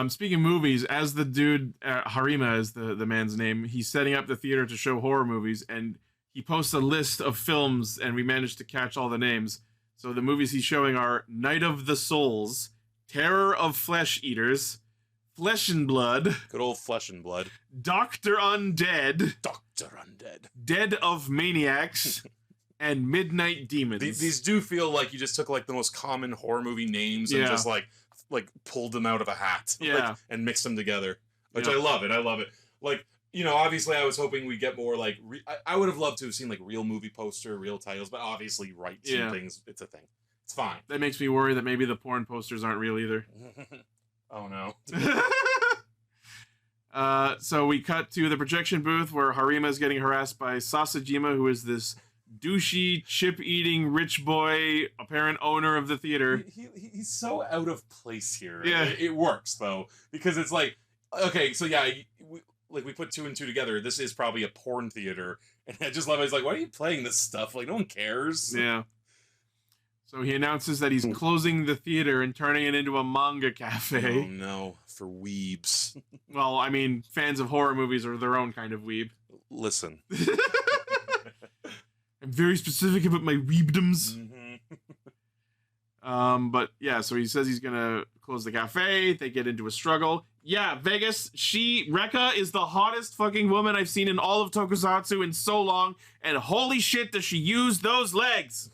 Speaking of movies, as the dude, Harima is the man's name, he's setting up the theater to show horror movies, and he posts a list of films, and we managed to catch all the names. So the movies he's showing are Night of the Souls, Terror of Flesh Eaters, Flesh and Blood. Good old Flesh and Blood. Dr. Undead. Dr. Undead. Dead of Maniacs. And Midnight Demons. These do feel like you just took like the most common horror movie names and just like pulled them out of a hat. Yeah. And mixed them together. Which I love it. I love it. Like, you know, obviously I was hoping we'd get more like, I would have loved to have seen like real movie poster, real titles, but obviously rights and things, it's a thing. It's fine. That makes me worry that maybe the porn posters aren't real either. Oh no. So we cut to the projection booth where Harima is getting harassed by Sasajima, who is this douchey, chip-eating rich boy, apparent owner of the theater. He's so out of place here. Yeah. It works though, because it's like, okay, so yeah, we put two and two together. This is probably a porn theater, and I just love it. He's like, why are you playing this stuff? Like, no one cares. Yeah. So he announces that he's closing the theater and turning it into a manga cafe. Oh no, for weebs. Well, I mean, fans of horror movies are their own kind of weeb. Listen. I'm very specific about my weebdoms. Mm-hmm. But yeah, so he says he's gonna close the cafe. They get into a struggle. Yeah, Vegas, Rekka is the hottest fucking woman I've seen in all of tokusatsu in so long, and holy shit does she use those legs!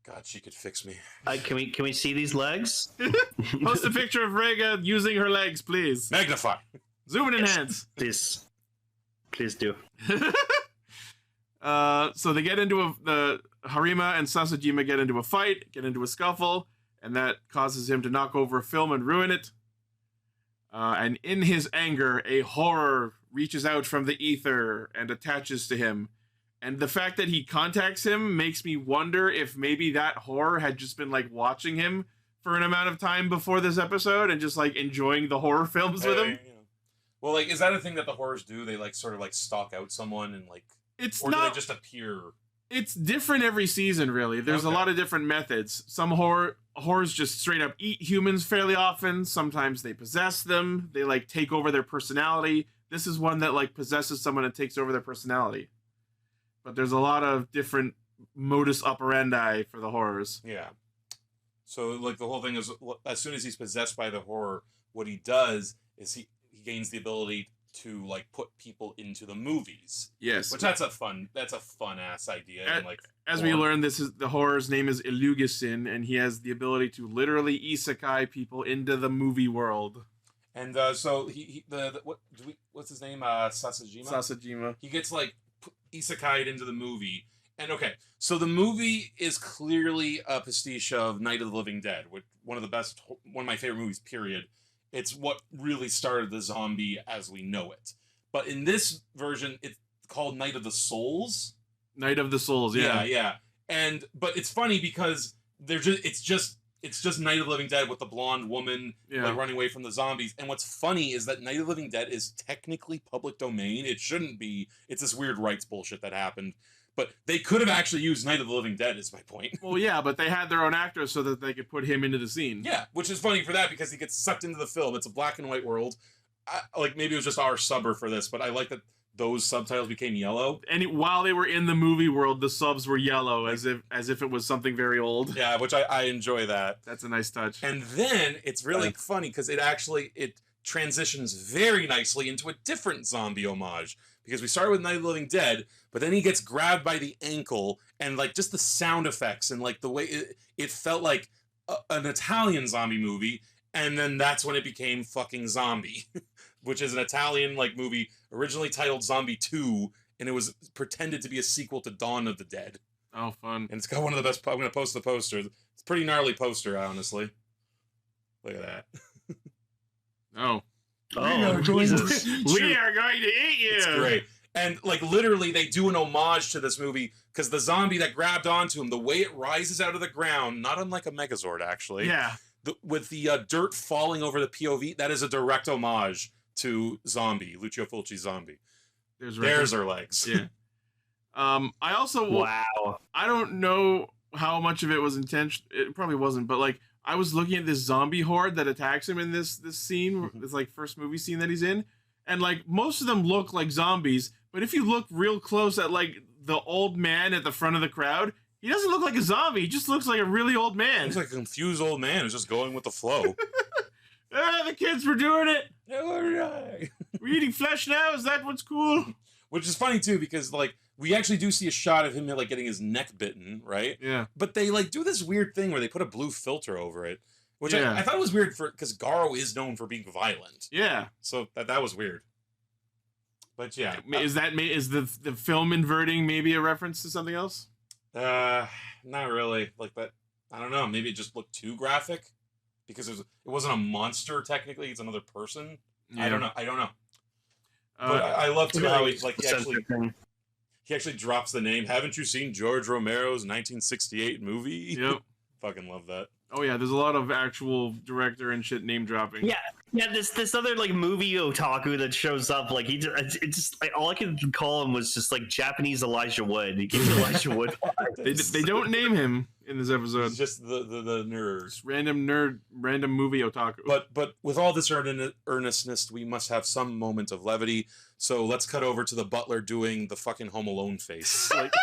God, she could fix me. Can we see these legs? Post a picture of Rekka using her legs, please. Magnify. Zoom and enhance. Please do. So they get into the Harima and Sasajima get into a fight, get into a scuffle, and that causes him to knock over a film and ruin it. And in his anger, a horror reaches out from the ether and attaches to him. And the fact that he contacts him makes me wonder if maybe that horror had just been like watching him for an amount of time before this episode and just like enjoying the horror films with him. You know. Well, like, is that a thing that the horrors do? They like sort of like stalk out someone and like, or do they just appear? It's different every season, really. There's a lot of different methods. Some horrors just straight up eat humans fairly often. Sometimes they possess them. They like take over their personality. This is one that like possesses someone and takes over their personality. But there's a lot of different modus operandi for the horrors. Yeah. So like the whole thing is, as soon as he's possessed by the horror, what he does is he gains the ability to like put people into the movies. Yes. Which that's a fun ass idea. And, like, as we learn, the horror's name is Illugisin, and he has the ability to literally isekai people into the movie world. And so what's his name? Sasajima? Sasajima. He gets like isekai'd into the movie. And okay, so the movie is clearly a pastiche of Night of the Living Dead, which one of my favorite movies, period. It's what really started the zombie as we know it. But in this version, it's called Night of the Souls. Night of the Souls, yeah. Yeah. But it's funny because it's just Night of the Living Dead with the blonde woman like running away from the zombies. And what's funny is that Night of the Living Dead is technically public domain. It shouldn't be. It's this weird rights bullshit that happened. But they could have actually used Night of the Living Dead, is my point. Well, yeah, but they had their own actor so that they could put him into the scene. Yeah, which is funny for that because he gets sucked into the film. It's a black and white world. Like, maybe it was just our subber for this, but I like that those subtitles became yellow. And while they were in the movie world, the subs were yellow, as if it was something very old. Yeah, which I enjoy that. That's a nice touch. And then it's really funny because it transitions very nicely into a different zombie homage. Because we started with Night of the Living Dead, but then he gets grabbed by the ankle, and like just the sound effects and like the way it felt like an Italian zombie movie, and then that's when it became fucking Zombie, which is an Italian like movie originally titled Zombie 2, and it was pretended to be a sequel to Dawn of the Dead. Oh, fun! And it's got one of the best. I'm gonna post the poster. It's a pretty gnarly poster, honestly. Look at that. Oh. We are going to eat you. It's great. And like literally they do an homage to this movie because the zombie that grabbed onto him, the way it rises out of the ground, not unlike a Megazord actually. Yeah. with the dirt falling over the POV, that is a direct homage to Zombie, Lucio Fulci's Zombie. There's her legs. Yeah. I also wow. I don't know how much of it was intentional. It probably wasn't, but like I was looking at this zombie horde that attacks him in this scene, this like first movie scene that he's in, and like most of them look like zombies, but if you look real close at like the old man at the front of the crowd, he doesn't look like a zombie. He just looks like a really old man. He looks like a confused old man who's just going with the flow. The kids were doing it. We're eating flesh now. Is that what's cool? Which is funny too, because like we actually do see a shot of him like getting his neck bitten, right? Yeah. But they like do this weird thing where they put a blue filter over it, which I thought was weird because Garo is known for being violent. Yeah. So that was weird. But yeah, is the film inverting maybe a reference to something else? Not really. Like that. I don't know. Maybe it just looked too graphic because it wasn't a monster technically. It's another person. Yeah. I don't know. But I love too how he actually drops the name. Haven't you seen George Romero's 1968 movie? Yep. Fucking love that. Oh yeah, there's a lot of actual director and shit name dropping. Yeah. This other like movie otaku that shows up, like it just like, all I could call him was just like Japanese Elijah Wood. He gave Elijah Wood. They don't name him in this episode. It's just the nerd. Just random movie otaku. But with all this earnestness, we must have some moment of levity. So let's cut over to the butler doing the fucking Home Alone face. Like,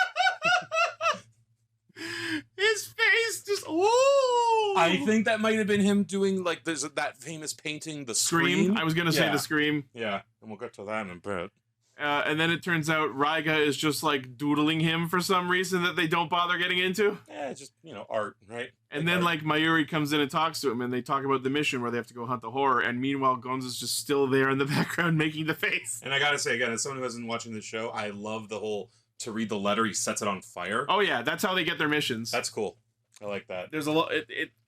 his face just ooh. I think that might have been him doing like there's that famous painting, the Scream. I was gonna say the Scream. Yeah, and we'll get to that in a bit. And then it turns out Raiga is just like doodling him for some reason that they don't bother getting into. Yeah, it's just art, right? And then like Mayuri comes in and talks to him, and they talk about the mission where they have to go hunt the horror. And meanwhile, Gonzo's just still there in the background making the face. And I gotta say again, as someone who hasn't watching the show, I love the whole to read the letter. He sets it on fire. Oh yeah, that's how they get their missions. That's cool. I like that. There's a lot.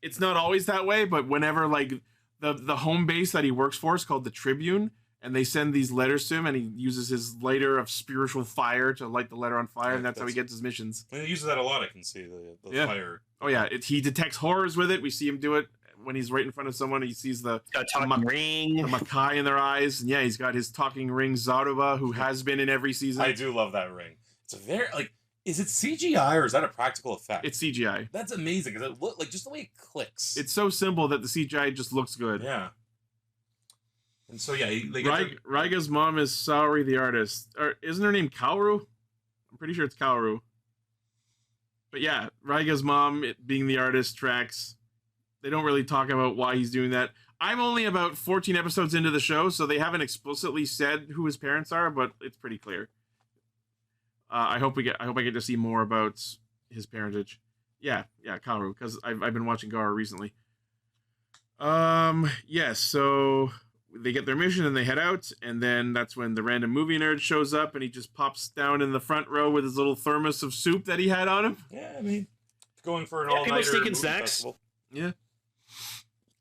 It's not always that way, but whenever like the home base that he works for is called the Tribune, and they send these letters to him, and he uses his lighter of spiritual fire to light the letter on fire, and that's how he gets his missions. And he uses that a lot. I can see the fire. Oh yeah, he detects horrors with it. We see him do it when he's right in front of someone. He sees the talking ring, the Makai in their eyes, and yeah, he's got his talking ring Zaruba, who has been in every season. I do love that ring. It's a very like. Is it CGI or is that a practical effect? It's CGI. That's amazing because it look like just the way it clicks. It's so simple that the CGI just looks good. Yeah. And so yeah, Raiga's mom is Saori the artist. Or isn't her name Kaoru? I'm pretty sure it's Kaoru. But yeah, Raiga's mom being the artist tracks. They don't really talk about why he's doing that. I'm only about 14 episodes into the show, so they haven't explicitly said who his parents are, but it's pretty clear. I hope I get to see more about his parentage. Yeah, Kaoru, because I've been watching Garo recently. Yes, so they get their mission and they head out, and then that's when the random movie nerd shows up, and he just pops down in the front row with his little thermos of soup that he had on him. Yeah, I mean, going for an all-nighter movie festival. Yeah.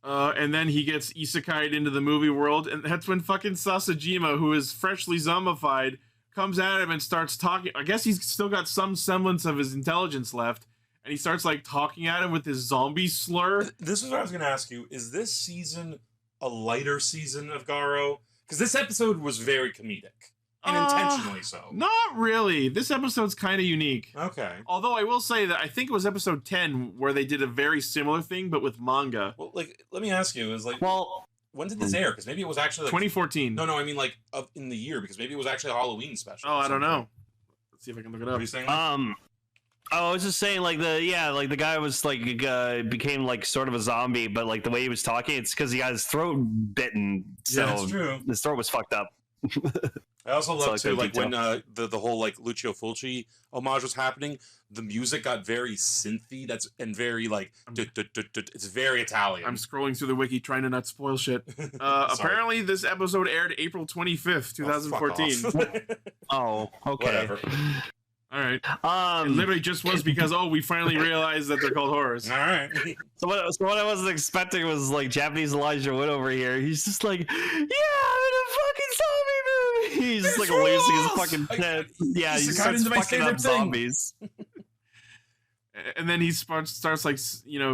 And then he gets isekai'd into the movie world, and that's when fucking Sasajima, who is freshly zombified, comes at him and starts talking. I guess he's still got some semblance of his intelligence left, and he starts like talking at him with his zombie slur. This is what I was going to ask you. Is this season a lighter season of Garo? Because this episode was very comedic. And intentionally so. Not really. This episode's kind of unique. Okay. Although I will say that I think it was episode 10 where they did a very similar thing, but with manga. Well, like, let me ask you, when did this air? Because maybe it was actually 2014. No, I mean like in the year, because maybe it was actually a Halloween special. Oh, I don't know. Let's see if I can look it up. What are you saying? I was just saying like the guy was like became like sort of a zombie, but like the way he was talking, it's because he got his throat bitten. So yeah, that's true. His throat was fucked up. I also love too, like when the whole like Lucio Fulci homage was happening, the music got very synthy. And very like it's very Italian. I'm scrolling through the wiki trying to not spoil shit. Apparently, this episode aired April 25th, 2014. Oh, okay. Whatever. All right. It literally just was because we finally realized that they're called horrors. All right. So what I wasn't expecting was like Japanese Elijah Wood over here. He's just like, yeah, I'm in a fucking zombie movie. He's just like losing his fucking shit. Yeah, he starts fucking up zombies. And then he starts like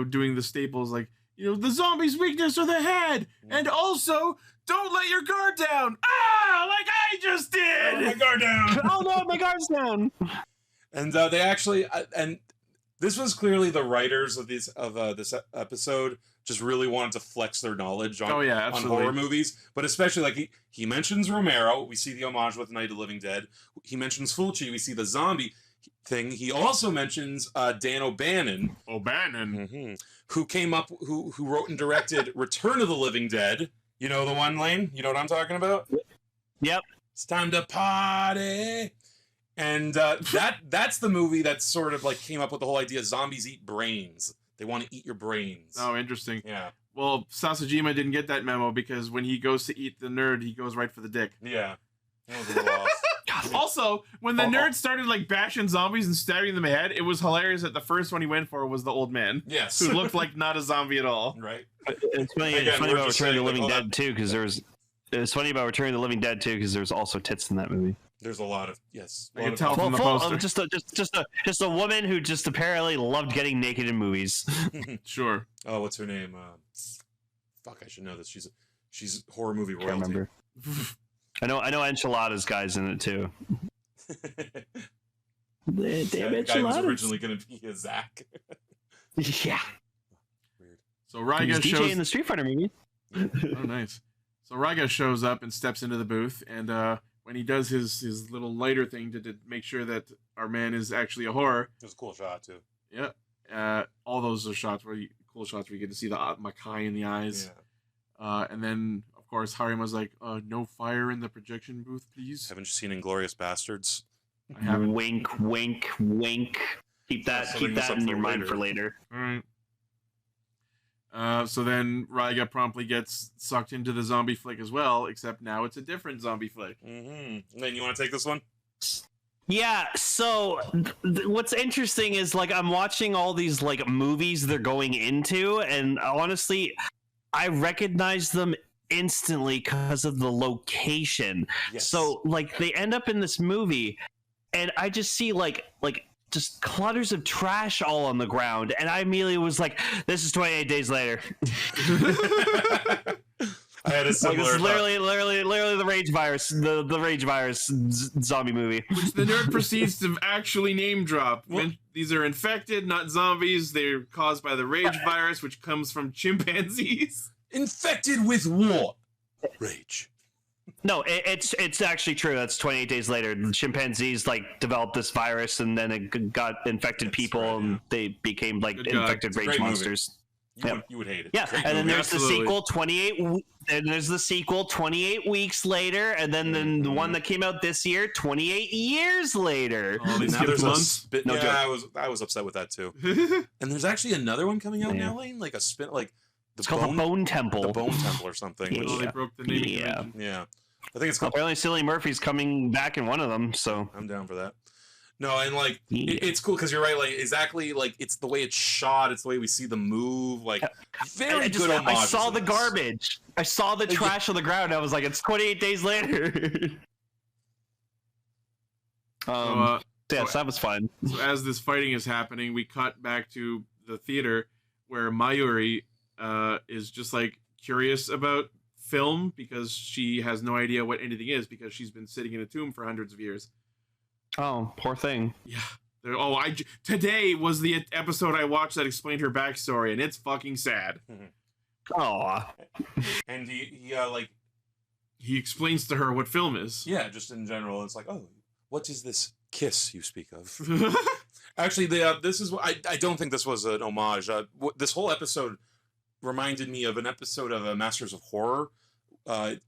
doing the staples like, the zombie's weakness are the head, and also don't let your guard down. Like I just did. Oh, my guard down. Oh no, my guard's down. And they actually, and this was clearly the writers of this episode just really wanted to flex their knowledge on, on horror movies, but especially like he mentions Romero. We see the homage with Night of the Living Dead. He mentions Fulci. We see the zombie thing. He also mentions Dan O'Bannon. Who came up, who wrote and directed Return of the Living Dead. You know the one, Lane? You know what I'm talking about? Yep. It's time to party. And that's the movie that sort of like came up with the whole idea zombies eat brains. They want to eat your brains. Oh, interesting. Yeah. Well, Sasajima didn't get that memo because when he goes to eat the nerd, he goes right for the dick. Yeah. That was a little off. Also, when the nerd started like bashing zombies and stabbing them in the head, it was hilarious that the first one he went for was the old man. Yes. Who looked like not a zombie at all. Right. It's funny, about Return of the Living Dead too, because it's funny about Return of the Living Dead too, because there's also tits in that movie. There's a lot of I can tell from the poster. Just a woman who just apparently loved getting naked in movies. Sure. Oh, what's her name? Fuck, I should know this. She's horror movie royalty. Can't remember. I know Enchiladas guy's in it too. Damn Enchiladas. Guy was originally going to be a Zach. Yeah. Weird. So Raiga DJ shows in the Street Fighter movie. Oh, nice. So Raiga shows up and steps into the booth, and when he does his little lighter thing to make sure that our man is actually a horror. It was a cool shot too. Yeah. All those are cool shots where you get to see the Makai in the eyes. Yeah. And then of course Harima's like, no fire in the projection booth, please. Haven't you seen Inglourious Bastards? I haven't. Wink, wink, wink. Keep that in your mind for later. All right. So then Raiga promptly gets sucked into the zombie flick as well, except now it's a different zombie flick. Mm-hmm. Lane, you want to take this one? Yeah, so what's interesting is like I'm watching all these like movies they're going into, and honestly, I recognize them instantly because of the location. Yes. So like they end up in this movie, and I just see like just clutters of trash all on the ground, and I immediately was like, "This is 28 Days Later." I had a similar. Like, literally the rage virus, the rage virus zombie movie. Which the nerd proceeds to actually name drop. These are infected, not zombies. They're caused by the rage virus, which comes from chimpanzees. Infected with what? Rage. No, it's actually true. That's 28 Days Later. The chimpanzees like developed this virus, and then it got infected people, and they became like infected rage monsters. You would hate it. Yeah, and then there's the sequel 28, and there's the sequel 28 weeks later, and then the one that came out this year 28 years later. Oh, now there's months? No joke. I was upset with that too. And there's actually another one coming out now, Lane, like a spin, like it's called the Bone Temple. The Bone Temple or something. Yeah. They broke the naming convention. Yeah. I think it's called. Apparently, Cillian Murphy's coming back in one of them, so I'm down for that. No, and like it's cool because you're right. Like exactly, like it's the way it's shot. It's the way we see the move. Like very good homage. I saw the garbage. I saw the trash on the ground. I was like, it's 28 Days Later. So that was fun. So as this fighting is happening, we cut back to the theater where Mayuri is just like curious about film because she has no idea what anything is because she's been sitting in a tomb for hundreds of years. Oh, poor thing. Yeah. Today was the episode I watched that explained her backstory, and it's fucking sad. Oh. And he explains to her what film is. Yeah, just in general, it's like, oh, what is this kiss you speak of? Actually, this is I don't think this was an homage. This whole episode reminded me of an episode of Masters of Horror. What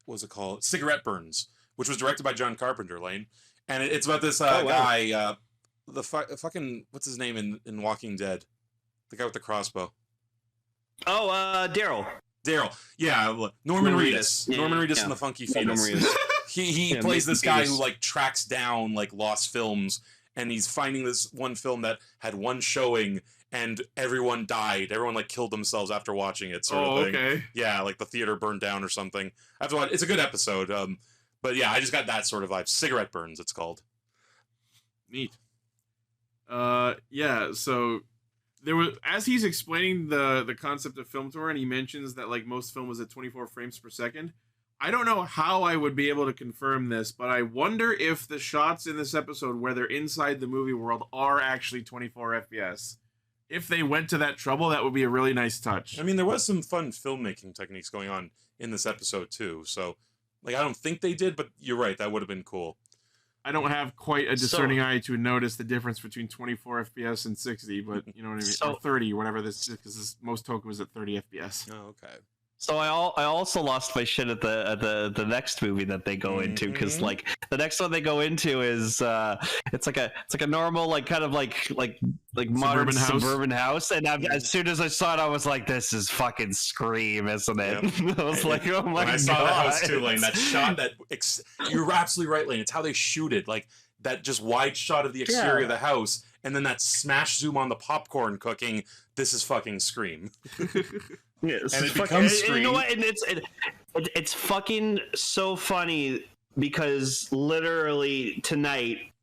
was it called? Cigarette Burns, which was directed by John Carpenter, Lane. And it's about this guy, the fucking, what's his name in Walking Dead? The guy with the crossbow. Oh, Daryl. Daryl. Yeah, Norman Reedus. Yeah, Norman Reedus and the Funky Fetus. He plays this guy who like tracks down like lost films, and he's finding this one film that had one showing and everyone died. Everyone like killed themselves after watching it, sort of thing. Okay. Yeah, like the theater burned down or something. It's a good episode. But yeah, I just got that sort of vibe. Cigarette Burns, it's called. Neat. Yeah, so there was, as he's explaining the concept of film tour, and he mentions that like most film was at 24 frames per second. I don't know how I would be able to confirm this, but I wonder if the shots in this episode where they're inside the movie world are actually 24 FPS. If they went to that trouble, that would be a really nice touch. I mean, there was some fun filmmaking techniques going on in this episode too. So, like, I don't think they did, but you're right. That would have been cool. I don't have quite a discerning eye to notice the difference between 24 FPS and 60, but you know what I mean? Or 30, whatever this is, because most Toku is at 30 FPS. Oh, okay. So I also lost my shit at the next movie that they go into, because like the next one they go into is it's like a normal like kind of like modern suburban house, and as soon as I saw it I was like, this is fucking Scream, isn't it? Yep. I was like, oh my god. When I saw the house too, Lane, that shot, you're absolutely right, Lane. It's how they shoot it, like that just wide shot of the exterior of the house, and then that smash zoom on the popcorn cooking. This is fucking Scream. Yes. And it becomes Scream. You know what? And it's fucking so funny because literally tonight,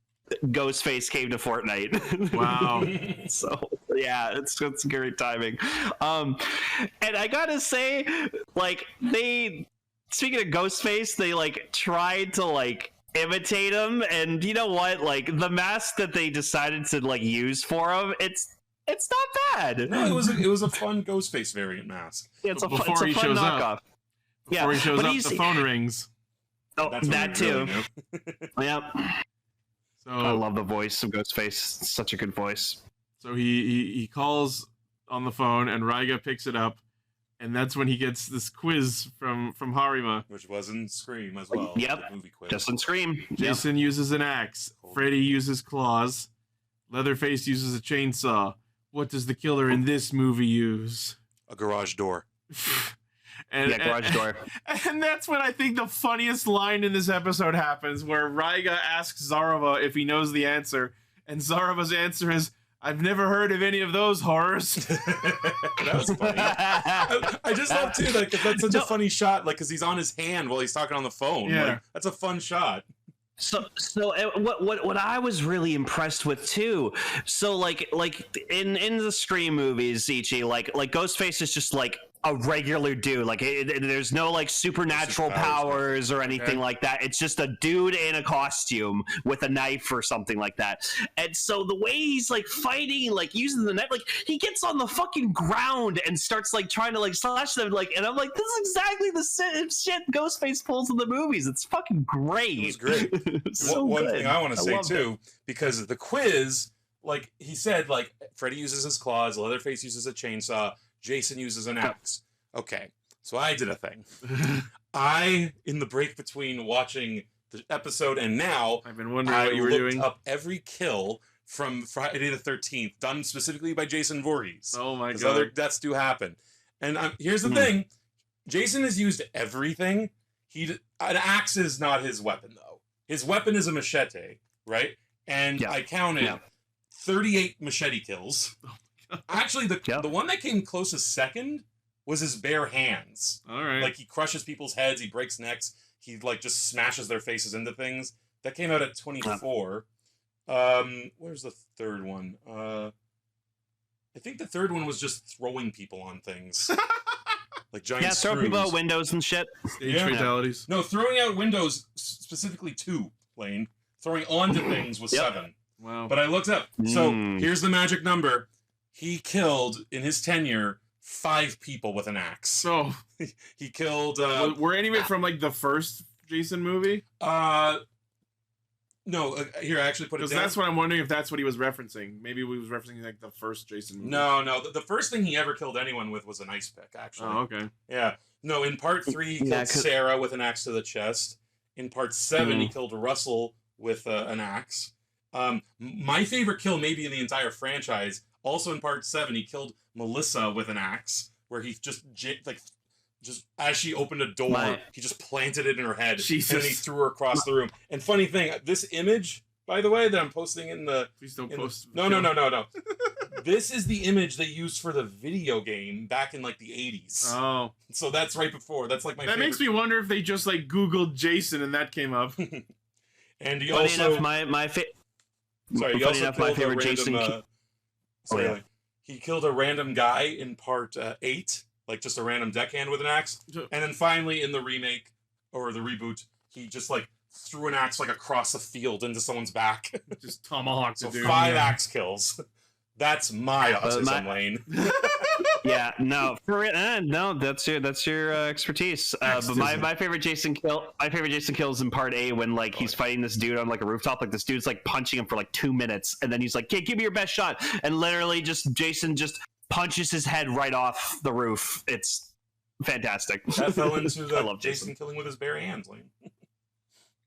Ghostface came to Fortnite. Wow. So yeah, it's great timing. And I gotta say, like speaking of Ghostface, they like tried to like imitate him, and you know what? Like the mask that they decided to like use for him, it's not bad. No, it was a fun Ghostface variant mask. Yeah, it's a before fun he shows knockoff. up. Before he shows up, the phone rings. Oh, That's that too. Really Yep. So I love the voice of Ghostface. It's such a good voice. So he calls on the phone, and Raiga picks it up, and that's when he gets this quiz from Harima, which was in Scream as well. Yep. The movie quiz. Just in Scream. Jason uses an axe. Freddy uses claws. Leatherface uses a chainsaw. What does the killer in this movie use? A garage door. Garage door. And that's when I think the funniest line in this episode happens, where Raiga asks Zarova if he knows the answer, and Zarova's answer is, I've never heard of any of those horrors. That was funny. I just love too, like, that's such a funny shot, like, because he's on his hand while he's talking on the phone. Yeah. Like, that's a fun shot. So what I was really impressed with too. So like in the Scream movies, Ichi, like Ghostface is just like a regular dude. Like there's no like supernatural powers or anything like that. It's just a dude in a costume with a knife or something like that. And so the way he's like fighting, like using the knife, like he gets on the fucking ground and starts like trying to like slash them, like, and I'm like, this is exactly the same shit Ghostface pulls in the movies. It's fucking great. It was great. One thing I want to say too, because the quiz, like he said, like Freddy uses his claws, Leatherface uses a chainsaw, Jason uses an axe. Okay, so I did a thing. In the break between watching the episode and now, I've been wondering what you were doing. I looked up every kill from Friday the 13th, done specifically by Jason Voorhees. Oh my god. Because other deaths do happen. And here's the thing. Jason has used everything. An axe is not his weapon, though. His weapon is a machete, right? And I counted 38 machete kills. Actually, the one that came closest second was his bare hands. All right. Like, he crushes people's heads, he breaks necks, he, like, just smashes their faces into things. That came out at 24. Where's the third one? I think the third one was just throwing people on things. Like giant screws. Throwing people out windows and shit. Stage fatalities. No, throwing out windows, specifically 2, Lane. Throwing onto things was 7. Wow. But I looked up. So here's the magic number. He killed, in his tenure, 5 people with an axe. So he killed... were any of it from, like, the first Jason movie? No, here, I actually put it down. Because that's what I'm wondering, if that's what he was referencing. Maybe he was referencing, like, the first Jason movie. No, the first thing he ever killed anyone with was an ice pick, actually. Oh, okay. Yeah. No, in part 3, he killed Sarah with an axe to the chest. In part 7, he killed Russell with an axe. My favorite kill, maybe in the entire franchise, also in part 7, he killed Melissa with an axe, where he just as she opened a door, he just planted it in her head, Jesus. and then he threw her across the room. And funny thing, this image, by the way, that I'm posting in the... Please don't post... No. This is the image they used for the video game back in, like, the 80s. Oh. So that's right before. That's, like, my favorite. That makes me wonder if they just, like, Googled Jason and that came up. And he Funny also... enough, my Sorry, he also killed my favorite a random, Jason... he killed a random guy in part 8, like just a random deckhand with an axe. And then finally in the remake or the reboot, he just like threw an axe like across the field into someone's back. Just tomahawked So the dude. 5 axe kills. That's my autism, Lane. Yeah, no, no, that's your expertise. But my favorite Jason kill is in part A when like he's fighting this dude on like a rooftop. Like this dude's like punching him for like 2 minutes, and then he's like, "Okay, give me your best shot," and literally Jason just punches his head right off the roof. It's fantastic. That fell into I the love Jason killing with his bare hands, Lane.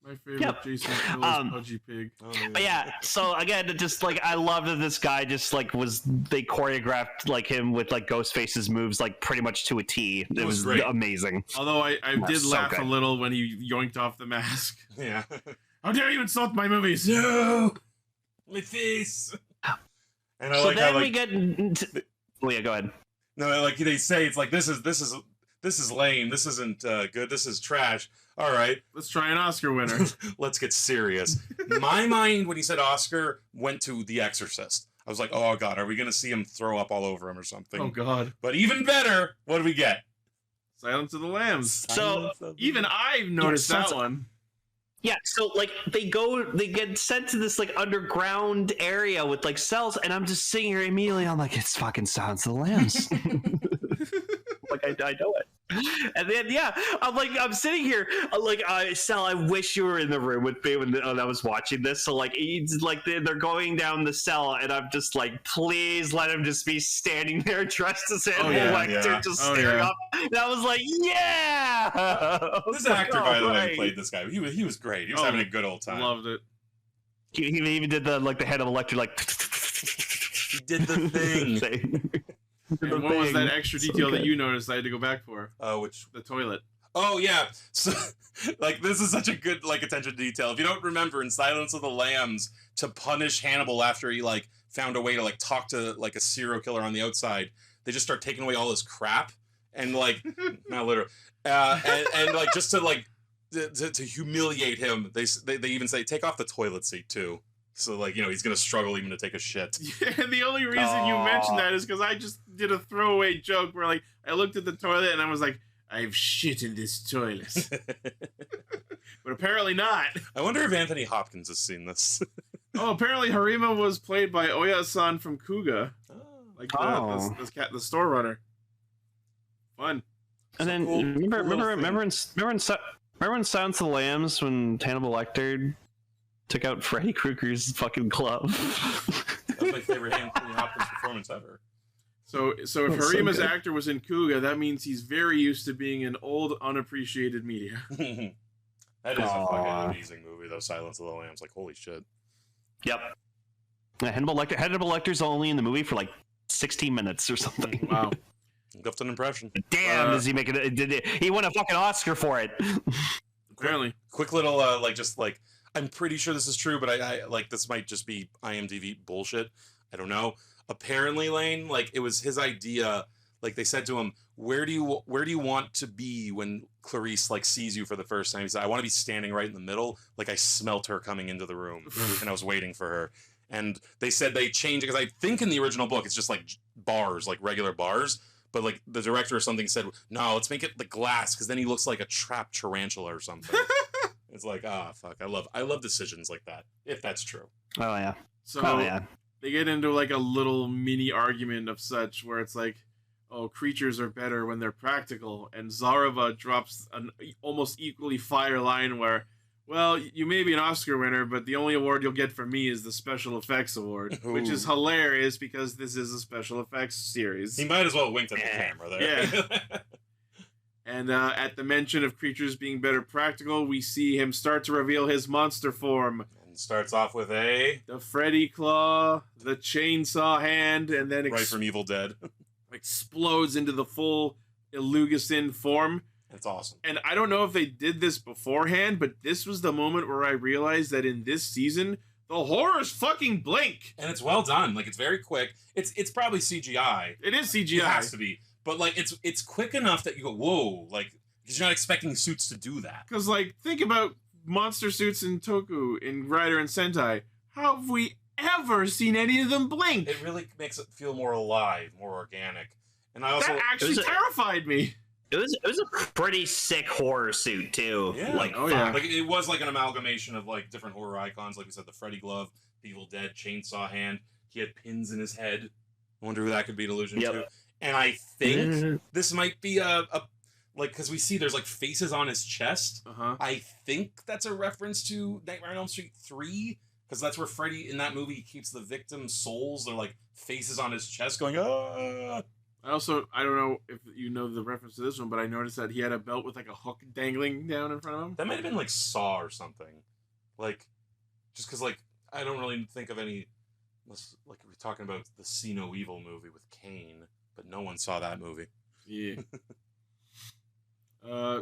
My favorite Jason kill is Pudgy Pig. But yeah, so again, just like I love that this guy just like they choreographed like him with like Ghostface's moves like pretty much to a T. It was great. Amazing. Although I did so laugh good. a little when he yoinked off the mask. Yeah. How dare you insult my movies? No, My face. And I So like then how we get. Oh yeah, go ahead. no, like they say it's like this is lame. This isn't good. This is trash. All right, let's try an Oscar winner. let's get serious. My mind when he said Oscar went to The Exorcist. I was like, oh god, are we gonna see him throw up all over him or something? Oh god. But even better, what do we get? Silence of the Lambs. So Even I've noticed that one. Yeah, so like they get sent to this like underground area with like cells, and I'm just sitting here immediately. I'm like, it's fucking Silence of the Lambs. Like I know it. And then I'm sitting here like Sal, I wish you were in the room with me when I was watching this. So like it's like they're going down the cell, and I'm just like, please let him just be standing there dressed as Hannibal Lecter, just staring up. And I was like, yeah. This actor, by the way, played this guy. He was great. He was having a good old time. Loved it. He even did the Hannibal Lecter like. He did the thing. And what was that extra detail that you noticed I had to go back for? Which the toilet. Oh yeah. So like this is such a good like attention to detail. If you don't remember in Silence of the Lambs, to punish Hannibal after he like found a way to like talk to like a serial killer on the outside, they just start taking away all his crap and like not literally and like just to like to humiliate him, they even say take off the toilet seat too. So, like, you know, he's going to struggle even to take a shit. Yeah, the only reason you mentioned that is because I just did a throwaway joke where, like, I looked at the toilet and I was like, I've shit in this toilet. But apparently not. I wonder if Anthony Hopkins has seen this. Oh, apparently Harima was played by Oya-san from Kuga. Like the store runner. Fun. And then, remember in Silence of the Lambs when Hannibal Lecter took out Freddy Krueger's fucking glove? That was my favorite Anthony Hopkins performance ever. So if Harima's actor was in Kuga, that means he's very used to being in old, unappreciated media. That is a fucking amazing movie, though, Silence of the Lambs. Like, holy shit. Yep. Yeah, Hannibal Lecter's only in the movie for like 16 minutes or something. Wow. Left an impression. Damn, does he make it? He won a fucking Oscar for it. Apparently. Quick little, I'm pretty sure this is true, but I like, this might just be IMDb bullshit. I don't know. Apparently, Lane, like, it was his idea. Like, they said to him, where do you want to be when Clarice, like, sees you for the first time? He said, I want to be standing right in the middle. Like, I smelt her coming into the room, and I was waiting for her. And they said they changed it, because I think in the original book, it's just, like, bars, like, regular bars. But, like, the director or something said, no, let's make it the glass, because then he looks like a trapped tarantula or something. It's like, fuck. I love decisions like that, if that's true. Oh, yeah. So they get into, like, a little mini argument of such where it's like, oh, creatures are better when they're practical. And Zareva drops an almost equally fire line where, well, you may be an Oscar winner, but the only award you'll get from me is the special effects award, which is hilarious because this is a special effects series. He might as well have winked at the camera there. Yeah. And at the mention of creatures being better practical, we see him start to reveal his monster form. And starts off with the Freddy Claw, the chainsaw hand, and then right from Evil Dead. Explodes into the full Illugasin form. It's awesome. And I don't know if they did this beforehand, but this was the moment where I realized that in this season, the horrors fucking blink. And it's well done. Like, it's very quick. It's probably CGI. It is CGI. It has to be. But, like, it's quick enough that you go, whoa, like, because you're not expecting suits to do that. Because, like, think about monster suits in Toku, in Rider and Sentai. How have we ever seen any of them blink. It really makes it feel more alive, more organic. And I also that actually terrified me. It was a pretty sick horror suit too. Yeah. Like, like it was like an amalgamation of like different horror icons, like we said, the Freddy glove, the Evil Dead chainsaw hand. He had pins in his head. I wonder who that could be an allusion to. And I think this might be a like, because we see there's like faces on his chest. I think that's a reference to Nightmare on Elm Street 3, because that's where Freddy in that movie keeps the victim's souls. They're like faces on his chest going, ah. I don't know if you know the reference to this one, but I noticed that he had a belt with like a hook dangling down in front of him. That might have been like Saw or something. Like, just because like, I don't really think of any, like we're talking about the See No Evil movie with Kane, but no one saw that movie. Yeah.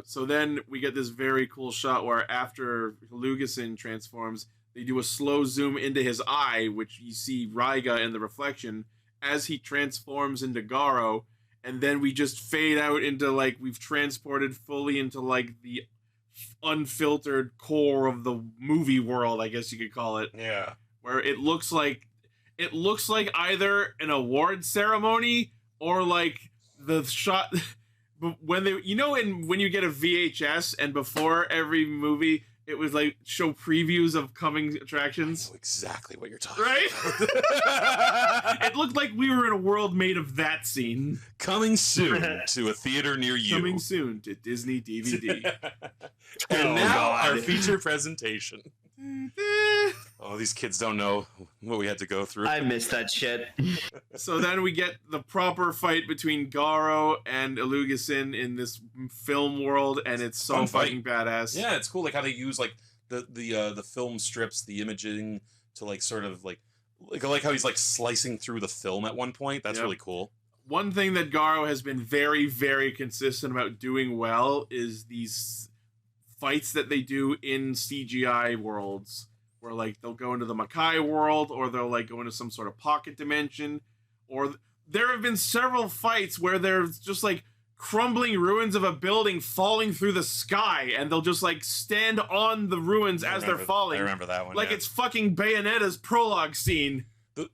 So then we get this very cool shot where after Lugeson transforms, they do a slow zoom into his eye, which you see Raiga in the reflection as he transforms into Garo, and then we just fade out into like we've transported fully into like the unfiltered core of the movie world, I guess you could call it. Yeah. Where it looks like either an award ceremony or like the shot when they, you know, when you get a VHS and before every movie it was like show previews of coming attractions. I know exactly what you're talking about. It looked like we were in a world made of that scene. Coming soon to a theater near you. Coming soon to Disney DVD. And now our feature presentation. Oh, these kids don't know what we had to go through. I missed that shit. So then we get the proper fight between Garo and Lugeson in this film world, and it's so fucking badass. Yeah, it's cool, like how they use like the film strips, the imaging to like sort of like I like how he's like slicing through the film at one point. That's really cool. One thing that Garo has been very, very consistent about doing well is these fights that they do in CGI worlds, where like they'll go into the Makai world, or they'll like go into some sort of pocket dimension, or there have been several fights where there's just like crumbling ruins of a building falling through the sky, and they'll just like stand on the ruins as they're falling. I remember that one. Like it's fucking Bayonetta's prologue scene.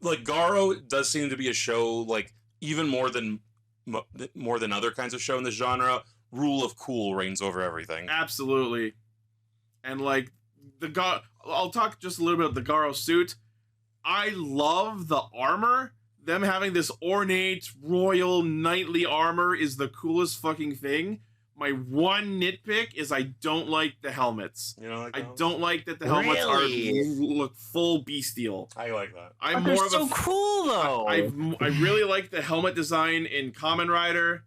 Like Garo does seem to be a show like even more than other kinds of show in this genre. Rule of cool reigns over everything. Absolutely. And like I'll talk just a little bit about the Garo suit. I love the armor. Them having this ornate, royal, knightly armor is the coolest fucking thing. My one nitpick is I don't like the helmets. You know, like I don't like that the helmets look full bestial. I like that. They're so cool though. I really like the helmet design in Kamen Rider.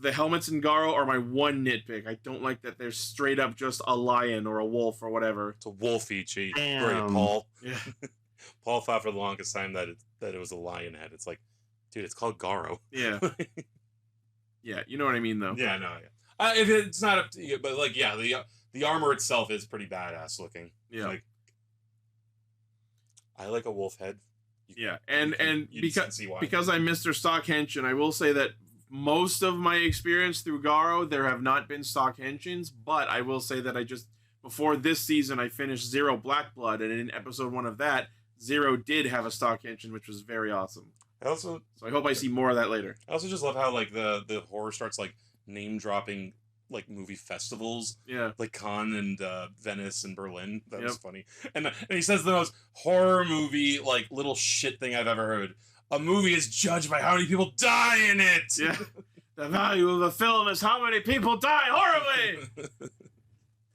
The helmets in Garo are my one nitpick. I don't like that they're straight up just a lion or a wolf or whatever. It's a wolfy cheat. Great, Paul. Yeah. Paul thought for the longest time that it was a lion head. It's like, dude, it's called Garo. Yeah. Yeah, you know what I mean, though. Yeah, no, yeah. If it's not up to you, but like, yeah, the armor itself is pretty badass looking. Yeah. Like, I like a wolf head. Because I'm Mr. Stock Henshin, I will say that most of my experience through Garo, there have not been stock henshins, but I will say that before this season, I finished Zero Black Blood, and in episode 1 of that, Zero did have a stock henshin, which was very awesome. So I hope I see more of that later. I also just love how like the horror starts like name dropping like movie festivals. Yeah. Like Cannes and Venice and Berlin. That was funny. And he says the most horror movie like little shit thing I've ever heard. A movie is judged by how many people die in it. Yeah. The value of a film is how many people die horribly.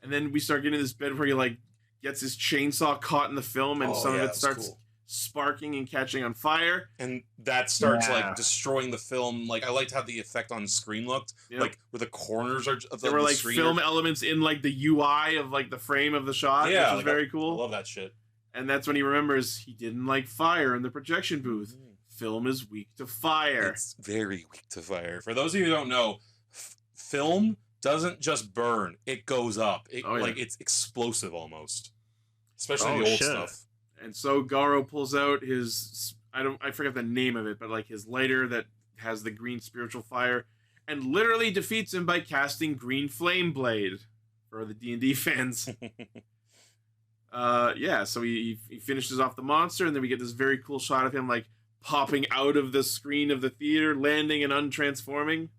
And then we start getting this bit where he like gets his chainsaw caught in the film, and some of it starts sparking and catching on fire. And that starts like destroying the film. Like I liked how the effect on screen looked. Like where the corners of the there were like screen film elements in like the UI of like the frame of the shot. Yeah, which was very cool. I love that shit. And that's when he remembers he didn't like fire in the projection booth. Film is weak to fire. It's very weak to fire. For those of you who don't know, film doesn't just burn; it goes up. Like it's explosive almost, especially the old stuff. And so Garo pulls out his I forget the name of it, but like his lighter that has the green spiritual fire, and literally defeats him by casting Green Flame Blade for the D&D fans. So he finishes off the monster, and then we get this very cool shot of him like popping out of the screen of the theater, landing and untransforming,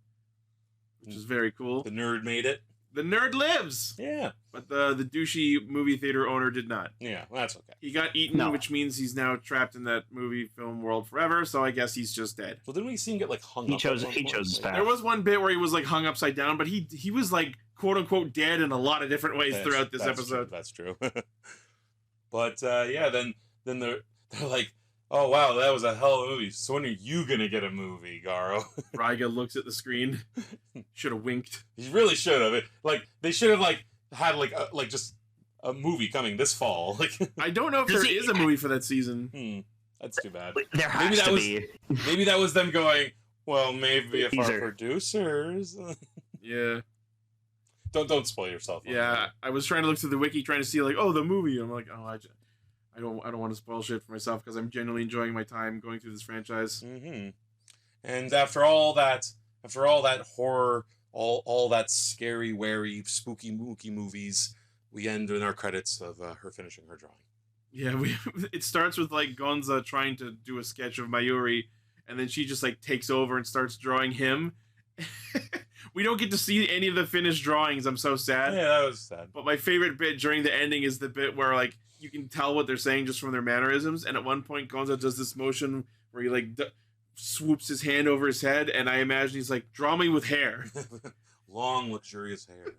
which is very cool. The nerd made it. The nerd lives. Yeah. But the douchey movie theater owner did not. Yeah, well, that's okay. He got eaten, which means he's now trapped in that movie film world forever, so I guess he's just dead. Well, didn't we see him get, like, hung he up? Chose his path. There was one bit where he was, like, hung upside down, but he was, like, quote-unquote dead in a lot of different ways throughout this episode. That's true. But, then they're like, oh, wow, that was a hell of a movie. So when are you going to get a movie, Garo? Raiga looks at the screen. Should have winked. He really should have. Like, they should have, like, had, like, just a movie coming this fall. Like, I don't know if there is a movie for that season. That's too bad. There has to be. Maybe that was them going, well, maybe if our producers... Yeah. Don't spoil yourself. Yeah, I was trying to look through the wiki, trying to see, like, oh, the movie. I'm like, oh, I don't want to spoil shit for myself because I'm genuinely enjoying my time going through this franchise. Mm-hmm. And after all that horror, all that scary, wary, spooky, mooky movies, we end in our credits of her finishing her drawing. Yeah, it starts with like Gonza trying to do a sketch of Mayuri, and then she just like takes over and starts drawing him. We don't get to see any of the finished drawings. I'm so sad. Yeah, that was sad. But my favorite bit during the ending is the bit where like you can tell what they're saying just from their mannerisms. And at one point, Gonza does this motion where he like swoops his hand over his head, and I imagine he's like, "Draw me with hair." Long, luxurious hair.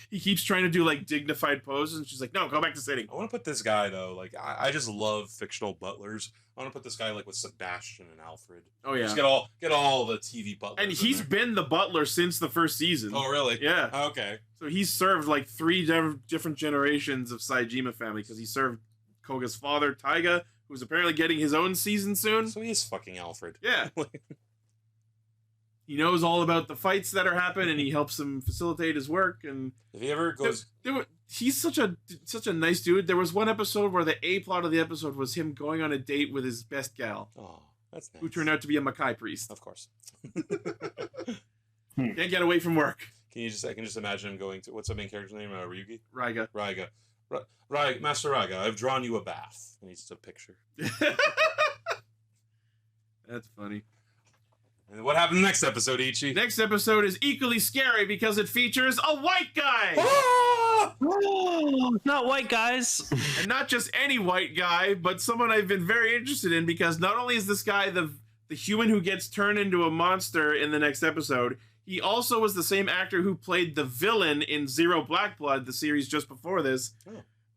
He keeps trying to do like dignified poses, and she's like, "No, go back to sitting." I want to put this guy though. Like, I just love fictional butlers. I want to put this guy like with Sebastian and Alfred. Oh yeah, just get all the TV butlers. And he's been the butler since the first season. Oh really? Yeah. Okay. So he's served like 3 different generations of Saejima family because he served Koga's father, Taiga, who's apparently getting his own season soon. So he is fucking Alfred. Yeah. He knows all about the fights that are happening, and he helps him facilitate his work. And if he ever goes, he's such a nice dude. There was one episode where the A plot of the episode was him going on a date with his best gal. Oh, that's nice. Who turned out to be a Makai priest. Of course. Can't get away from work. I can just imagine him going to, what's the main character's name? Ryugi? Raiga. Master Raiga, I've drawn you a bath. And he's just a picture. That's funny. And what happens next episode, Ichi? Next episode is equally scary because it features a white guy! Not white guys! And not just any white guy, but someone I've been very interested in because not only is this guy the human who gets turned into a monster in the next episode, he also was the same actor who played the villain in Zero Black Blood, the series just before this.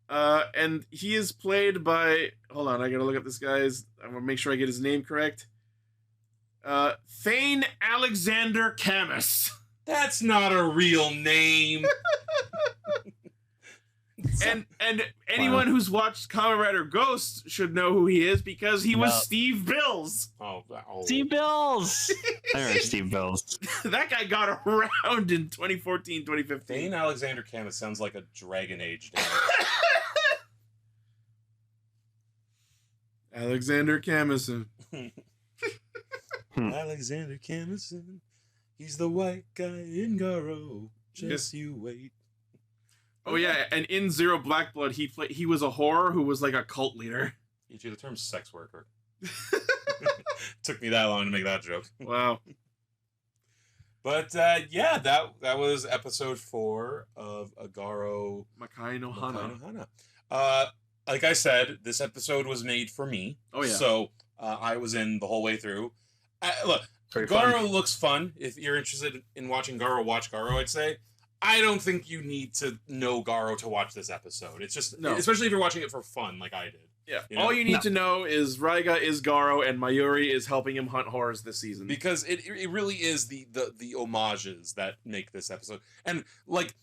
Oh. And he is played by... Hold on, I gotta look up this guy's... I want to make sure I get his name correct. Thane Alexander Camus. That's not a real name. and anyone who's watched Kamen Rider Ghost should know who he is because he was Steve Bills. Oh. Steve Bills. I remember Steve Bills. That guy got around in 2014, 2015. Thane Alexander Camus sounds like a Dragon Age name. Alexander Camus. Alexander Camuson, he's the white guy in Garo. Just you wait. Oh yeah, and in Zero Black Blood, he was a whore who was like a cult leader. Ichi, the term sex worker. Took me that long to make that joke. Wow. But yeah, that was episode 4 of Garo Makai no Hana. Like I said, this episode was made for me. Oh yeah. So I was in the whole way through. Look, Very Garo fun. looks fun. If you're interested in watching Garo, watch Garo, I'd say. I don't think you need to know Garo to watch this episode. It's just, especially if you're watching it for fun like I did. Yeah. You know? All you need to know is Raiga is Garo and Mayuri is helping him hunt horrors this season. Because it really is the homages that make this episode. And like,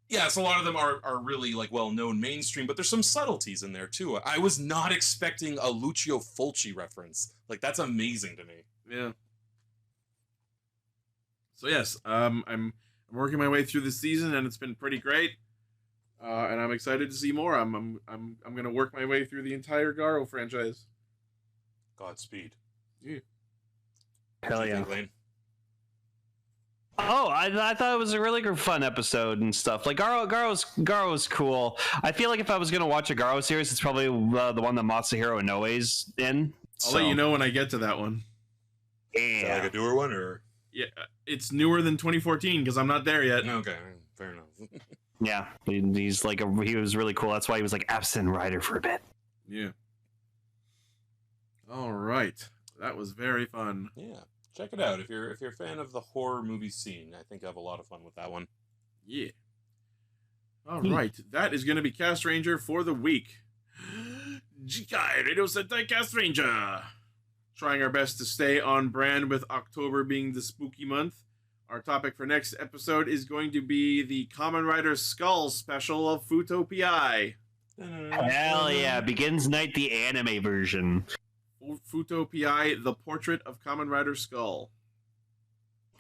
yes, a lot of them are really like well-known mainstream, but there's some subtleties in there too. I was not expecting a Lucio Fulci reference. Like, that's amazing to me. Yeah. So yes, I'm working my way through this season, and it's been pretty great. And I'm excited to see more. I'm gonna work my way through the entire Garo franchise. Godspeed. Yeah. Hell yeah. Lane? Oh, I thought it was a really fun episode and stuff. Like Garo's cool. I feel like if I was gonna watch a Garo series, it's probably the one that Masahiro Inoue's in. I'll let you know when I get to that one. Yeah, Is that like a newer one, or yeah, it's newer than 2014 because I'm not there yet. okay, fair enough. yeah, he's like he was really cool. That's why he was like absent writer for a bit. Yeah. All right, that was very fun. Yeah. Check it out if you're a fan of the horror movie scene. I think I have a lot of fun with that one. Yeah. All right, that is going to be Castranger for the week. Jikai Radio Sentai Castranger. Trying our best to stay on brand with October being the spooky month. Our topic for next episode is going to be the Kamen Rider Skull special of Futopii. Hell yeah! Begins Night, the anime version. Futopii, the portrait of Kamen Rider Skull.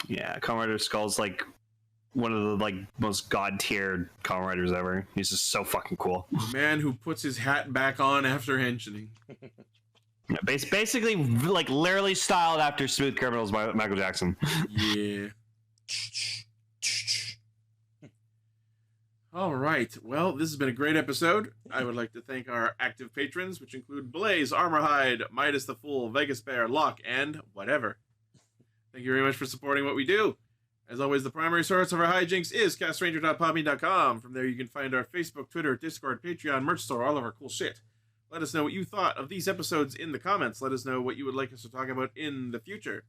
Yeah, Kamen Rider Skull's like one of the most god tier Kamen Riders ever. He's just so fucking cool. The man who puts his hat back on after henching. Yeah, basically, like literally styled after Smooth Criminal's Michael Jackson. Yeah. All right. Well, this has been a great episode. I would like to thank our active patrons, which include Blaze, Armorhide, Midas the Fool, Vegas Bear, Locke, and whatever. Thank you very much for supporting what we do. As always, the primary source of our hijinks is castranger.podbean.com. From there, you can find our Facebook, Twitter, Discord, Patreon, merch store, all of our cool shit. Let us know what you thought of these episodes in the comments. Let us know what you would like us to talk about in the future.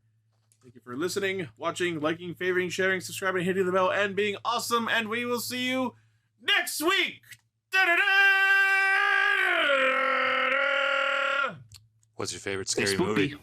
Thank you for listening, watching, liking, favoring, sharing, subscribing, hitting the bell, and being awesome. And we will see you next week. Da-da-da! What's your favorite scary movie?